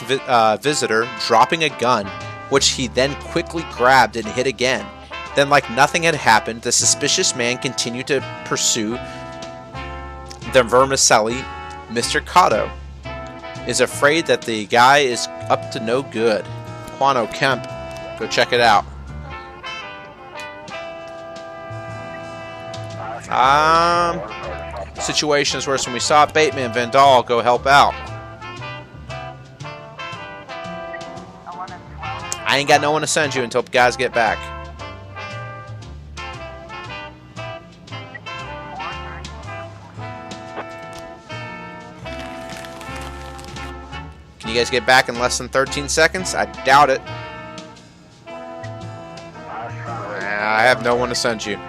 A: visitor dropping a gun, which he then quickly grabbed and hit again. Then, like nothing had happened, the suspicious man continued to pursue the vermicelli. Mr. Cotto is afraid that the guy is up to no good. Quano Kemp, go check it out. Situation is worse when we saw it. Bateman, Vandal, go help out. I ain't got no one to send you until guys get back. Can you guys get back in less than 13 seconds? I doubt it. I have no one to send you.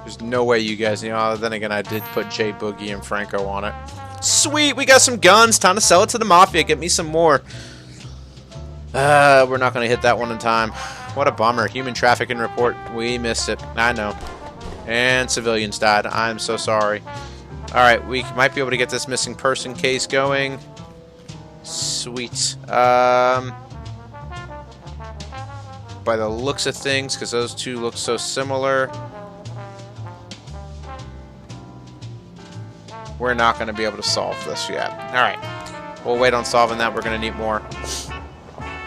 A: There's no way you guys, then again, I did put J Boogie and Franco on it. Sweet, we got some guns. Time to sell it to the Mafia. Get me some more. We're not going to hit that one in time. What a bummer. Human trafficking report. We missed it. I know. And civilians died. I'm so sorry. Alright, we might be able to get this missing person case going. Sweet. By the looks of things, because those two look so similar, we're not going to be able to solve this yet. Alright. We'll wait on solving that. We're going to need more.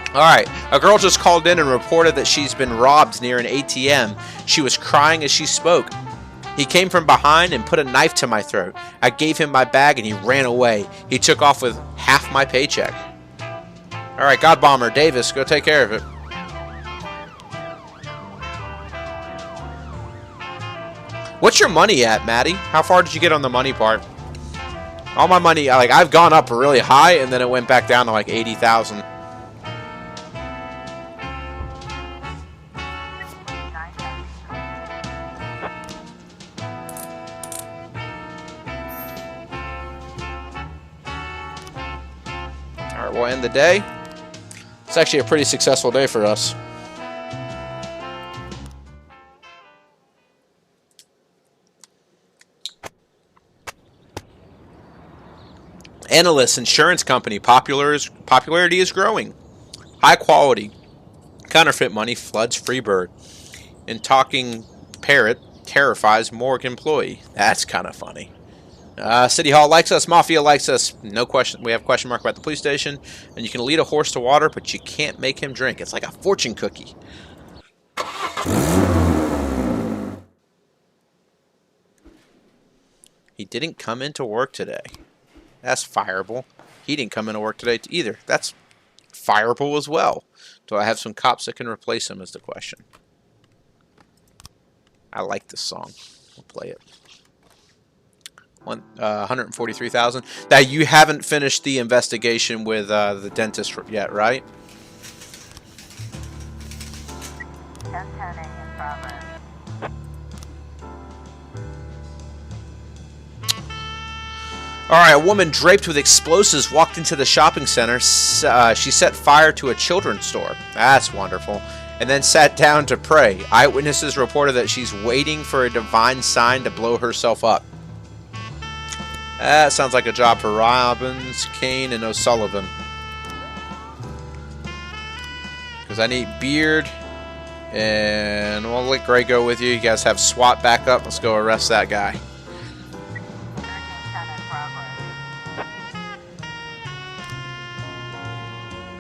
A: Alright. A girl just called in and reported that she's been robbed near an ATM. She was crying as she spoke. He came from behind and put a knife to my throat. I gave him my bag and he ran away. He took off with half my paycheck. Alright, God Bomber, Davis, go take care of it. What's your money at, Maddie? How far did you get on the money part? All my money, like, I've gone up really high and then it went back down to like 80,000. Alright, we'll end the day. It's actually a pretty successful day for us. Analysts Insurance Company popularity is growing. High quality counterfeit money floods Freebird. And talking parrot terrifies morgue employee. That's kind of funny. City Hall likes us. Mafia likes us. No question. We have a question mark about the police station. And you can lead a horse to water, but you can't make him drink. It's like a fortune cookie. He didn't come into work today. That's fireable. He didn't come into work today either. That's fireable as well. Do I have some cops that can replace him is the question. I like this song. We'll play it. 143,000. Now, you haven't finished the investigation with the dentist yet, right?
B: 1010 in progress.
A: Alright, a woman draped with explosives walked into the shopping center. She set fire to a children's store. That's wonderful. And then sat down to pray. Eyewitnesses reported that she's waiting for a divine sign to blow herself up. That sounds like a job for Robbins, Kane, and O'Sullivan. Because I need Beard. And we'll let Gray go with you. You guys have SWAT back up. Let's go arrest that guy.
B: 1310 in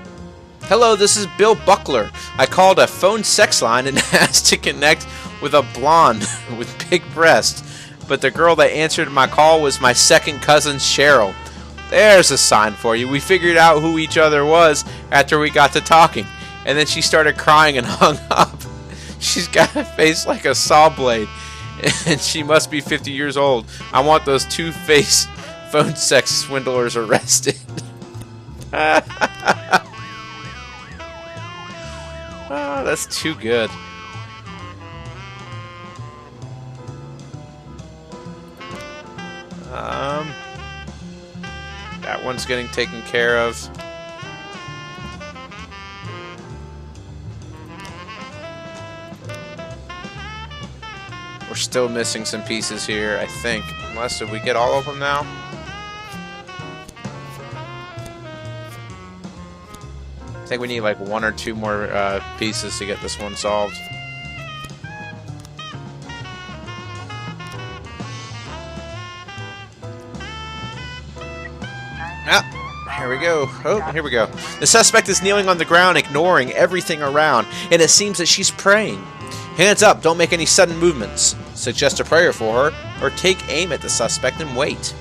B: progress.
A: Hello, this is Bill Buckler. I called a phone sex line and asked to connect with a blonde with big breasts. But the girl that answered my call was my second cousin, Cheryl. There's a sign for you. We figured out who each other was after we got to talking. And then she started crying and hung up. She's got a face like a saw blade. And she must be 50 years old. I want those two-faced phone sex swindlers arrested. Oh, that's too good. That one's getting taken care of. We're still missing some pieces here, I think. Unless, did we get all of them now? I think we need like one or two more pieces to get this one solved. Ah, here we go. Oh, here we go. The suspect is kneeling on the ground, ignoring everything around, and it seems that she's praying. Hands up, don't make any sudden movements. Suggest a prayer for her, or take aim at the suspect and wait.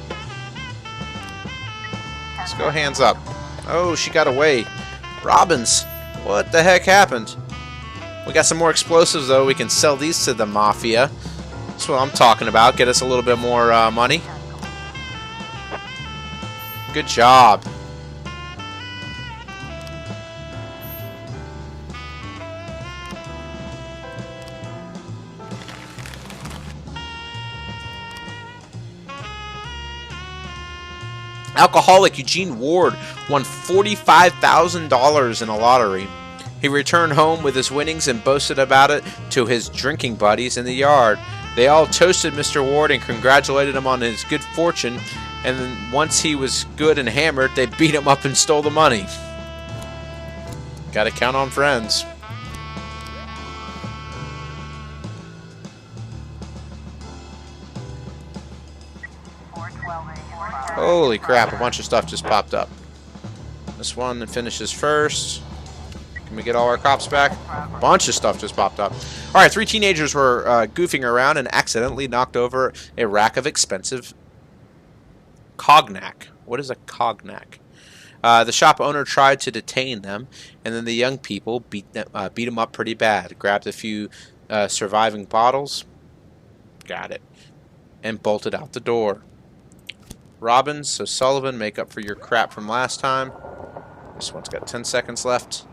A: Let's go hands up. Oh, she got away. Robbins, what the heck happened? We got some more explosives, though. We can sell these to the mafia. That's what I'm talking about. Get us a little bit more money. Good job. Alcoholic Eugene Ward won $45,000 in a lottery. He returned home with his winnings and boasted about it to his drinking buddies in the yard. They all toasted Mr. Ward and congratulated him on his good fortune, and then once he was good and hammered, they beat him up and stole the money. Gotta count on friends. Holy crap, a bunch of stuff just popped up. This one finishes first. Can we get all our cops back? A bunch of stuff just popped up. Alright, 3 teenagers were goofing around and accidentally knocked over a rack of expensive cognac. What is a cognac? The shop owner tried to detain them, and then the young people beat them up pretty bad. Grabbed a few surviving bottles. Got it. And bolted out the door. Robbins, so Sullivan, make up for your crap from last time. This one's got 10 seconds left.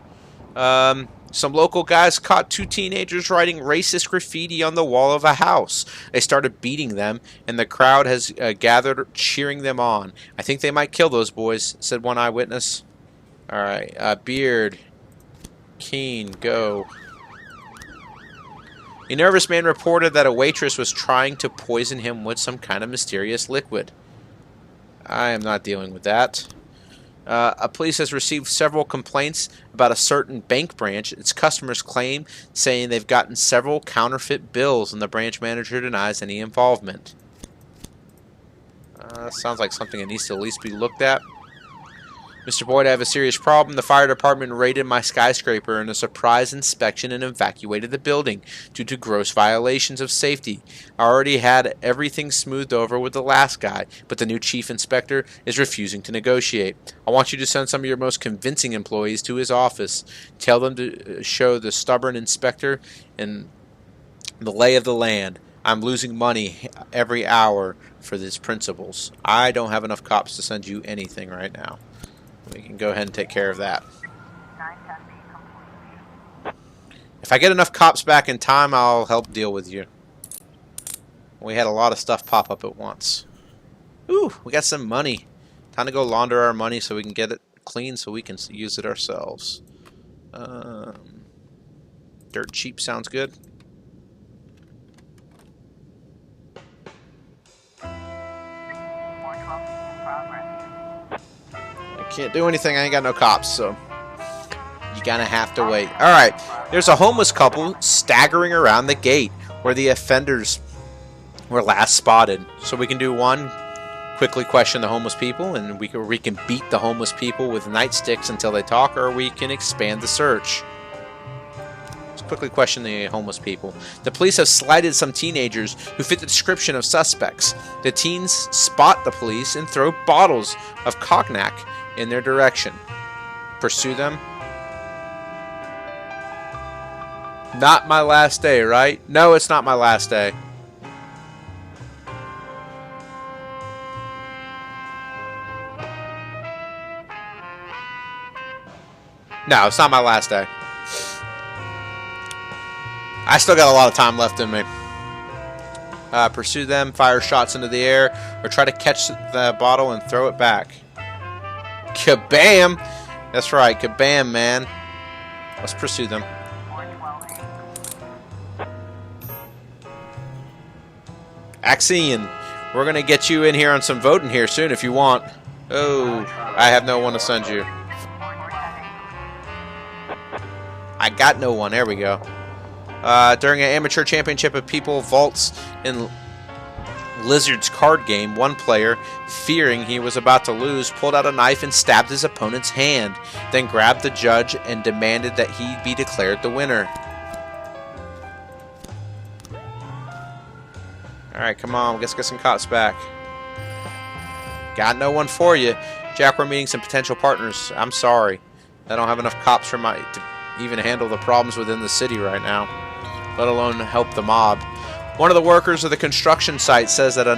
A: Some local guys caught 2 teenagers writing racist graffiti on the wall of a house. They started beating them, and the crowd has gathered cheering them on. I think they might kill those boys, said one eyewitness. Alright, Beard, Keene, go. A nervous man reported that a waitress was trying to poison him with some kind of mysterious liquid. I am not dealing with that. Police has received several complaints about a certain bank branch. Its customers claim, saying they've gotten several counterfeit bills, and the branch manager denies any involvement. Sounds like something that needs to at least be looked at. Mr. Boyd, I have a serious problem. The fire department raided my skyscraper in a surprise inspection and evacuated the building due to gross violations of safety. I already had everything smoothed over with the last guy, but the new chief inspector is refusing to negotiate. I want you to send some of your most convincing employees to his office. Tell them to show the stubborn inspector and the lay of the land. I'm losing money every hour for these principles. I don't have enough cops to send you anything right now. We can go ahead and take care of that. If I get enough cops back in time, I'll help deal with you. We had a lot of stuff pop up at once. Ooh, we got some money. Time to go launder our money so we can get it clean so we can use it ourselves. Dirt cheap sounds good. Can't do anything, I ain't got no cops, so you gonna have to wait. Alright, there's a homeless couple staggering around the gate where the offenders were last spotted. So we can do one quickly question the homeless people, and we can beat the homeless people with nightsticks until they talk, or we can expand the search. Let's quickly question the homeless people. The police have slighted some teenagers who fit the description of suspects. The teens spot the police and throw bottles of cognac in their direction. Pursue them. Not my last day, right? No, it's not my last day. No, it's not my last day. I still got a lot of time left in me. Pursue them, fire shots into the air, or try to catch the bottle and throw it back. Kabam! That's right, kabam, man. Let's pursue them.
B: 412.
A: Axion, we're going to get you in here on some voting here soon if you want. Oh, I have no one to send you. I got no one. There we go. During an amateur championship of people vaults in Lizard's card game, one player, fearing he was about to lose, pulled out a knife and stabbed his opponent's hand, then grabbed the judge and demanded that he be declared the winner. Alright, come on. Let's get some cops back. Got no one for you. Jack, we're meeting some potential partners. I'm sorry. I don't have enough cops for to even handle the problems within the city right now, let alone help the mob. One of the workers of the construction site says that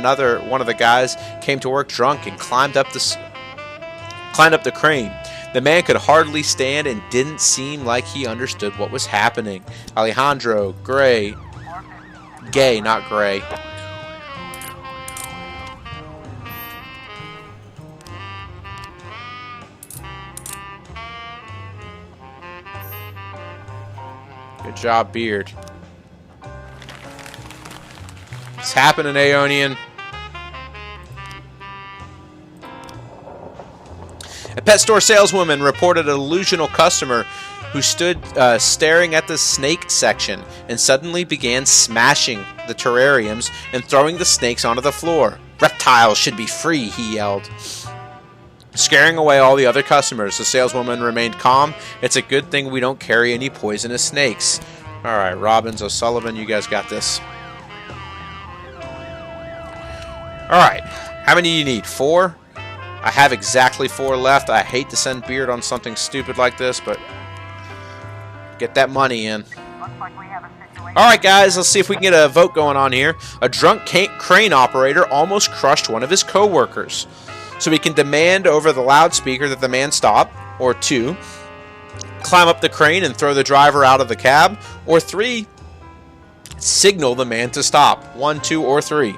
A: one of the guys came to work drunk and climbed up the crane. The man could hardly stand and didn't seem like he understood what was happening. Alejandro, Gray, Gay, not Gray. Good job, Beard. It's happening, Aeonian. A pet store saleswoman reported an delusional customer who stood staring at the snake section and suddenly began smashing the terrariums and throwing the snakes onto the floor. "Reptiles should be free," he yelled, scaring away all the other customers. The saleswoman remained calm. "It's a good thing we don't carry any poisonous snakes." Alright, Robbins, O'Sullivan, you guys got this. Alright, how many do you need? 4? I have exactly 4 left. I hate to send Beard on something stupid like this, but get that money in.
B: Looks like we have a situation.
A: Alright guys, let's see if we can get a vote going on here. A drunk crane operator almost crushed one of his co-workers. So we can demand over the loudspeaker that the man stop. Or 2, climb up the crane and throw the driver out of the cab. Or 3, signal the man to stop. 1, 2, or 3.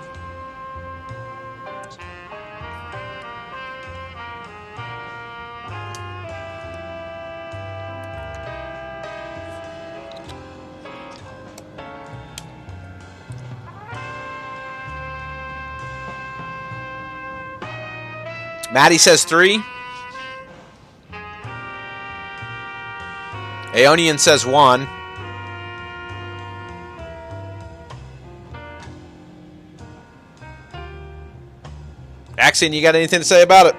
A: Maddie says 3. Aeonian says 1. Axion, you got anything to say about it?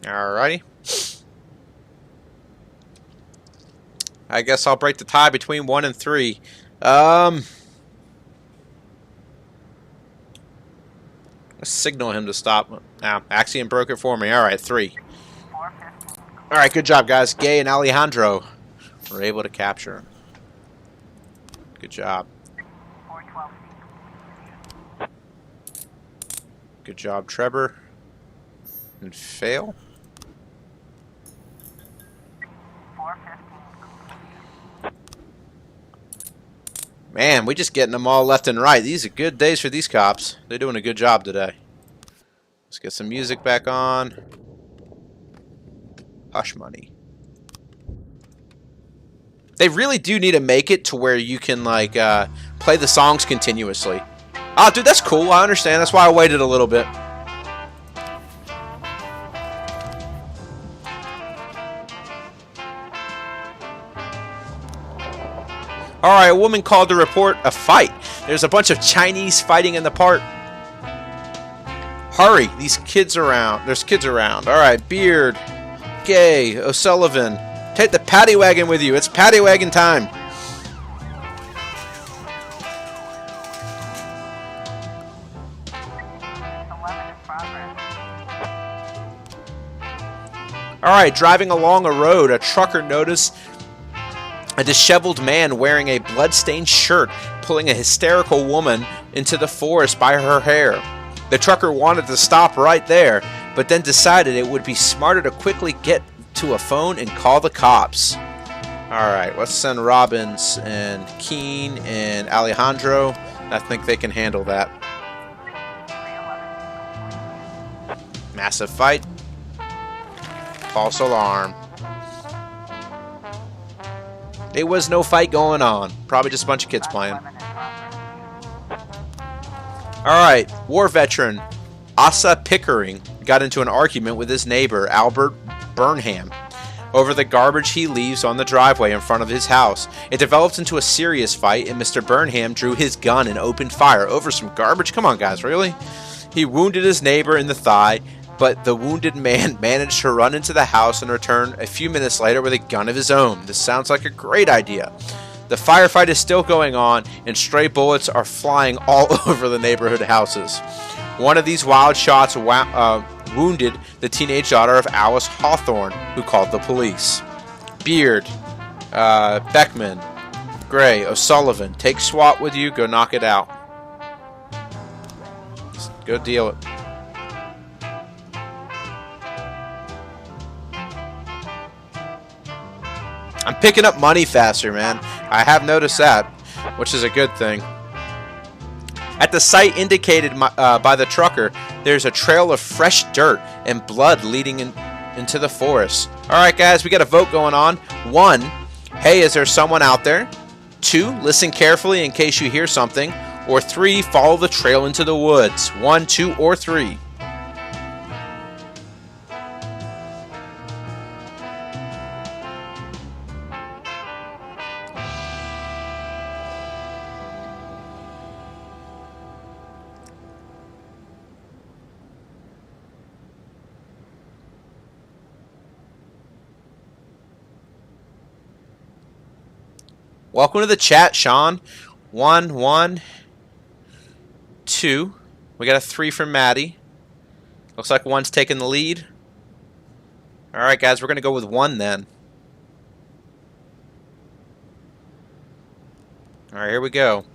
A: Alrighty. I guess I'll break the tie between 1 and 3. Let's signal him to stop. Now, Axion broke it for me. Alright, 3.
B: 450.
A: Alright, good job, guys. Gay and Alejandro were able to capture him. Good job.
B: 412.
A: Good job, Trevor. And Fail.
B: 450.
A: Man, we just getting them all left and right. These are good days for these cops. They're doing a good job today. Let's get some music back on. Hush Money. They really do need to make it to where you can, like, play the songs continuously. Oh, dude, that's cool. I understand. That's why I waited a little bit. Alright, a woman called to report a fight. There's a bunch of Chinese fighting in the park. Hurry, these kids around. There's kids around. Alright, Beard, Gay, O'Sullivan. Take the paddy wagon with you. It's paddy wagon time. Alright, driving along a road, a trucker noticed a disheveled man wearing a blood-stained shirt pulling a hysterical woman into the forest by her hair. The trucker wanted to stop right there, but then decided it would be smarter to quickly get to a phone and call the cops. Alright, let's send Robbins and Keen and Alejandro. I think they can handle that. Massive fight. False alarm. There was no fight going on. Probably just a bunch of kids playing. Alright, war veteran Asa Pickering got into an argument with his neighbor Albert Burnham over the garbage he leaves on the driveway in front of his house. It developed into a serious fight, and Mr. Burnham drew his gun and opened fire over some garbage. Come on, guys, really? He wounded his neighbor in the thigh, but the wounded man managed to run into the house and return a few minutes later with a gun of his own. This sounds like a great idea. The firefight is still going on, and stray bullets are flying all over the neighborhood houses. One of these wild shots wounded the teenage daughter of Alice Hawthorne, who called the police. Beard, Beckman, Gray, O'Sullivan, take SWAT with you, go knock it out. Just go deal it. I'm picking up money faster, man. I have noticed that, which is a good thing. At the site indicated by the trucker, there's a trail of fresh dirt and blood leading into the forest. Alright guys, we got a vote going on. 1, hey, is there someone out there? 2, listen carefully in case you hear something. Or 3, follow the trail into the woods. 1, 2, or 3. Welcome to the chat, Sean. 1, 1, 2. We got a 3 from Maddie. Looks like 1's taking the lead. Alright, guys, we're going to go with 1 then. Alright, here we go.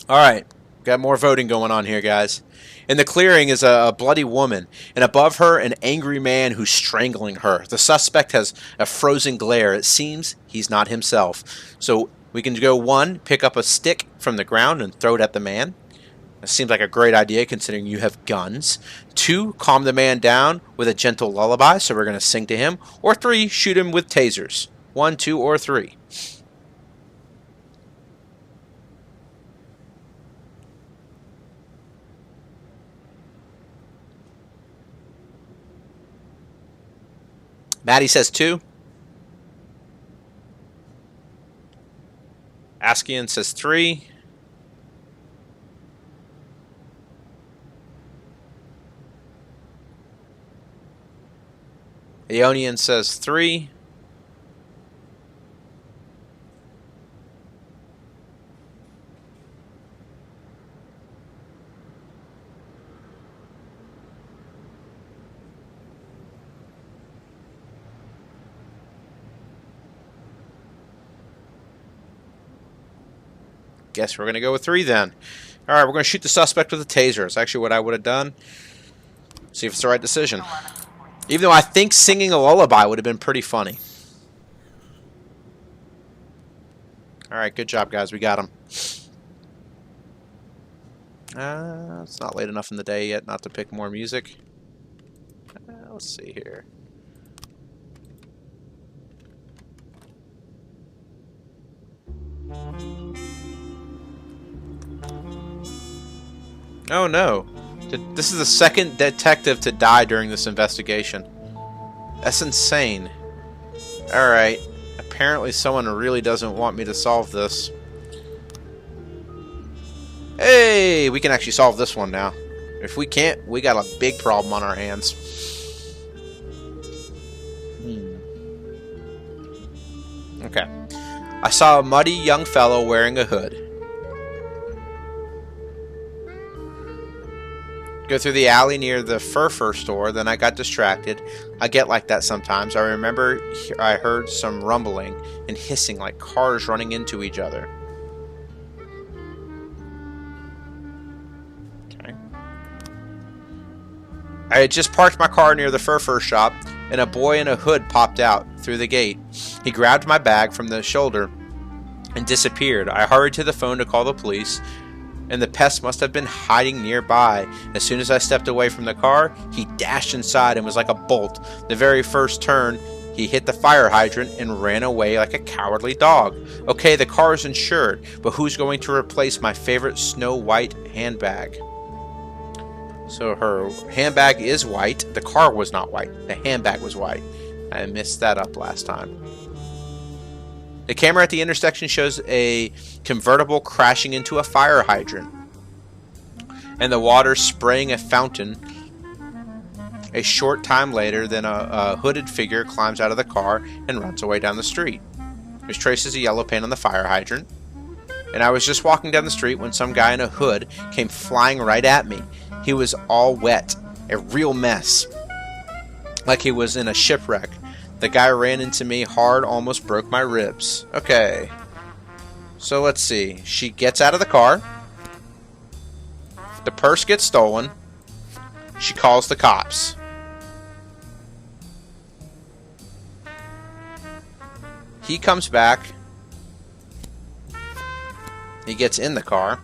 A: Alright, got more voting going on here, guys. In the clearing is a bloody woman, and above her, an angry man who's strangling her. The suspect has a frozen glare. It seems he's not himself. So we can go 1, pick up a stick from the ground and throw it at the man. That seems like a great idea considering you have guns. 2, calm the man down with a gentle lullaby, so we're going to sing to him. Or 3, shoot him with tasers. 1, 2, or 3. Maddie says 2. Askian says 3. Aeonian says 3. Guess we're going to go with 3 then. Alright, we're going to shoot the suspect with a taser. It's actually what I would have done. See if it's the right decision. Even though I think singing a lullaby would have been pretty funny. Alright, good job, guys. We got him. It's not late enough in the day yet not to pick more music. Let's see here. Oh no. This is the second detective to die during this investigation. That's insane. Alright. Apparently someone really doesn't want me to solve this. Hey, we can actually solve this one now. If we can't, we got a big problem on our hands. Okay. I saw a muddy young fellow wearing a hood. Go through the alley near the fur store, then I got distracted. I get like that sometimes. I remember I heard some rumbling and hissing like cars running into each other. Okay. I had just parked my car near the fur shop, and a boy in a hood popped out through the gate. He grabbed my bag from the shoulder and disappeared. I hurried to the phone to call the police, and the pest must have been hiding nearby. As soon as I stepped away from the car, he dashed inside and was like a bolt. The very first turn, he hit the fire hydrant and ran away like a cowardly dog. Okay, the car is insured, but who's going to replace my favorite Snow White handbag? So her handbag is white. The car was not white. The handbag was white. I messed that up last time. The camera at the intersection shows a convertible crashing into a fire hydrant, and the water spraying a fountain. A short time later, then a hooded figure climbs out of the car and runs away down the street. There's traces of yellow paint on the fire hydrant, and I was just walking down the street when some guy in a hood came flying right at me. He was all wet, a real mess, like he was in a shipwreck. The guy ran into me hard, almost broke my ribs. Okay. So let's see. She gets out of the car. The purse gets stolen. She calls the cops. He comes back. He gets in the car.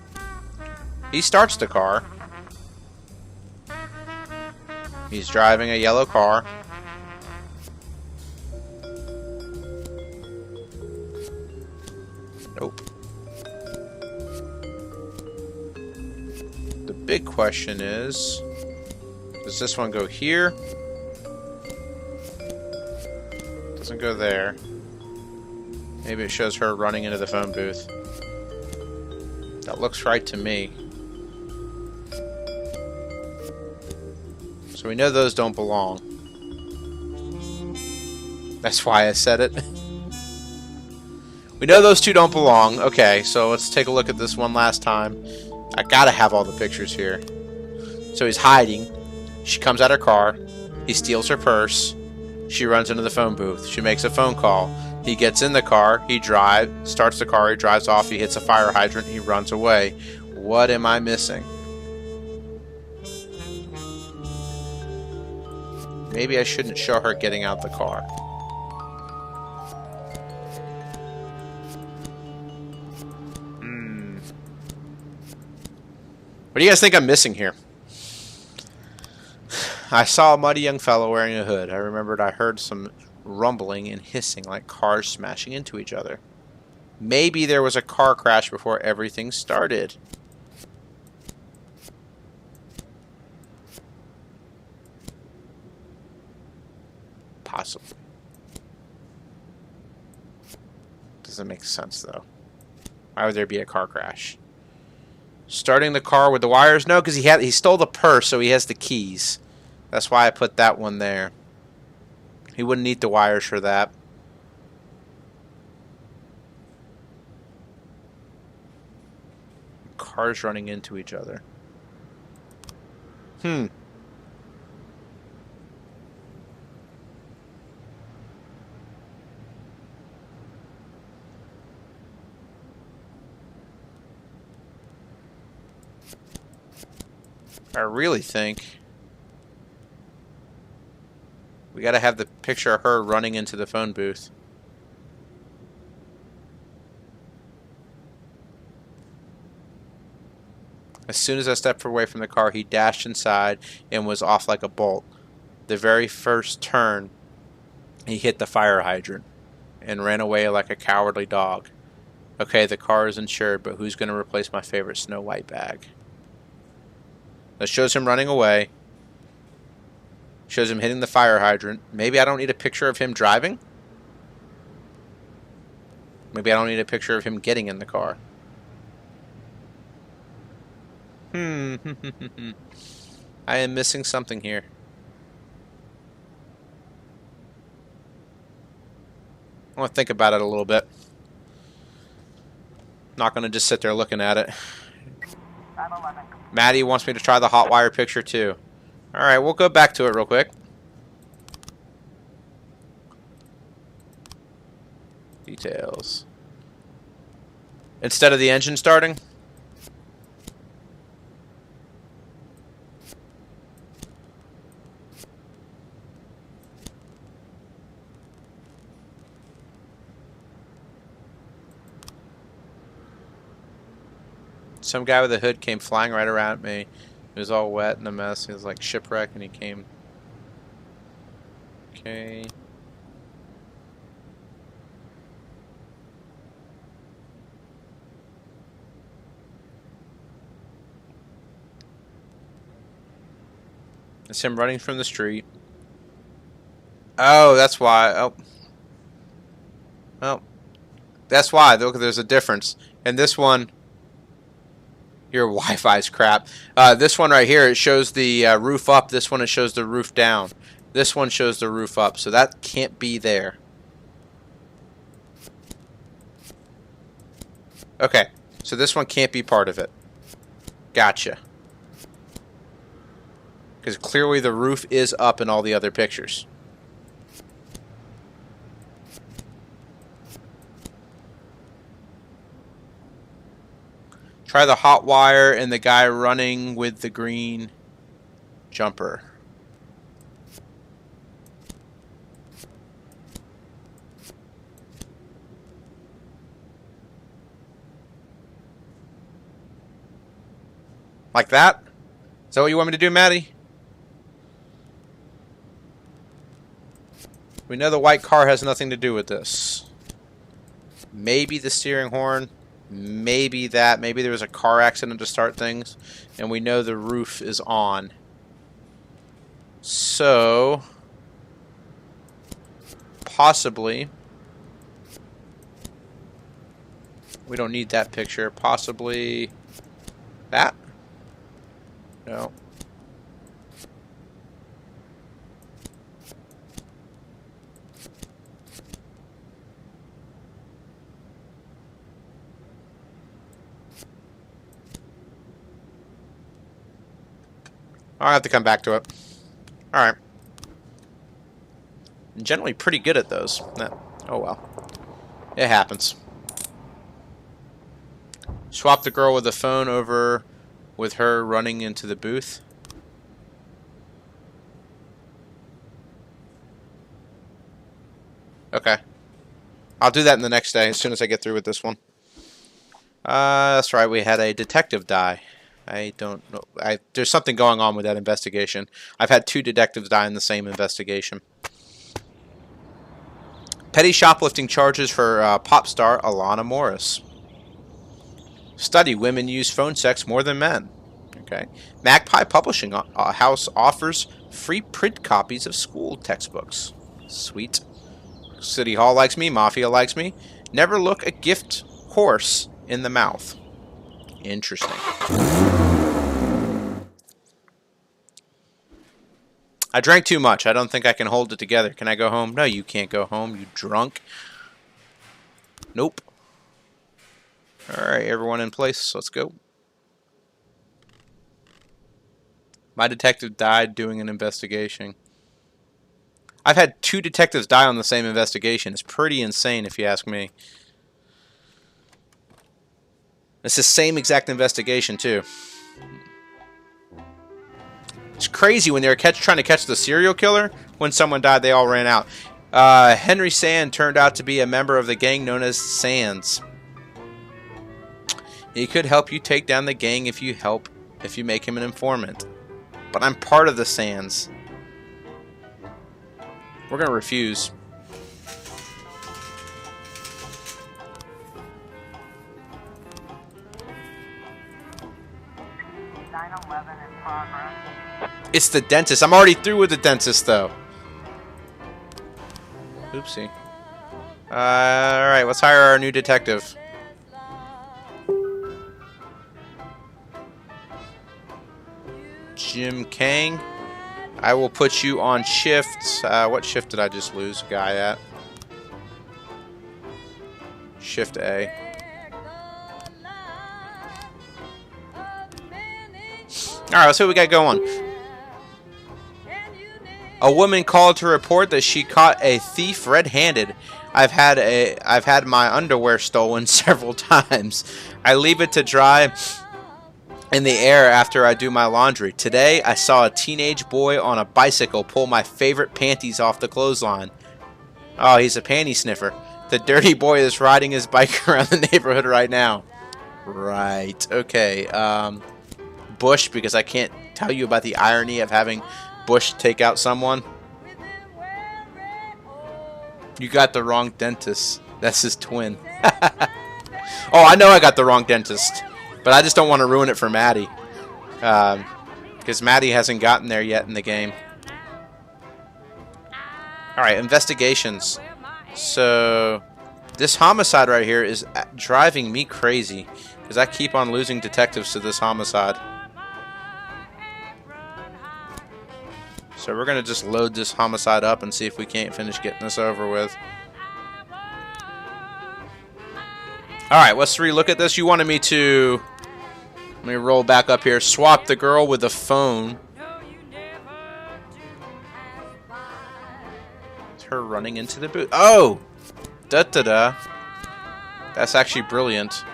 A: He starts the car. He's driving a yellow car. Nope. The big question is, does this one go here? Doesn't go there. Maybe it shows her running into the phone booth. That looks right to me. So we know those don't belong. That's why I said it. We know those two don't belong. Okay, so let's take a look at this one last time. I gotta have all the pictures here. So he's hiding. She comes out her car. He steals her purse. She runs into the phone booth. She makes a phone call. He gets in the car. He starts the car. He drives off. He hits a fire hydrant. He runs away. What am I missing? Maybe I shouldn't show her getting out the car. What do you guys think I'm missing here? I saw a muddy young fellow wearing a hood. I remembered I heard some rumbling and hissing like cars smashing into each other. Maybe there was a car crash before everything started. Possibly. Doesn't make sense though. Why would there be a car crash? Starting the car with the wires? No, because he stole the purse, so he has the keys. That's why I put that one there. He wouldn't need the wires for that. Cars running into each other. I really think we gotta have the picture of her running into the phone booth. As soon as I stepped away from the car, he dashed inside and was off like a bolt. The very first turn, he hit the fire hydrant and ran away like a cowardly dog. Okay, the car is insured, but who's going to replace my favorite Snow White bag? That shows him running away. Shows him hitting the fire hydrant. Maybe I don't need a picture of him driving? Maybe I don't need a picture of him getting in the car. I am missing something here. I want to think about it a little bit. Not going to just sit there looking at it.
B: 911.
A: Maddie wants me to try the hot wire picture too. Alright, we'll go back to it real quick. Details. Instead of the engine starting? Some guy with a hood came flying right around me. He was all wet and a mess. He was like shipwrecked and he came. Okay. It's him running from the street. Oh, that's why. Oh. Oh. That's why. Look, there's a difference. And this one... Your Wi-Fi's crap. This one right here, it shows the roof up. This one, it shows the roof down. This one shows the roof up. So that can't be there. Okay. So this one can't be part of it. Gotcha. Because clearly the roof is up in all the other pictures. Try the hot wire and the guy running with the green jumper. Like that? Is that what you want me to do, Maddie? We know the white car has nothing to do with this. Maybe the steering horn. Maybe that. Maybe there was a car accident to start things. And we know the roof is on. So... possibly... we don't need that picture. Possibly... that? No. I'll have to come back to it. Alright. I'm generally pretty good at those. Oh well. It happens. Swap the girl with the phone over with her running into the booth. Okay. I'll do that in the next day as soon as I get through with this one. That's right, we had a detective die. I don't know. There's something going on with that investigation. I've had 2 detectives die in the same investigation. Petty shoplifting charges for pop star Alana Morris. Study: women use phone sex more than men. Okay. Magpie Publishing House offers free print copies of school textbooks. Sweet. City Hall likes me. Mafia likes me. Never look a gift horse in the mouth. Interesting. I drank too much. I don't think I can hold it together. Can I go home? No, you can't go home, you drunk. Nope. Alright, everyone in place. Let's go. My detective died doing an investigation. I've had 2 detectives die on the same investigation. It's pretty insane if you ask me. It's the same exact investigation, too. It's crazy when they were trying to catch the serial killer. When someone died, they all ran out. Henry Sand turned out to be a member of the gang known as Sands. He could help you take down the gang if you make him an informant. But I'm part of the Sands. We're going to refuse.
B: In progress.
A: It's the dentist. I'm already through with the dentist, though. Oopsie. Alright, let's hire our new detective. Jim Kang. I will put you on shift. What shift did I just lose a guy at? Shift A. Alright, let's see what we got going. A woman called to report that she caught a thief red-handed. I've had my underwear stolen several times. I leave it to dry in the air after I do my laundry. Today, I saw a teenage boy on a bicycle pull my favorite panties off the clothesline. Oh, he's a panty sniffer. The dirty boy is riding his bike around the neighborhood right now. Right. Okay. Bush, because I can't tell you about the irony of having Bush take out someone. You got the wrong dentist. That's his twin. Oh, I know I got the wrong dentist. But I just don't want to ruin it for Maddie. Because Maddie hasn't gotten there yet in the game. Alright, investigations. So, this homicide right here is driving me crazy. Because I keep on losing detectives to this homicide. So we're going to just load this homicide up and see if we can't finish getting this over with. Alright, let's relook at this. You wanted me to... Let me roll back up here. Swap the girl with the phone. It's her running into the booth. Oh! Da-da-da. That's actually brilliant.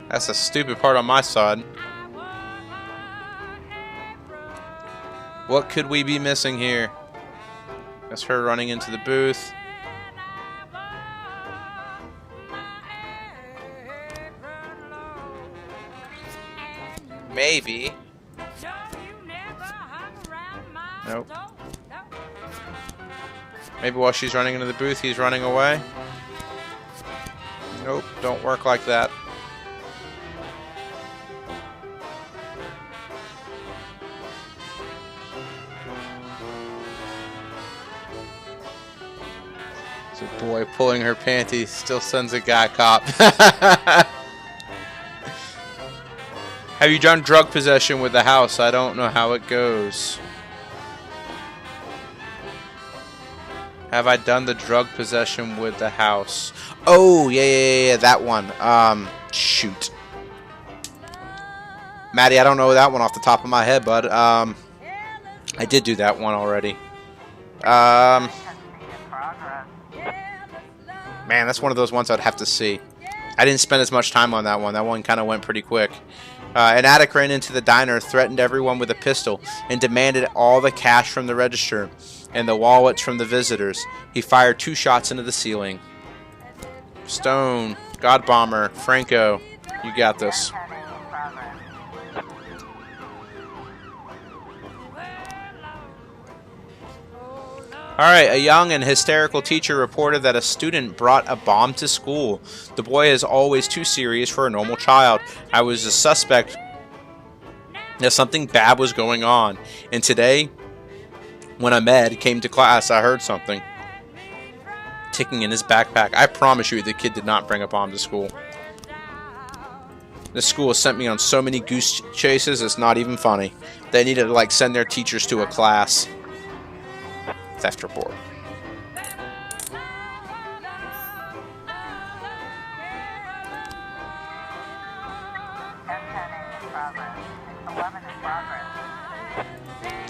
A: That's a stupid part on my side. What could we be missing here? That's her running into the booth. Maybe. Nope. Maybe while she's running into the booth, he's running away. Nope, don't work like that. It's a boy pulling her panties, still sends a guy cop. Have you done drug possession with the house? I don't know how it goes. Have I done the drug possession with the house? Oh, yeah, that one. Shoot. Maddie, I don't know that one off the top of my head, bud. I did do that one already. Man, that's one of those ones I'd have to see. I didn't spend as much time on that one. That one kind of went pretty quick. An addict ran into the diner, threatened everyone with a pistol, and demanded all the cash from the register and the wallets from the visitors. He fired 2 shots into the ceiling. Stone, God Bomber, Franco, you got this. Alright, a young and hysterical teacher reported that a student brought a bomb to school. The boy is always too serious for a normal child. I was a suspect that something bad was going on. And today, when Ahmed came to class, I heard something ticking in his backpack. I promise you the kid did not bring a bomb to school. This school has sent me on so many goose chases, it's not even funny. They need to, like, send their teachers to a class. Theft report.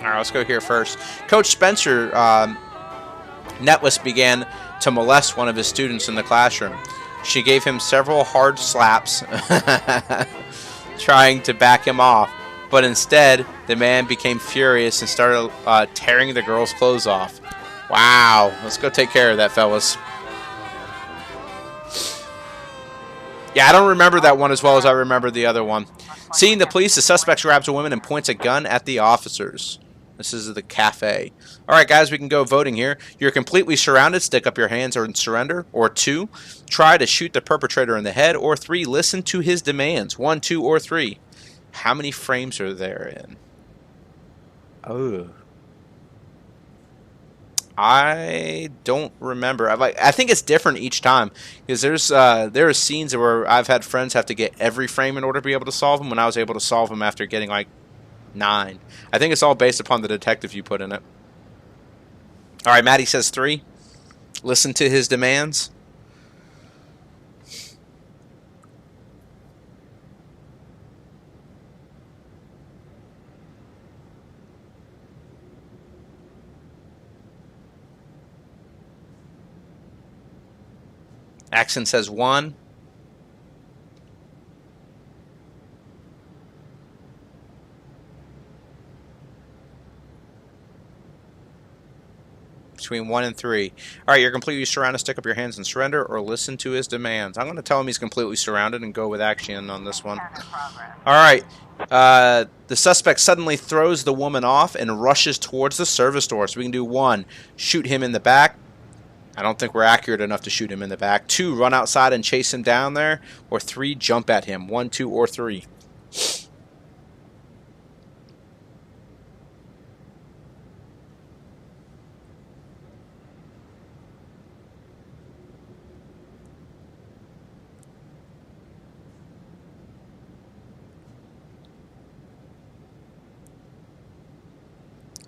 A: Alright, let's go here first. Coach Spencer Netless began to molest one of his students in the classroom. She gave him several hard slaps, trying to back him off. But instead, the man became furious and started tearing the girl's clothes off. Wow. Let's go take care of that, fellas. Yeah, I don't remember that one as well as I remember the other one. Seeing the police, the suspect grabs a woman and points a gun at the officers. This is the cafe. Alright, guys, we can go voting here. You're completely surrounded. Stick up your hands or surrender. Or 2, try to shoot the perpetrator in the head. Or 3, listen to his demands. 1, 2, or 3. How many frames are there in? Oh. I don't remember. I think it's different each time because there are scenes where I've had friends have to get every frame in order to be able to solve them. When I was able to solve them after getting like 9. I think it's all based upon the detective you put in it. All right, Maddie says 3. Listen to his demands. Axon says 1. Between 1 and 3. All right, you're completely surrounded. Stick up your hands and surrender, or listen to his demands. I'm going to tell him he's completely surrounded and go with Action on this one. All right. The suspect suddenly throws the woman off and rushes towards the service door. So we can do 1, shoot him in the back. I don't think we're accurate enough to shoot him in the back. 2, run outside and chase him down there. Or 3, jump at him. 1, 2, or 3.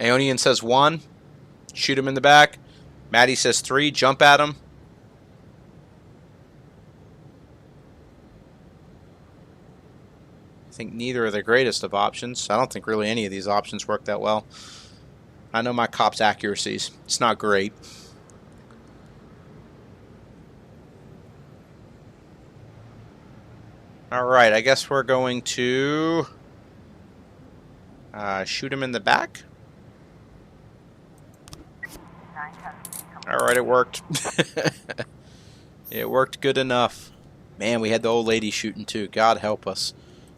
A: Aeonian says 1, shoot him in the back. Maddie says 3, jump at him. I think neither are the greatest of options. I don't think really any of these options work that well. I know my cop's accuracies. It's not great. Alright, I guess we're going to shoot him in the back. Alright, it worked. It worked good enough. Man, we had the old lady shooting too. God help us.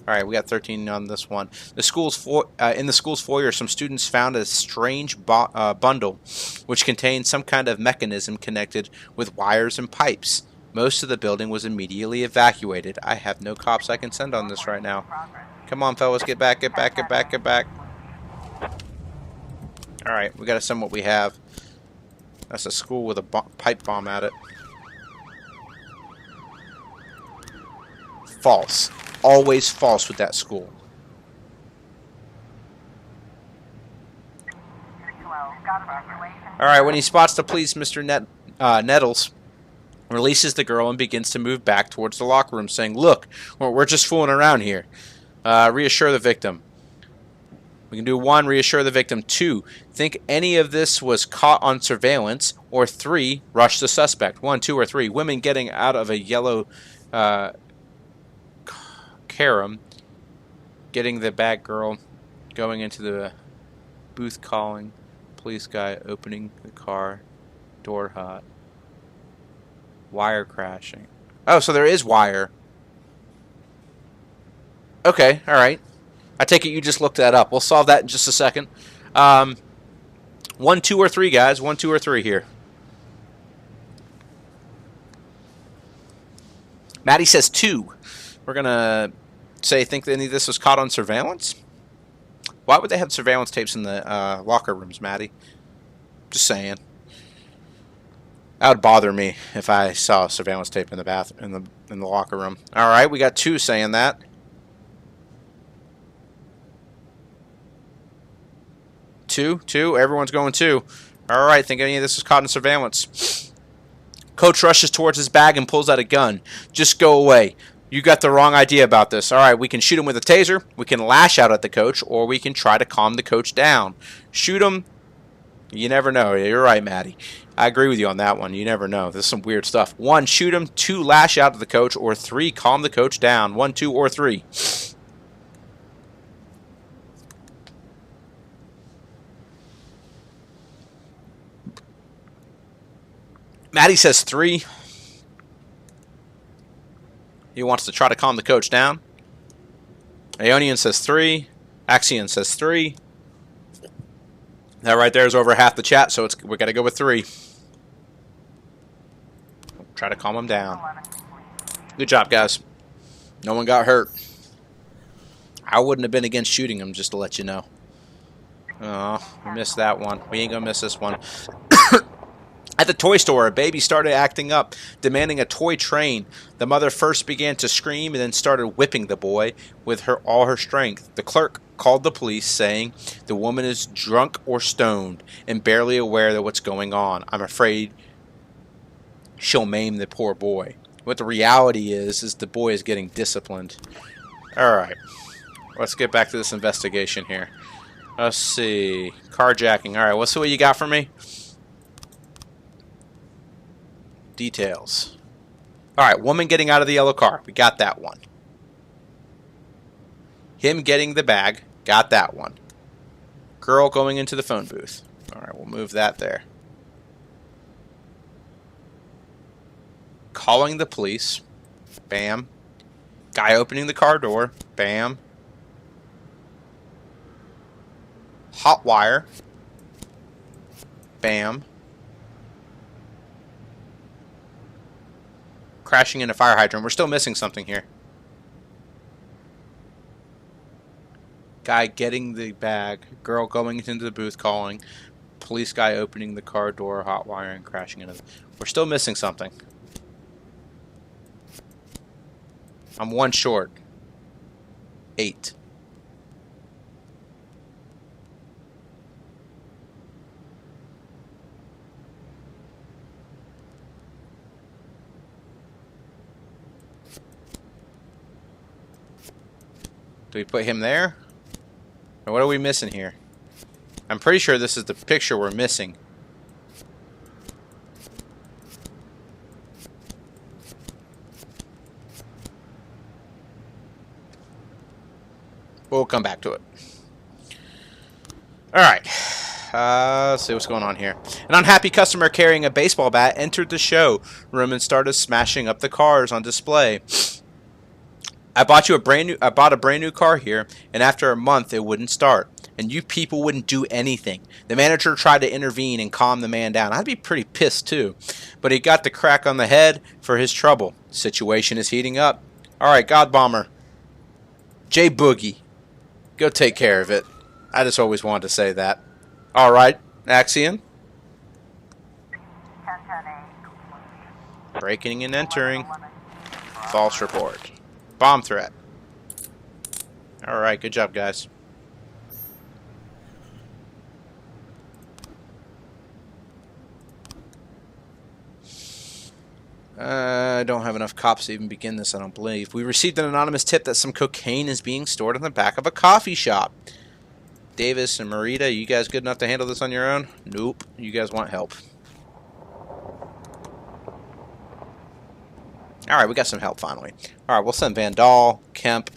A: Alright, we got 13 on this one. In the school's foyer, some students found a strange bundle which contained some kind of mechanism connected with wires and pipes. Most of the building was immediately evacuated. I have no cops I can send on this right now. Come on, fellas, get back, get back, get back, get back. Alright, we gotta send what we have. That's a school with a pipe bomb at it. False. Always false with that school. Alright, when he spots the police, Mr. Nettles releases the girl and begins to move back towards the locker room, saying, "Look, we're just fooling around here." Reassure the victim. We can do 1, reassure the victim. 2, think any of this was caught on surveillance. Or 3, rush the suspect. 1, 2, or 3. Women getting out of a yellow carom, getting the bad girl, going into the booth, calling, police guy opening the car, door hot, wire crashing. Oh, so there is wire. Okay, alright. I take it you just looked that up. We'll solve that in just a second. 1, 2, or 3, guys. 1, 2, or 3 here. Maddie says 2. We're going to say, think any of this was caught on surveillance? Why would they have surveillance tapes in the locker rooms, Maddie? Just saying. That would bother me if I saw surveillance tape in the in the locker room. All right, we got 2 saying that. 2. Everyone's going 2. All right, think any of this was caught in surveillance? Coach rushes towards his bag and pulls out a gun. Just go away. You got the wrong idea about this. All right, we can shoot him with a taser, we can lash out at the coach, or we can try to calm the coach down. Shoot him. You never know. You're right, Maddie. I agree with you on that one. You never know. This is some weird stuff. 1, shoot him. 2, lash out at the coach, or 3, calm the coach down. 1, 2, or 3. Maddie says 3. He wants to try to calm the coach down. Aeonian says 3. Axion says 3. That right there is over half the chat, so we got to go with 3. Try to calm him down. Good job, guys. No one got hurt. I wouldn't have been against shooting him, just to let you know. Oh, we missed that one. We ain't going to miss this one. At the toy store, a baby started acting up, demanding a toy train. The mother first began to scream and then started whipping the boy with all her strength. The clerk called the police, saying the woman is drunk or stoned and barely aware of what's going on. I'm afraid she'll maim the poor boy. What the reality is the boy is getting disciplined. Alright, let's get back to this investigation here. Let's see. Carjacking. Alright, what's what you got for me? Details. Alright, woman getting out of the yellow car. We got that one. Him getting the bag. Got that one. Girl going into the phone booth. Alright, we'll move that there. Calling the police. Bam. Guy opening the car door. Bam. Hot wire. Bam. Crashing in a fire hydrant. We're still missing something here. Guy getting the bag. Girl going into the booth calling. Police guy opening the car door. Hot wire and crashing into the... We're still missing something. I'm one short. 8. Do we put him there? Or what are we missing here? I'm pretty sure this is the picture we're missing. We'll come back to it. Alright. Let's see what's going on here. An unhappy customer carrying a baseball bat entered the show room and started smashing up the cars on display. I bought a brand new car here, and after a month it wouldn't start. And you people wouldn't do anything. The manager tried to intervene and calm the man down. I'd be pretty pissed too. But he got the crack on the head for his trouble. The situation is heating up. Alright, God Bomber. J Boogie. Go take care of it. I just always wanted to say that. Alright, Axion.
B: 10-10-8.
A: Breaking and entering. False report. Bomb threat. Alright, good job, guys. I don't have enough cops to even begin this, I don't believe. We received an anonymous tip that some cocaine is being stored in the back of a coffee shop. Davis and Marita, you guys good enough to handle this on your own? Nope. You guys want help. Alright, we got some help finally. Alright, we'll send Vandal, Kemp.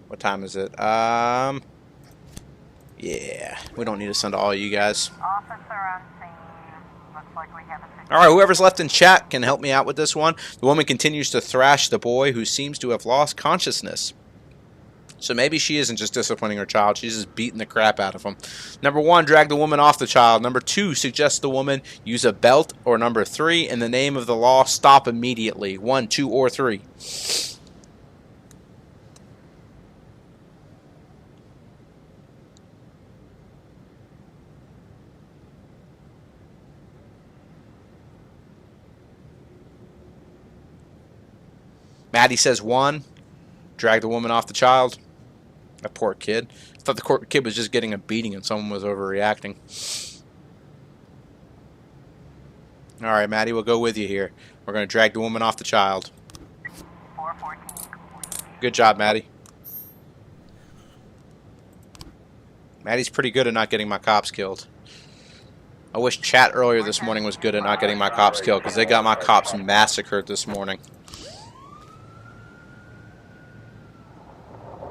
A: What time is it? Yeah. We don't need to send all of you guys.
B: Officer on scene. Looks like we have a situation.
A: Alright, whoever's left in chat can help me out with this one. The woman continues to thrash the boy who seems to have lost consciousness. So maybe she isn't just disciplining her child, she's just beating the crap out of him. Number 1, drag the woman off the child. Number 2, suggest the woman use a belt. Or number 3, in the name of the law, stop immediately. 1, 2, or 3. Maddie says 1, drag the woman off the child. That poor kid. I thought the kid was just getting a beating and someone was overreacting. Alright, Maddie, we'll go with you here. We're going to drag the woman off the child.
B: 414 complete.
A: Good job, Maddie. Maddie's pretty good at not getting my cops killed. I wish chat earlier this morning was good at not getting my cops killed, because they got my cops massacred this morning.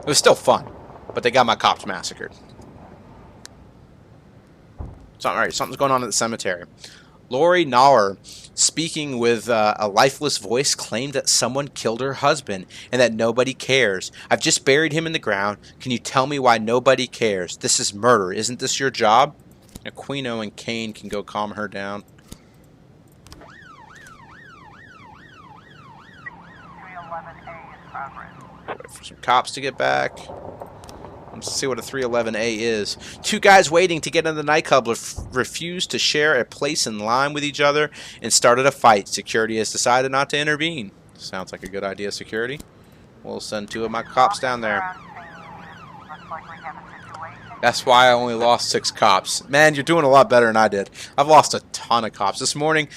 A: It was still fun, but they got my cops massacred. Something's going on at the cemetery. Lori Nauer, speaking with a lifeless voice, claimed that someone killed her husband and that nobody cares. I've just buried him in the ground. Can you tell me why nobody cares? This is murder. Isn't this your job? Aquino and Kane can go calm her down.
B: 311A in progress.
A: Wait for some cops to get back. Let's see what a 311A is. Two guys waiting to get in the nightclub refused to share a place in line with each other and started a fight. Security has decided not to intervene. Sounds like a good idea, security. We'll send 2 of my cops down there.
B: Looks like we have a situation.
A: That's why I only lost 6 cops. Man, you're doing a lot better than I did. I've lost a ton of cops. This morning,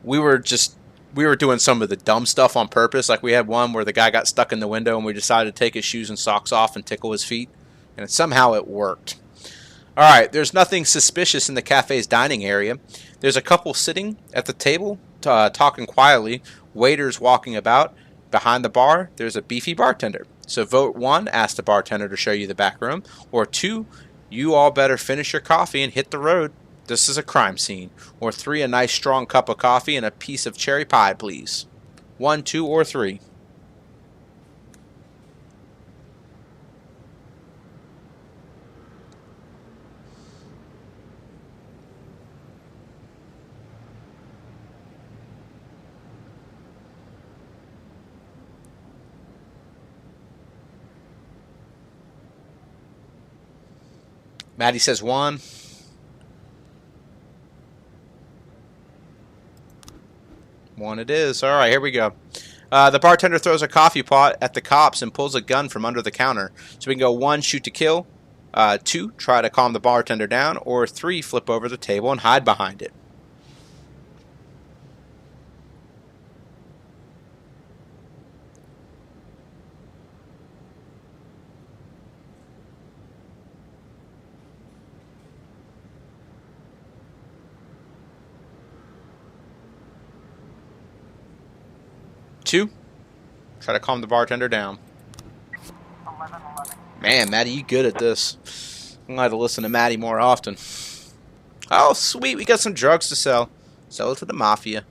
A: we were doing some of the dumb stuff on purpose. Like we had one where the guy got stuck in the window and we decided to take his shoes and socks off and tickle his feet. And somehow it worked. Alright, there's nothing suspicious in the cafe's dining area. There's a couple sitting at the table, talking quietly. Waiters walking about. Behind the bar, there's a beefy bartender. So vote 1, ask the bartender to show you the back room. Or 2, you all better finish your coffee and hit the road. This is a crime scene. Or 3, a nice strong cup of coffee and a piece of cherry pie, please. 1, 2, or 3. Maddie says 1. One it is. All right, here we go. The bartender throws a coffee pot at the cops and pulls a gun from under the counter. So we can go 1, shoot to kill. 2, try to calm the bartender down. Or 3, flip over the table and hide behind it. Two, try to calm the bartender down.
B: 11-11.
A: Man, Maddie, you good at this. I'm going to have to listen to Maddie more often. Oh, sweet, we got some drugs to sell. Sell it to the mafia.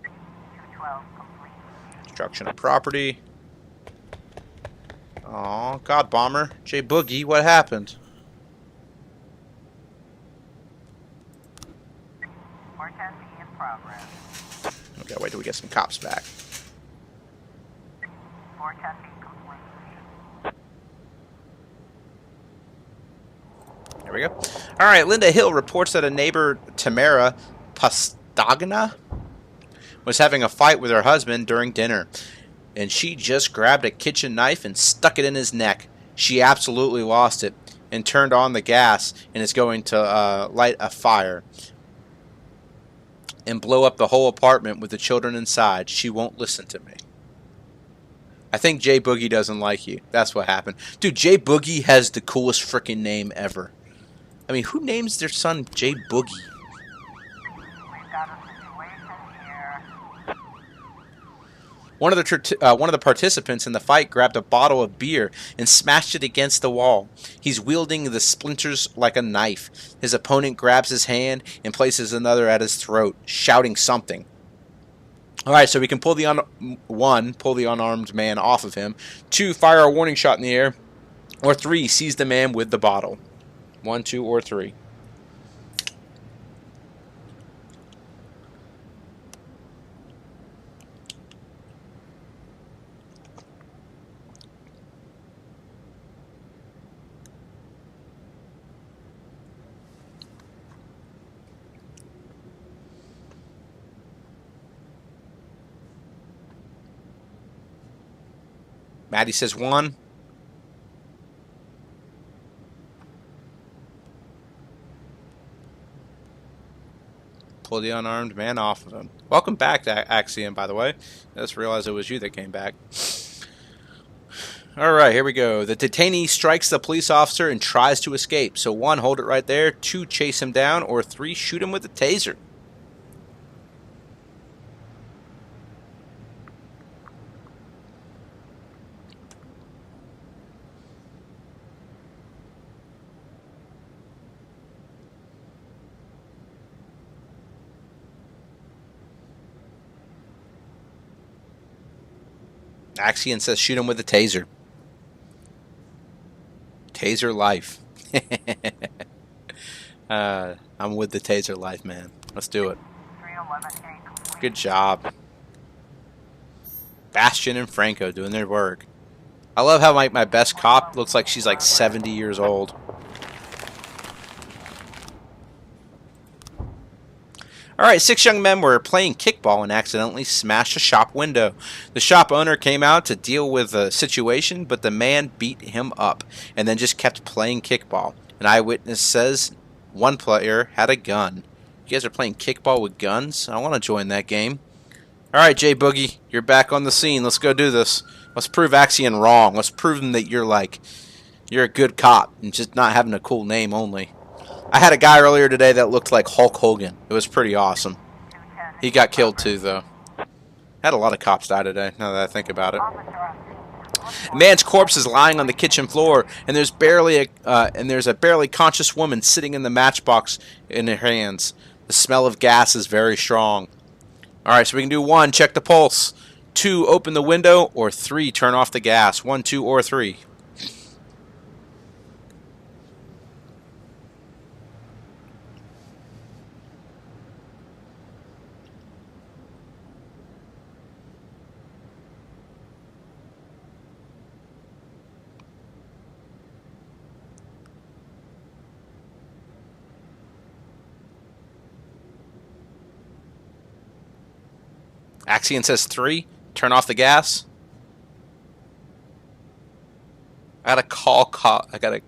B: 212 complete.
A: Destruction of property. Aw, God Bomber. J Boogie, what happened?
B: 410B in progress.
A: Okay, wait till we get some cops back.
B: 410B complete.
A: There we go. All right, Linda Hill reports that a neighbor, Tamara Pastagna, was having a fight with her husband during dinner, and she just grabbed a kitchen knife and stuck it in his neck. She absolutely lost it and turned on the gas and is going to light a fire and blow up the whole apartment with the children inside. She won't listen to me. I think J Boogie doesn't like you. That's what happened. Dude, J Boogie has the coolest freaking name ever. I mean, who names their son J Boogie?
B: We've got a situation here.
A: One of the participants in the fight grabbed a bottle of beer and smashed it against the wall. He's wielding the splinters like a knife. His opponent grabs his hand and places another at his throat, shouting something. All right, so we can pull the unarmed man off of him. 2, fire a warning shot in the air. Or 3, seize the man with the bottle. 1, 2, or 3. Maddie says 1. Pull the unarmed man off of him. Welcome back to Axiom, by the way. I just realized it was you that came back. Alright, here we go. The detainee strikes the police officer and tries to escape. So 1, hold it right there. 2, chase him down. Or 3, shoot him with a taser. Axion says shoot him with a taser. Taser life. I'm with the taser life, man. Let's do it.
B: 311A complete.
A: Good job. Bastion and Franco doing their work. I love how my best cop looks like she's like 70 years old. Alright, 6 young men were playing kickball and accidentally smashed a shop window. The shop owner came out to deal with the situation, but the man beat him up and then just kept playing kickball. An eyewitness says one player had a gun. You guys are playing kickball with guns? I want to join that game. Alright, Jay Boogie, you're back on the scene. Let's go do this. Let's prove Axion wrong. Let's prove him that you're a good cop and just not having a cool name only. I had a guy earlier today that looked like Hulk Hogan. It was pretty awesome. He got killed too, though. Had a lot of cops die today, now that I think about it. A man's corpse is lying on the kitchen floor, and there's a barely conscious woman sitting in the matchbox in her hands. The smell of gas is very strong. Alright, so we can do 1, check the pulse. 2, open the window. Or 3, turn off the gas. 1, 2, or 3. Axion says 3. Turn off the gas. I got a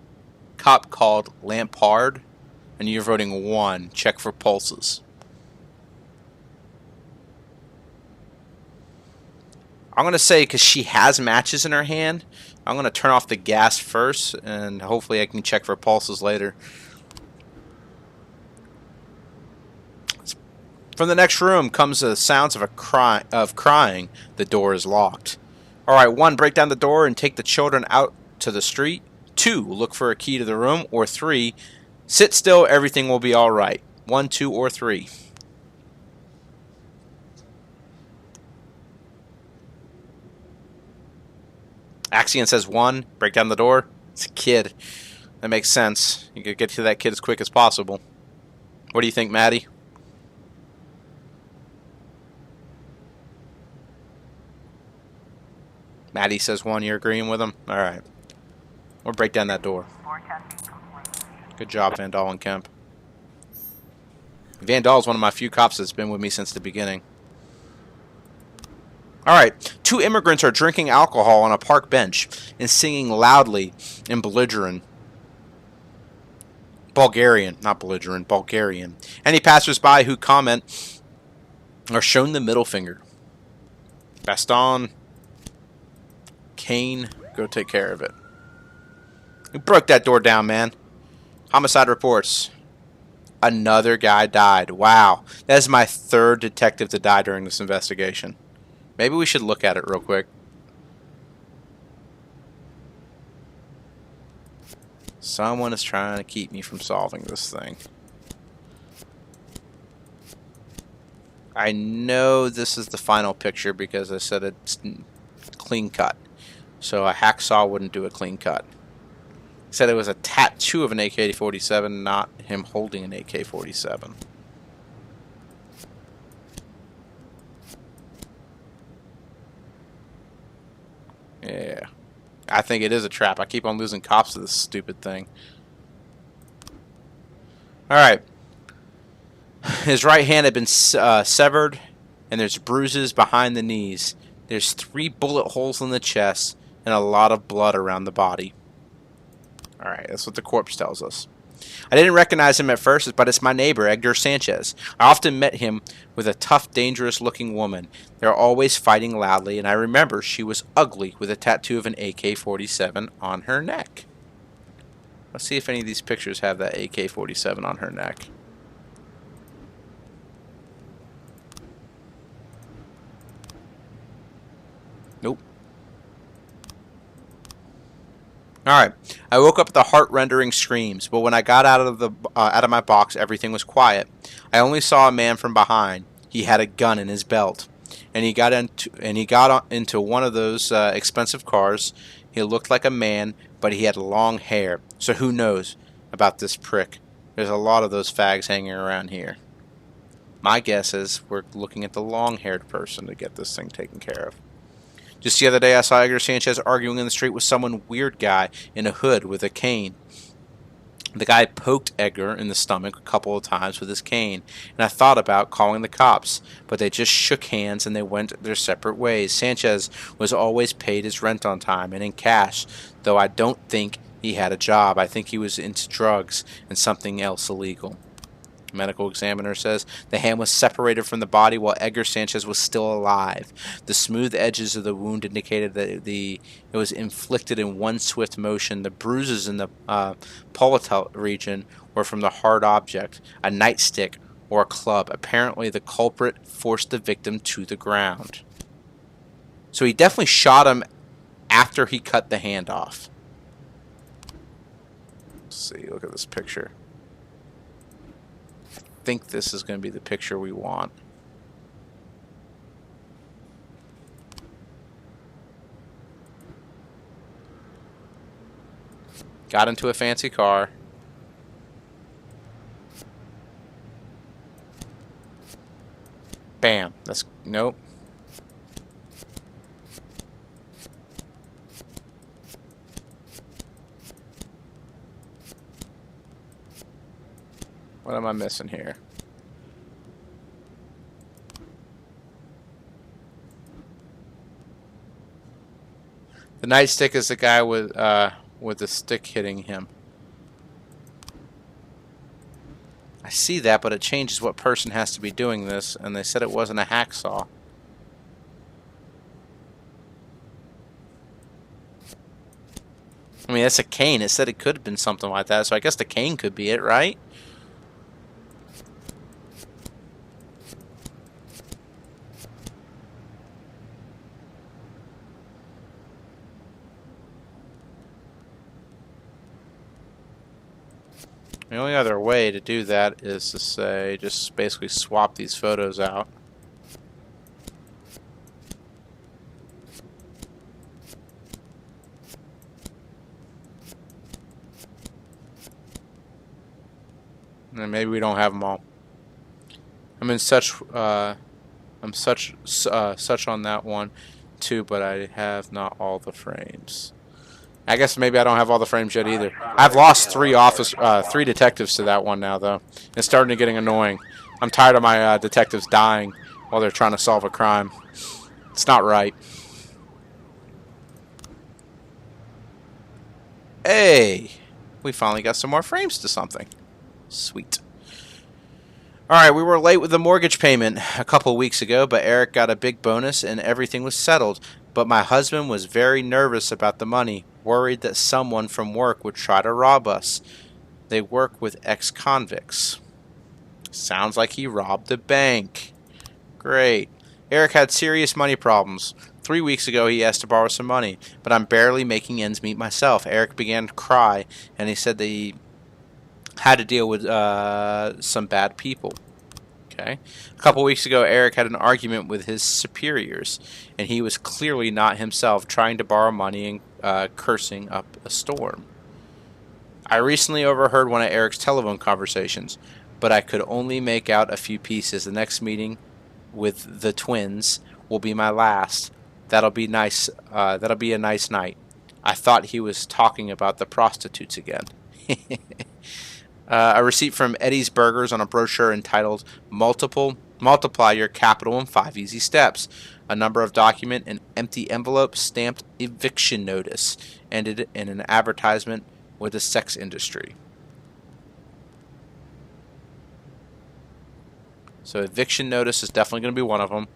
A: cop called Lampard, and you're voting 1. Check for pulses. I'm gonna say because she has matches in her hand, I'm gonna turn off the gas first, and hopefully I can check for pulses later. From the next room comes the sounds of crying. The door is locked. Alright, 1, break down the door and take the children out to the street. 2, look for a key to the room. Or 3, sit still, everything will be alright. 1, 2, or 3. Axion says 1, break down the door. It's a kid. That makes sense. You could get to that kid as quick as possible. What do you think, Maddie? Maddie says 1, you're agreeing with him? Alright. We'll break down that door. Good job, Van Dahl and Kemp. Van Dahl is one of my few cops that's been with me since the beginning. Alright. 2 immigrants are drinking alcohol on a park bench and singing loudly in belligerent. Bulgarian. Not belligerent. Bulgarian. Any passersby who comment are shown the middle finger. Baston. Kane, go take care of it. Who broke that door down, man? Homicide reports. Another guy died. Wow. That is my 3rd detective to die during this investigation. Maybe we should look at it real quick. Someone is trying to keep me from solving this thing. I know this is the final picture because I said it's clean cut. So a hacksaw wouldn't do a clean cut. He said it was a tattoo of an AK-47, not him holding an AK-47. Yeah. I think it is a trap. I keep on losing cops to this stupid thing. Alright. His right hand had been severed, and there's bruises behind the knees. There's 3 bullet holes in the chest, and a lot of blood around the body. Alright, that's what the corpse tells us. I didn't recognize him at first, but it's my neighbor, Edgar Sanchez. I often met him with a tough, dangerous-looking woman. They're always fighting loudly, and I remember she was ugly with a tattoo of an AK-47 on her neck. Let's see if any of these pictures have that AK-47 on her neck. Nope. Alright, I woke up with the heart-rendering screams, but when I got out of my box, everything was quiet. I only saw a man from behind. He had a gun in his belt, and he got into one of those expensive cars. He looked like a man, but he had long hair. So who knows about this prick? There's a lot of those fags hanging around here. My guess is we're looking at the long-haired person to get this thing taken care of. Just the other day, I saw Edgar Sanchez arguing in the street with someone weird guy in a hood with a cane. The guy poked Edgar in the stomach a couple of times with his cane, and I thought about calling the cops, but they just shook hands and they went their separate ways. Sanchez was always paid his rent on time and in cash, though I don't think he had a job. I think he was into drugs and something else illegal. The medical examiner says the hand was separated from the body while Edgar Sanchez was still alive. The smooth edges of the wound indicated that it was inflicted in one swift motion. The bruises in the palatal region were from the hard object, a nightstick or a club. Apparently, the culprit forced the victim to the ground. So he definitely shot him after he cut the hand off. Let's see, look at this picture. I think this is going to be the picture we want. Got into a fancy car. Bam. That's nope. What am I missing here? The nightstick is the guy with the stick hitting him. I see that, but it changes what person has to be doing this, and they said it wasn't a hacksaw. I mean, that's a cane. It said it could have been something like that, so I guess the cane could be it, right? The only other way to do that is to say, just basically swap these photos out. And maybe we don't have them all. I'm in such, such on that one too, but I have not all the frames. I guess maybe I don't have all the frames yet either. I've lost three detectives to that one now, though. It's starting to getting annoying. I'm tired of my detectives dying while they're trying to solve a crime. It's not right. Hey, we finally got some more frames to something. Sweet. Alright, we were late with the mortgage payment a couple weeks ago, but Eric got a big bonus and everything was settled. But my husband was very nervous about the money, worried that someone from work would try to rob us. They work with ex-convicts. Sounds like he robbed a bank. Great. Eric had serious money problems. 3 weeks ago he asked to borrow some money, but I'm barely making ends meet myself. Eric began to cry, and he said that he had to deal with some bad people. Okay. A couple weeks ago, Eric had an argument with his superiors, and he was clearly not himself, trying to borrow money and cursing up a storm. I recently overheard one of Eric's telephone conversations, but I could only make out a few pieces. The next meeting with the twins will be my last. That'll be nice. That'll be a nice night. I thought he was talking about the prostitutes again. A receipt from Eddie's Burgers on a brochure entitled Multiply Your Capital in 5 Easy Steps. A number of document, an empty envelope, stamped eviction notice, ended in an advertisement with the sex industry. So eviction notice is definitely going to be one of them.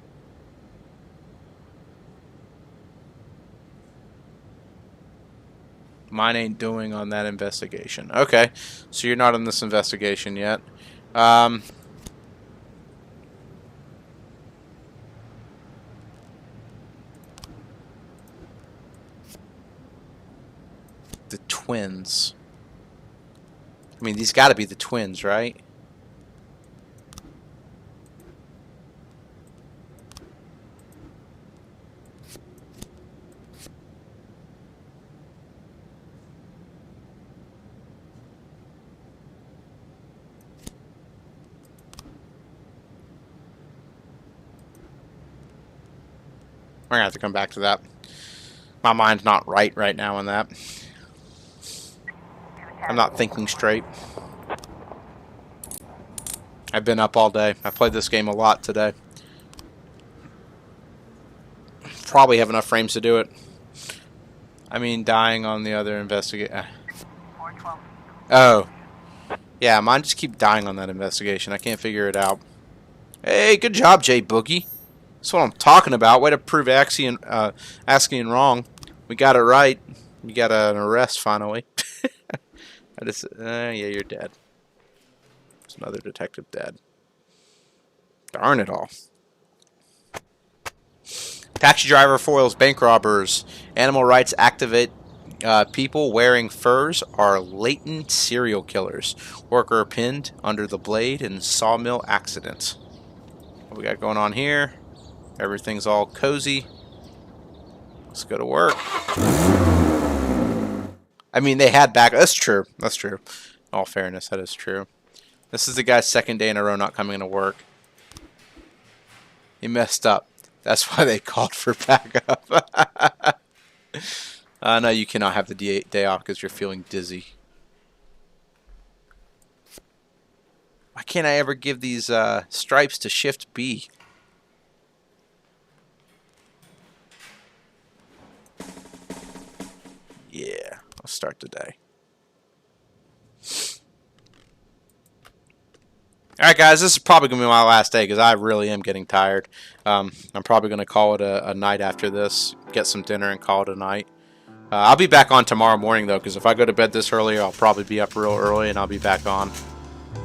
A: Mine ain't doing on that investigation. Okay, so you're not in this investigation yet. The twins. I mean, these got to be the twins, right? We're going to have to come back to that. My mind's not right now on that. I'm not thinking straight. I've been up all day. I played this game a lot today. Probably have enough frames to do it. I mean, dying on the other investigation.
B: 412.
A: Oh. Yeah, mine just keep dying on that investigation. I can't figure it out. Hey, good job, Jay Boogie. That's what I'm talking about. Way to prove Axion wrong. We got it right. We got an arrest finally. Yeah, you're dead. There's another detective dead. Darn it all. Taxi driver foils bank robbers. Animal rights activate. People wearing furs are latent serial killers. Worker pinned under the blade in sawmill accident. What we got going on here? Everything's all cozy. Let's go to work. I mean, they had back. That's true. That's true. In all fairness, that is true. This is the guy's second day in a row not coming to work. He messed up. That's why they called for backup. No, you cannot have the day off because you're feeling dizzy. Why can't I ever give these stripes to Shift B? Yeah, I'll start the day. Alright guys, this is probably going to be my last day because I really am getting tired. I'm probably going to call it a night after this. Get some dinner and call it a night. I'll be back on tomorrow morning though, because if I go to bed this early, I'll probably be up real early and I'll be back on.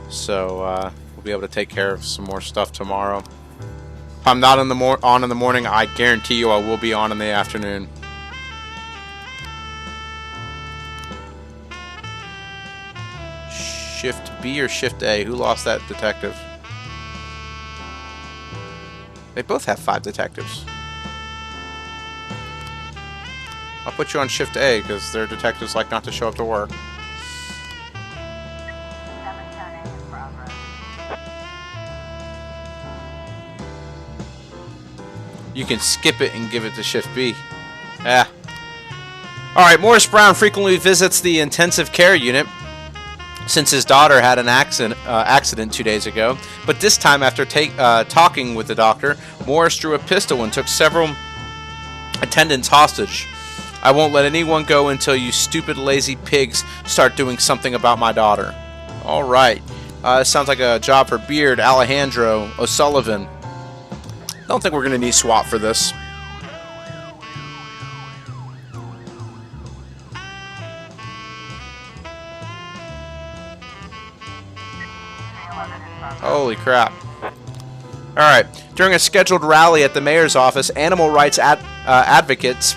A: So we'll be able to take care of some more stuff tomorrow. If I'm not on in the morning, I guarantee you I will be on in the afternoon. Shift B or Shift A? Who lost that detective? They both have 5 detectives. I'll put you on Shift A because their detectives like not to show up to work.
B: 710 in progress.
A: You can skip it and give it to Shift B. Yeah. Alright, Morris Brown frequently visits the intensive care unit since his daughter had an accident 2 days ago. But this time, after talking with the doctor, Morris drew a pistol and took several attendants hostage. I won't let anyone go until you stupid lazy pigs start doing something about my daughter. Alright. Sounds like a job for Beard, Alejandro, O'Sullivan. Don't think we're going to need SWAT for this. Holy crap. Alright. During a scheduled rally at the mayor's office, animal rights advocates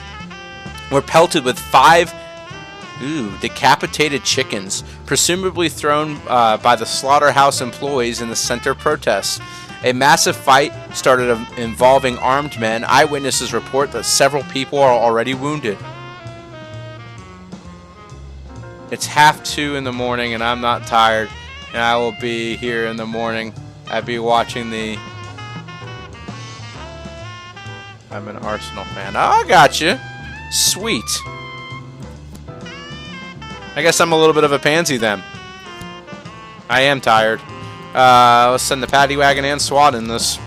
A: were pelted with 5 decapitated chickens, presumably thrown by the slaughterhouse employees in the center protests. A massive fight started involving armed men. Eyewitnesses report that several people are already wounded. It's 1:30 in the morning and I'm not tired. And I will be here in the morning. I'll be watching the... I'm an Arsenal fan. Oh, I got you. Sweet. I guess I'm a little bit of a pansy then. I am tired. Let's send the paddy wagon and SWAT in this.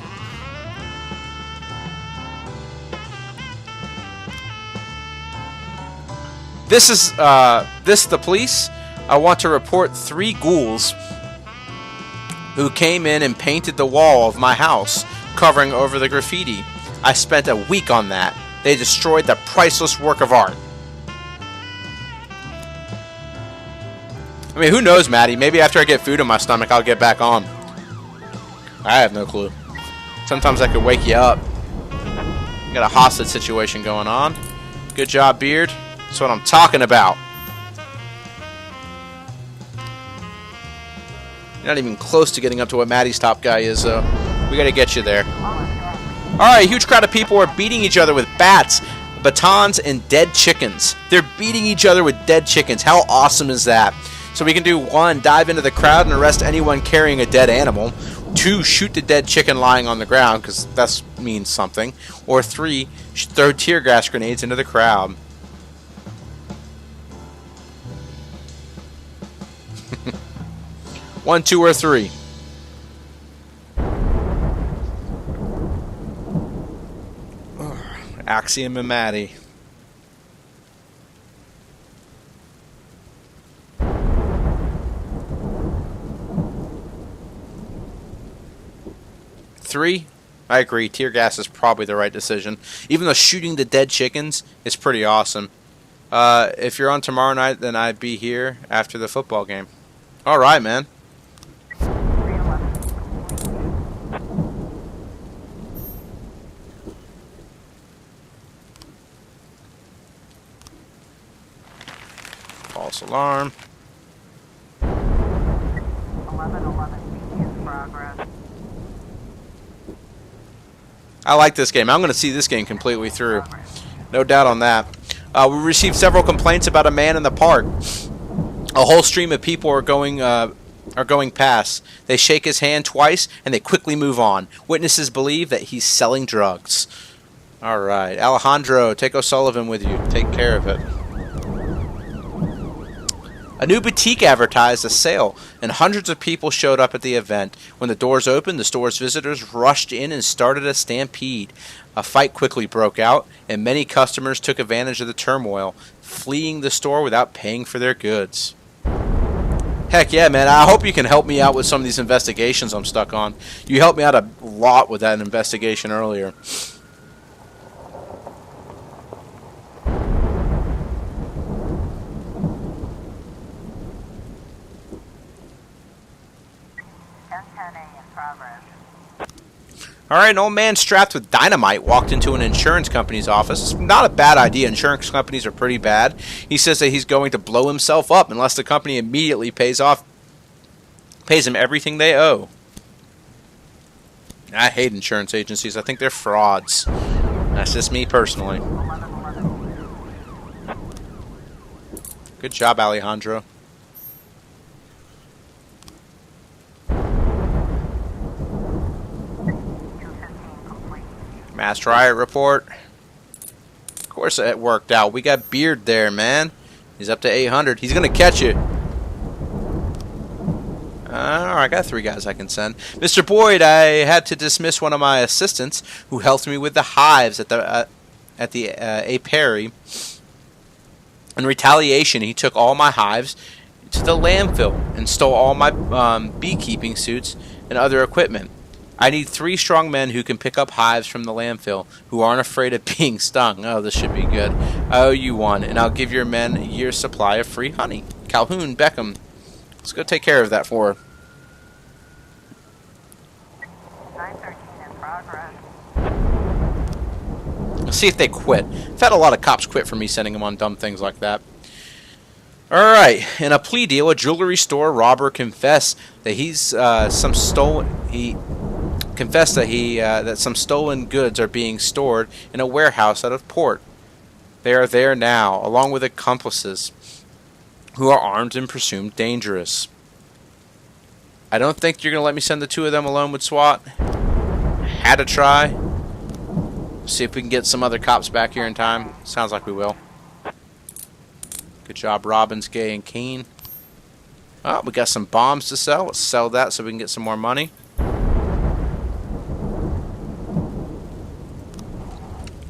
A: This is the police. I want to report 3 ghouls who came in and painted the wall of my house, covering over the graffiti. I spent a week on that. They destroyed the priceless work of art. I mean, who knows, Maddie? Maybe after I get food in my stomach, I'll get back on. I have no clue. Sometimes I could wake you up. Got a hostage situation going on. Good job, Beard. That's what I'm talking about. You're not even close to getting up to what Maddie's top guy is, though. We gotta get you there. Alright, a huge crowd of people are beating each other with bats, batons, and dead chickens. They're beating each other with dead chickens. How awesome is that? So we can do 1, dive into the crowd and arrest anyone carrying a dead animal. 2, shoot the dead chicken lying on the ground, because that means something. Or 3, throw tear gas grenades into the crowd. 1, 2, or 3. Axiom and Maddie. Three? I agree. Tear gas is probably the right decision. Even though shooting the dead chickens is pretty awesome. If you're on tomorrow night, then I'd be here after the football game. All right, man.
B: 311.
A: False alarm.
B: 1111 in progress.
A: I like this game. I'm going to see this game completely through. No doubt on that. We received several complaints about a man in the park. A whole stream of people are going past. They shake his hand twice, and they quickly move on. Witnesses believe that he's selling drugs. All right. Alejandro, take O'Sullivan with you. Take care of it. A new boutique advertised a sale, and hundreds of people showed up at the event. When the doors opened, the store's visitors rushed in and started a stampede. A fight quickly broke out, and many customers took advantage of the turmoil, fleeing the store without paying for their goods. Heck yeah, man. I hope you can help me out with some of these investigations I'm stuck on. You helped me out a lot with that investigation earlier. Alright, an old man strapped with dynamite walked into an insurance company's office. It's not a bad idea. Insurance companies are pretty bad. He says that he's going to blow himself up unless the company immediately pays him everything they owe. I hate insurance agencies. I think they're frauds. That's just me personally. Good job, Alejandro. Mass riot report. Of course it worked out. We got Beard there, man. He's up to 800. He's going to catch you. Alright, I got 3 guys I can send. Mr. Boyd, I had to dismiss one of my assistants who helped me with the hives at the apiary. In retaliation, he took all my hives to the landfill and stole all my beekeeping suits and other equipment. I need 3 strong men who can pick up hives from the landfill, who aren't afraid of being stung. Oh, this should be good. I owe you 1, and I'll give your men a year's supply of free honey. Calhoun, Beckham. Let's go take care of that for her.
B: 913 in progress.
A: Let's see if they quit. I've had a lot of cops quit for me sending them on dumb things like that. Alright, in a plea deal, a jewelry store robber confessed that that some stolen goods are being stored in a warehouse out of port. They are there now, along with accomplices who are armed and presumed dangerous. I don't think you're going to let me send the 2 of them alone with SWAT. Had to try. See if we can get some other cops back here in time. Sounds like we will. Good job, Robbins, Gay, and Keene. Oh, we got some bombs to sell. Let's sell that so we can get some more money.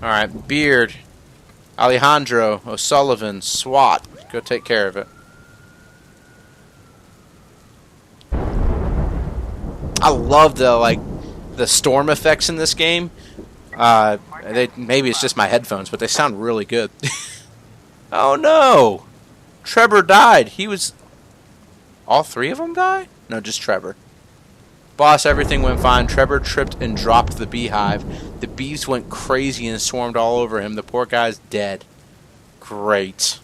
A: Alright, Beard, Alejandro, O'Sullivan, SWAT. Go take care of it. I love the storm effects in this game. Maybe it's just my headphones, but they sound really good. Oh no! Trevor died. He was... All 3 of them died? No, just Trevor. Boss, everything went fine. Trevor tripped and dropped the beehive. The bees went crazy and swarmed all over him. The poor guy's dead. Great.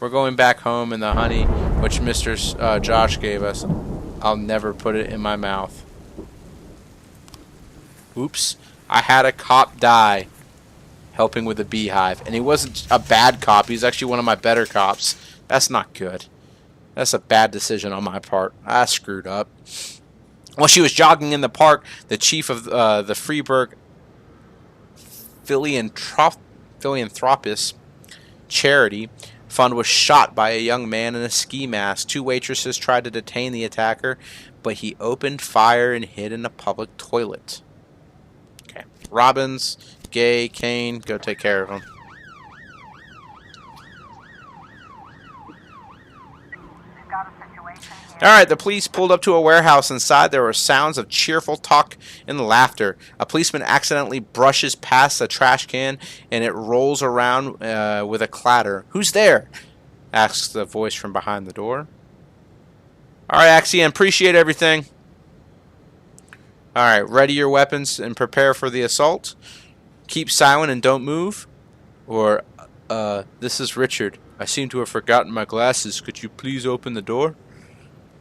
A: We're going back home, and the honey, which Mr. Josh gave us, I'll never put it in my mouth. Oops. I had a cop die helping with the beehive. And he wasn't a bad cop. He's actually one of my better cops. That's not good. That's a bad decision on my part. I screwed up. While she was jogging in the park, the chief of the Freeburg Philanthropist charity fund was shot by a young man in a ski mask. 2 waitresses tried to detain the attacker, but he opened fire and hid in a public toilet. Okay. Robbins, Gay, Kane, go take care of him.
B: We've got a situation here.
A: Alright, the police pulled up to a warehouse. Inside, there were sounds of cheerful talk and laughter. A policeman accidentally brushes past a trash can, and it rolls around with a clatter. "Who's there?" asks the voice from behind the door. Alright, Axiom, appreciate everything. Alright, ready your weapons and prepare for the assault. Keep silent and don't move. Or, this is Richard. I seem to have forgotten my glasses. Could you please open the door?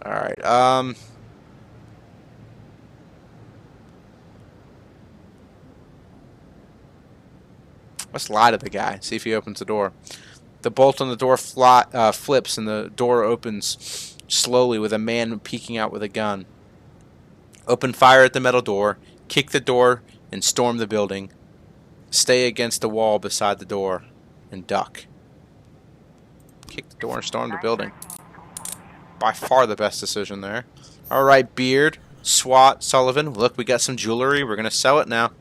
A: Alright, let's lie to the guy. See if he opens the door. The bolt on the door flips and the door opens slowly with a man peeking out with a gun. Open fire at the metal door. Kick the door and storm the building. Stay against the wall beside the door and duck. Kick the door and storm the building. By far the best decision there. Alright, Beard, SWAT, Sullivan. Look, we got some jewelry. We're going to sell it now.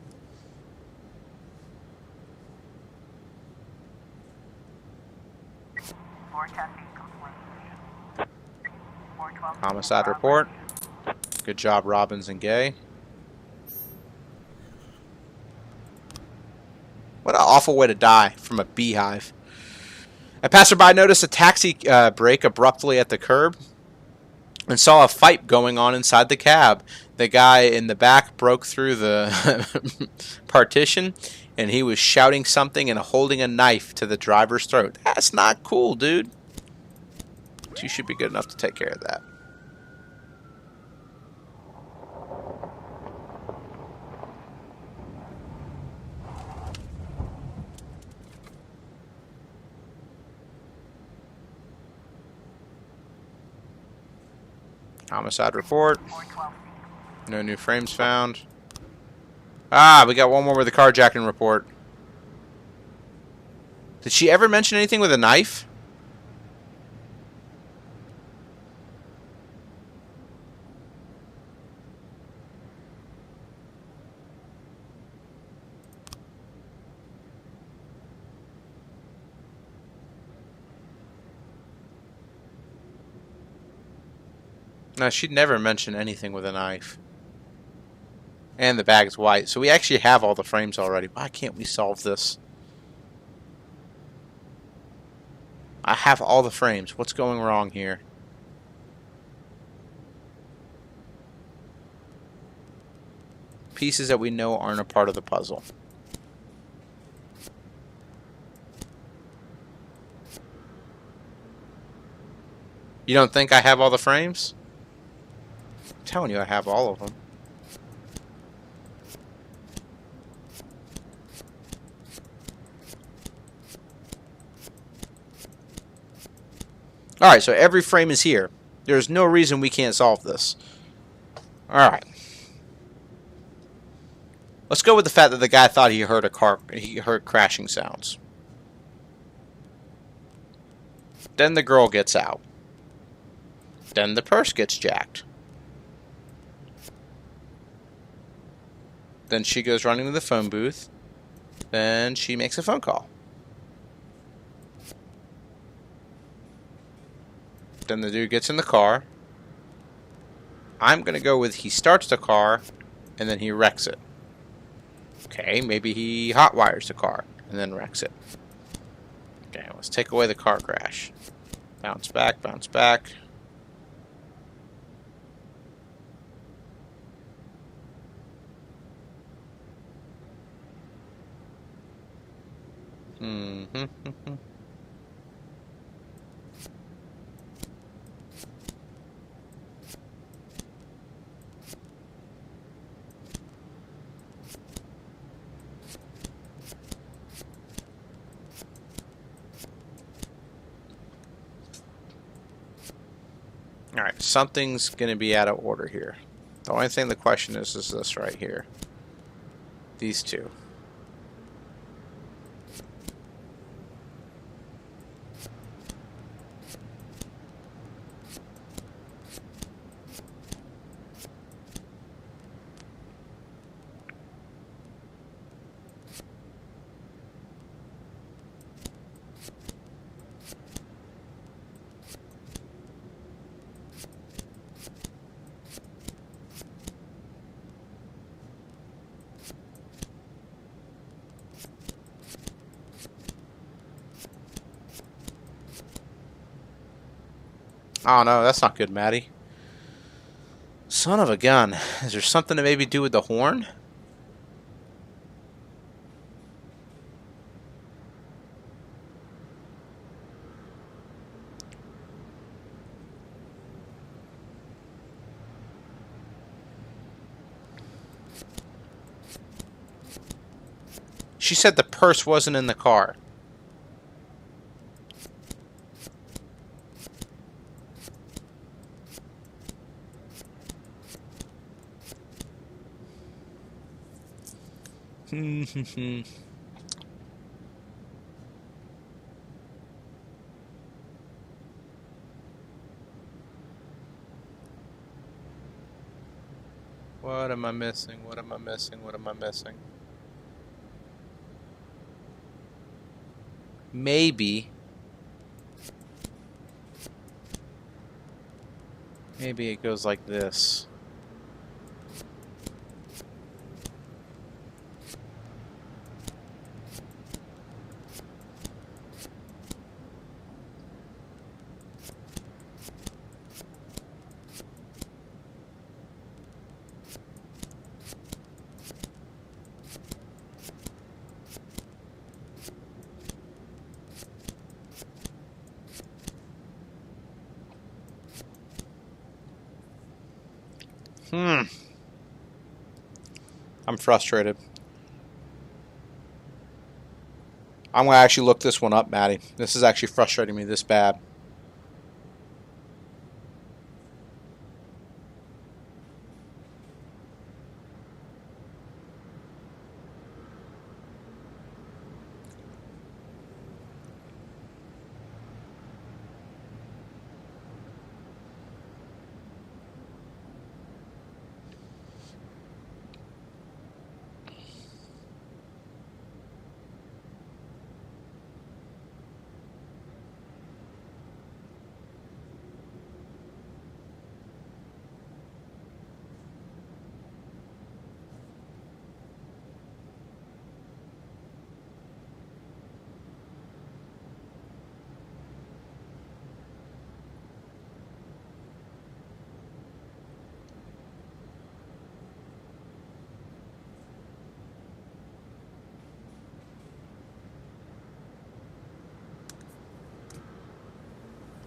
A: Homicide report. Good job, Robbins and Gay. What an awful way to die from a beehive. A passerby noticed a taxi brake abruptly at the curb and saw a fight going on inside the cab. The guy in the back broke through the partition, and he was shouting something and holding a knife to the driver's throat. That's not cool, dude. You should be good enough to take care of that. Homicide report. No new frames found. Ah, we got one more with the carjacking report. Did she ever mention anything with a knife? No, she'd never mention anything with a knife. And the bag's white. So we actually have all the frames already. Why can't we solve this? I have all the frames. What's going wrong here? Pieces that we know aren't a part of the puzzle. You don't think I have all the frames? I'm telling you, I have all of them. Alright, so every frame is here. There's no reason we can't solve this. Alright. Let's go with the fact that the guy thought he heard crashing sounds. Then the girl gets out. Then the purse gets jacked. Then she goes running to the phone booth. Then she makes a phone call. Then the dude gets in the car. I'm going to go with he starts the car and then he wrecks it. Okay, maybe he hotwires the car and then wrecks it. Okay, let's take away the car crash. Bounce back, bounce back. Alright, something's going to be out of order here. The only thing the question is this right here. These two. Oh no, that's not good, Maddie. Son of a gun. Is there something to maybe do with the horn? She said the purse wasn't in the car. What am I missing? What am I missing? What am I missing? Maybe it goes like this. I'm frustrated. I'm going to actually look this one up, Maddie. This is actually frustrating me this bad.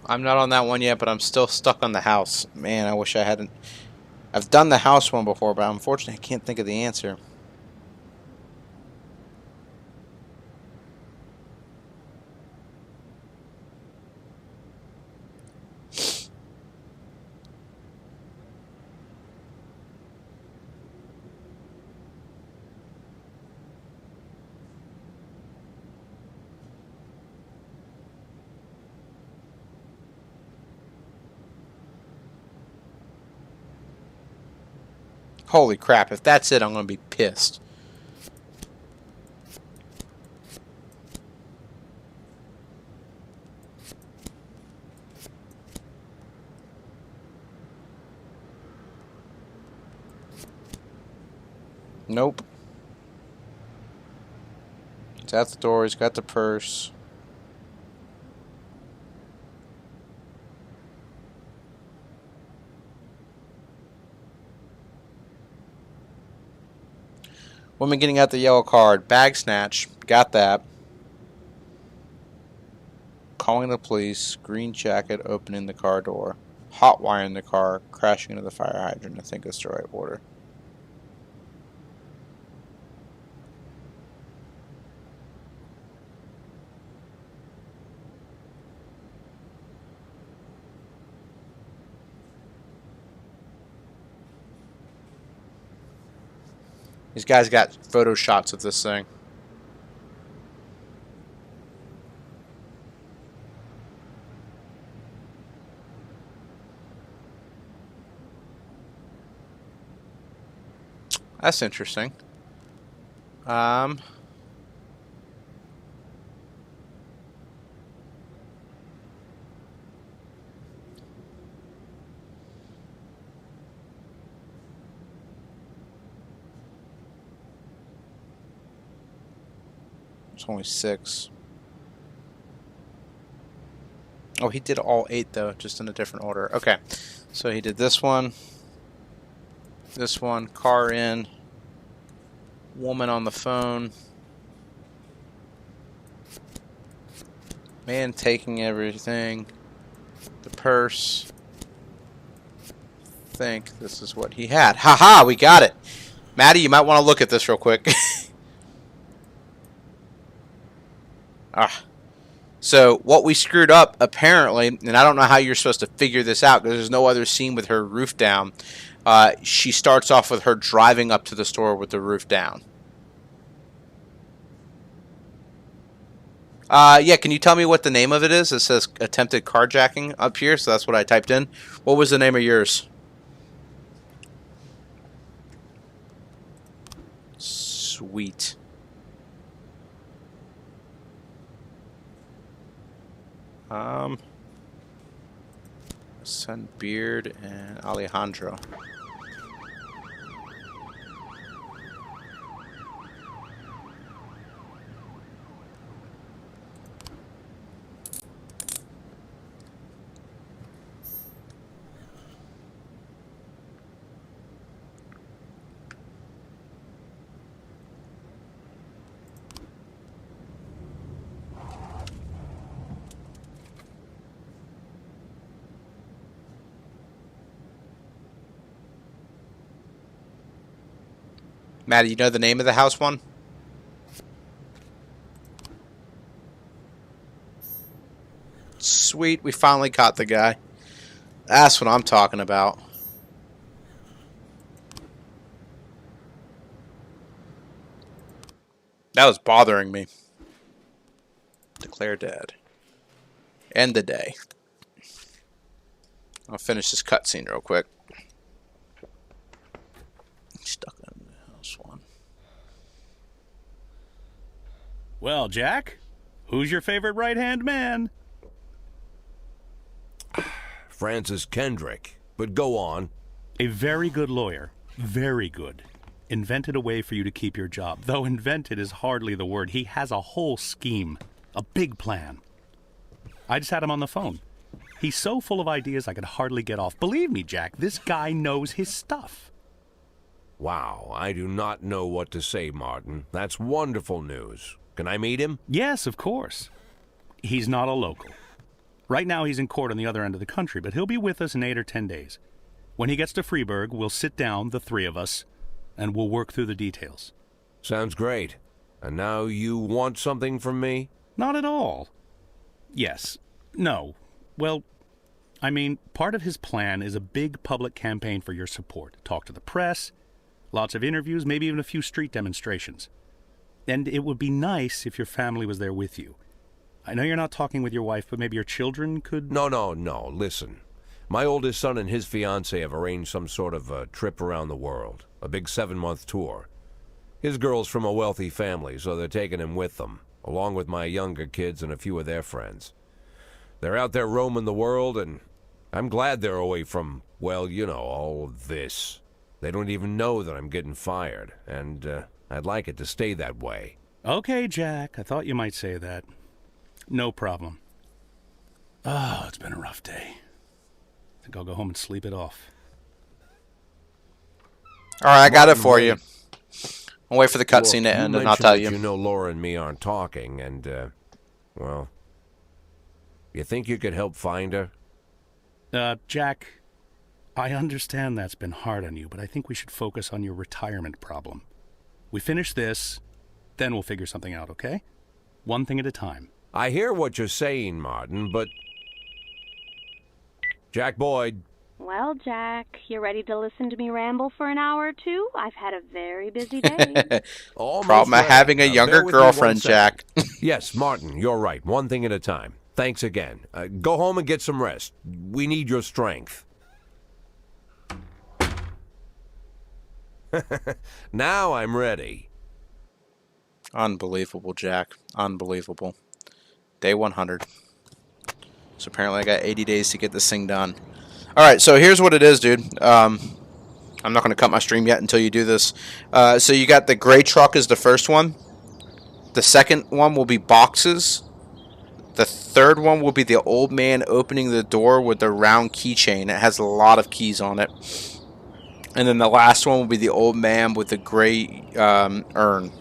A: I'm not on that one yet, but I'm still stuck on the house. Man, I wish I hadn't. I've done the house one before, but unfortunately I can't think of the answer. Holy crap, if that's it, I'm going to be pissed. Nope. It's at the door, he's got the purse. Woman getting out the yellow card. Bag snatch. Got that. Calling the police. Green jacket opening the car door. Hot wiring the car. Crashing into the fire hydrant. I think that's the right order. These guys got photo shots of this thing. That's interesting. It's only 6. Oh, he did all 8, though, just in a different order. Okay. So he did this one, car in, woman on the phone, man taking everything, the purse. I think this is what he had. Haha, we got it. Maddie, you might want to look at this real quick. So what we screwed up, apparently, and I don't know how you're supposed to figure this out because there's no other scene with her roof down. She starts off with her driving up to the store with the roof down. Yeah, can you tell me what the name of it is? It says attempted carjacking up here, so that's what I typed in. What was the name of yours? Sweet. Son Beard and Alejandro. Maddie, you know the name of the house one? Sweet, we finally caught the guy. That's what I'm talking about. That was bothering me. Declare dead. End the day. I'll finish this cutscene real quick. Stuck in the house one.
G: Well, Jack, who's your favorite right-hand man?
D: Francis Kendrick. But go on.
G: A very good lawyer. Very good. Invented a way for you to keep your job. Though invented is hardly the word. He has a whole scheme. A big plan. I just had him on the phone. He's so full of ideas I could hardly get off. Believe me, Jack, this guy knows his stuff.
D: Wow, I do not know what to say, Martin. That's wonderful news. Can I meet him?
G: Yes, of course. He's not a local. Right now he's in court on the other end of the country, but he'll be with us in 8 or 10 days. When he gets to Freeburg, we'll sit down, the three of us, and we'll work through the details.
D: Sounds great. And now you want something from me?
G: Not at all. Yes. No. Well, I mean, part of his plan is a big public campaign for your support. Talk to the press, lots of interviews, maybe even a few street demonstrations. And it would be nice if your family was there with you. I know you're not talking with your wife, but maybe your children could...
D: No. Listen. My oldest son and his fiancée have arranged some sort of a trip around the world. A big 7-month tour. His girl's from a wealthy family, so they're taking him with them, along with my younger kids and a few of their friends. They're out there roaming the world, and I'm glad they're away from, well, you know, all of this. They don't even know that I'm getting fired, and I'd like it to stay that way.
G: Okay, Jack, I thought you might say that. No problem. Oh, it's been a rough day. I think I'll go home and sleep it off.
A: Alright, I got it for you. I'll wait for the cutscene to end, and I'll tell you.
D: You know Laura and me aren't talking, and, well... You think you could help find her?
G: Jack, I understand that's been hard on you, but I think we should focus on your retirement problem. We finish this, then we'll figure something out, okay? One thing at a time.
D: I hear what you're saying, Martin, but... Jack Boyd.
E: Well, Jack, you ready to listen to me ramble for an hour or two? I've had a very busy day.
A: Problem of having a younger girlfriend, Jack.
D: Yes, Martin, you're right. One thing at a time. Thanks again. Go home and get some rest. We need your strength. Now I'm ready.
A: Unbelievable, Jack. Unbelievable. Day 100. So apparently I got 80 days to get this thing done. Alright, so here's what it is, dude. I'm not going to cut my stream yet until you do this. So you got the gray truck is the first one. The second one will be boxes. The third one will be the old man opening the door with the round keychain. It has a lot of keys on it. And then the last one will be the old man with the gray urn.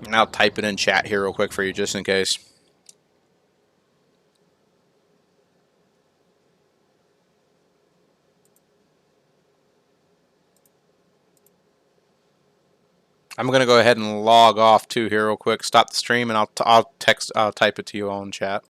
A: And I'll type it in chat here real quick for you just in case. I'm gonna go ahead and log off too here real quick. Stop the stream and I'll type it to you all in chat.